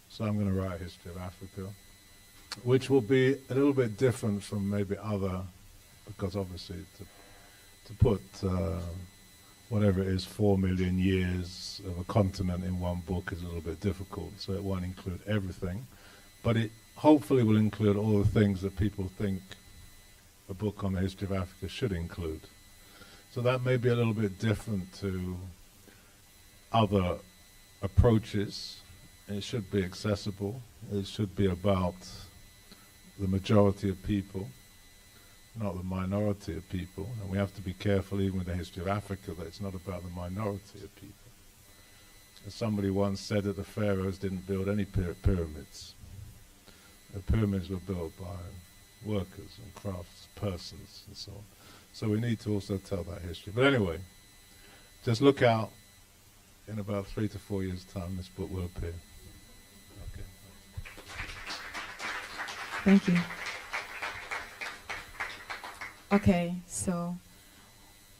So I'm going to write a history of Africa, which will be a little bit different from maybe other, because obviously to put whatever it is, 4 million years of a continent in one book is a little bit difficult, so it won't include everything, but it hopefully will include all the things that people think a book on the history of Africa should include. So that may be a little bit different to other approaches. It should be accessible. It should be about the majority of people, not the minority of people. And we have to be careful even with the history of Africa that it's not about the minority of people. As somebody once said that the pharaohs didn't build any pyramids. The pyramids were built by workers and crafts persons and so on. So we need to also tell that history. But anyway, just look out. In about 3 to 4 years' time, this book will appear. Okay. Thank you. Okay, so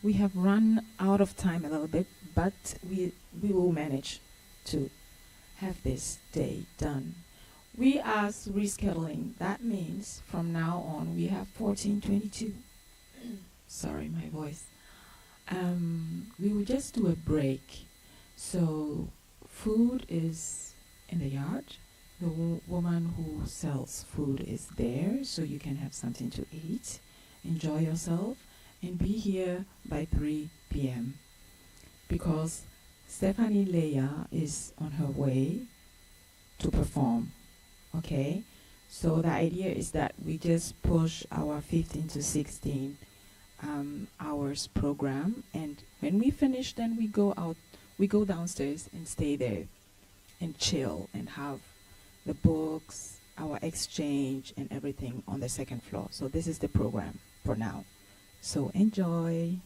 we have run out of time a little bit, but we will manage to have this day done. We are rescheduling. That means from now on we have 14:22. Sorry, my voice. We will just do a break. So food is in the yard. The woman who sells food is there, so you can have something to eat, enjoy yourself, and be here by 3 p.m. because Stephanie Leia is on her way to perform. Okay, so the idea is that we just push our 15 to 16 hours program, and when we finish, then we go out, we go downstairs and stay there and chill and have the books, our exchange and everything on the second floor. So this is the program for now. So enjoy.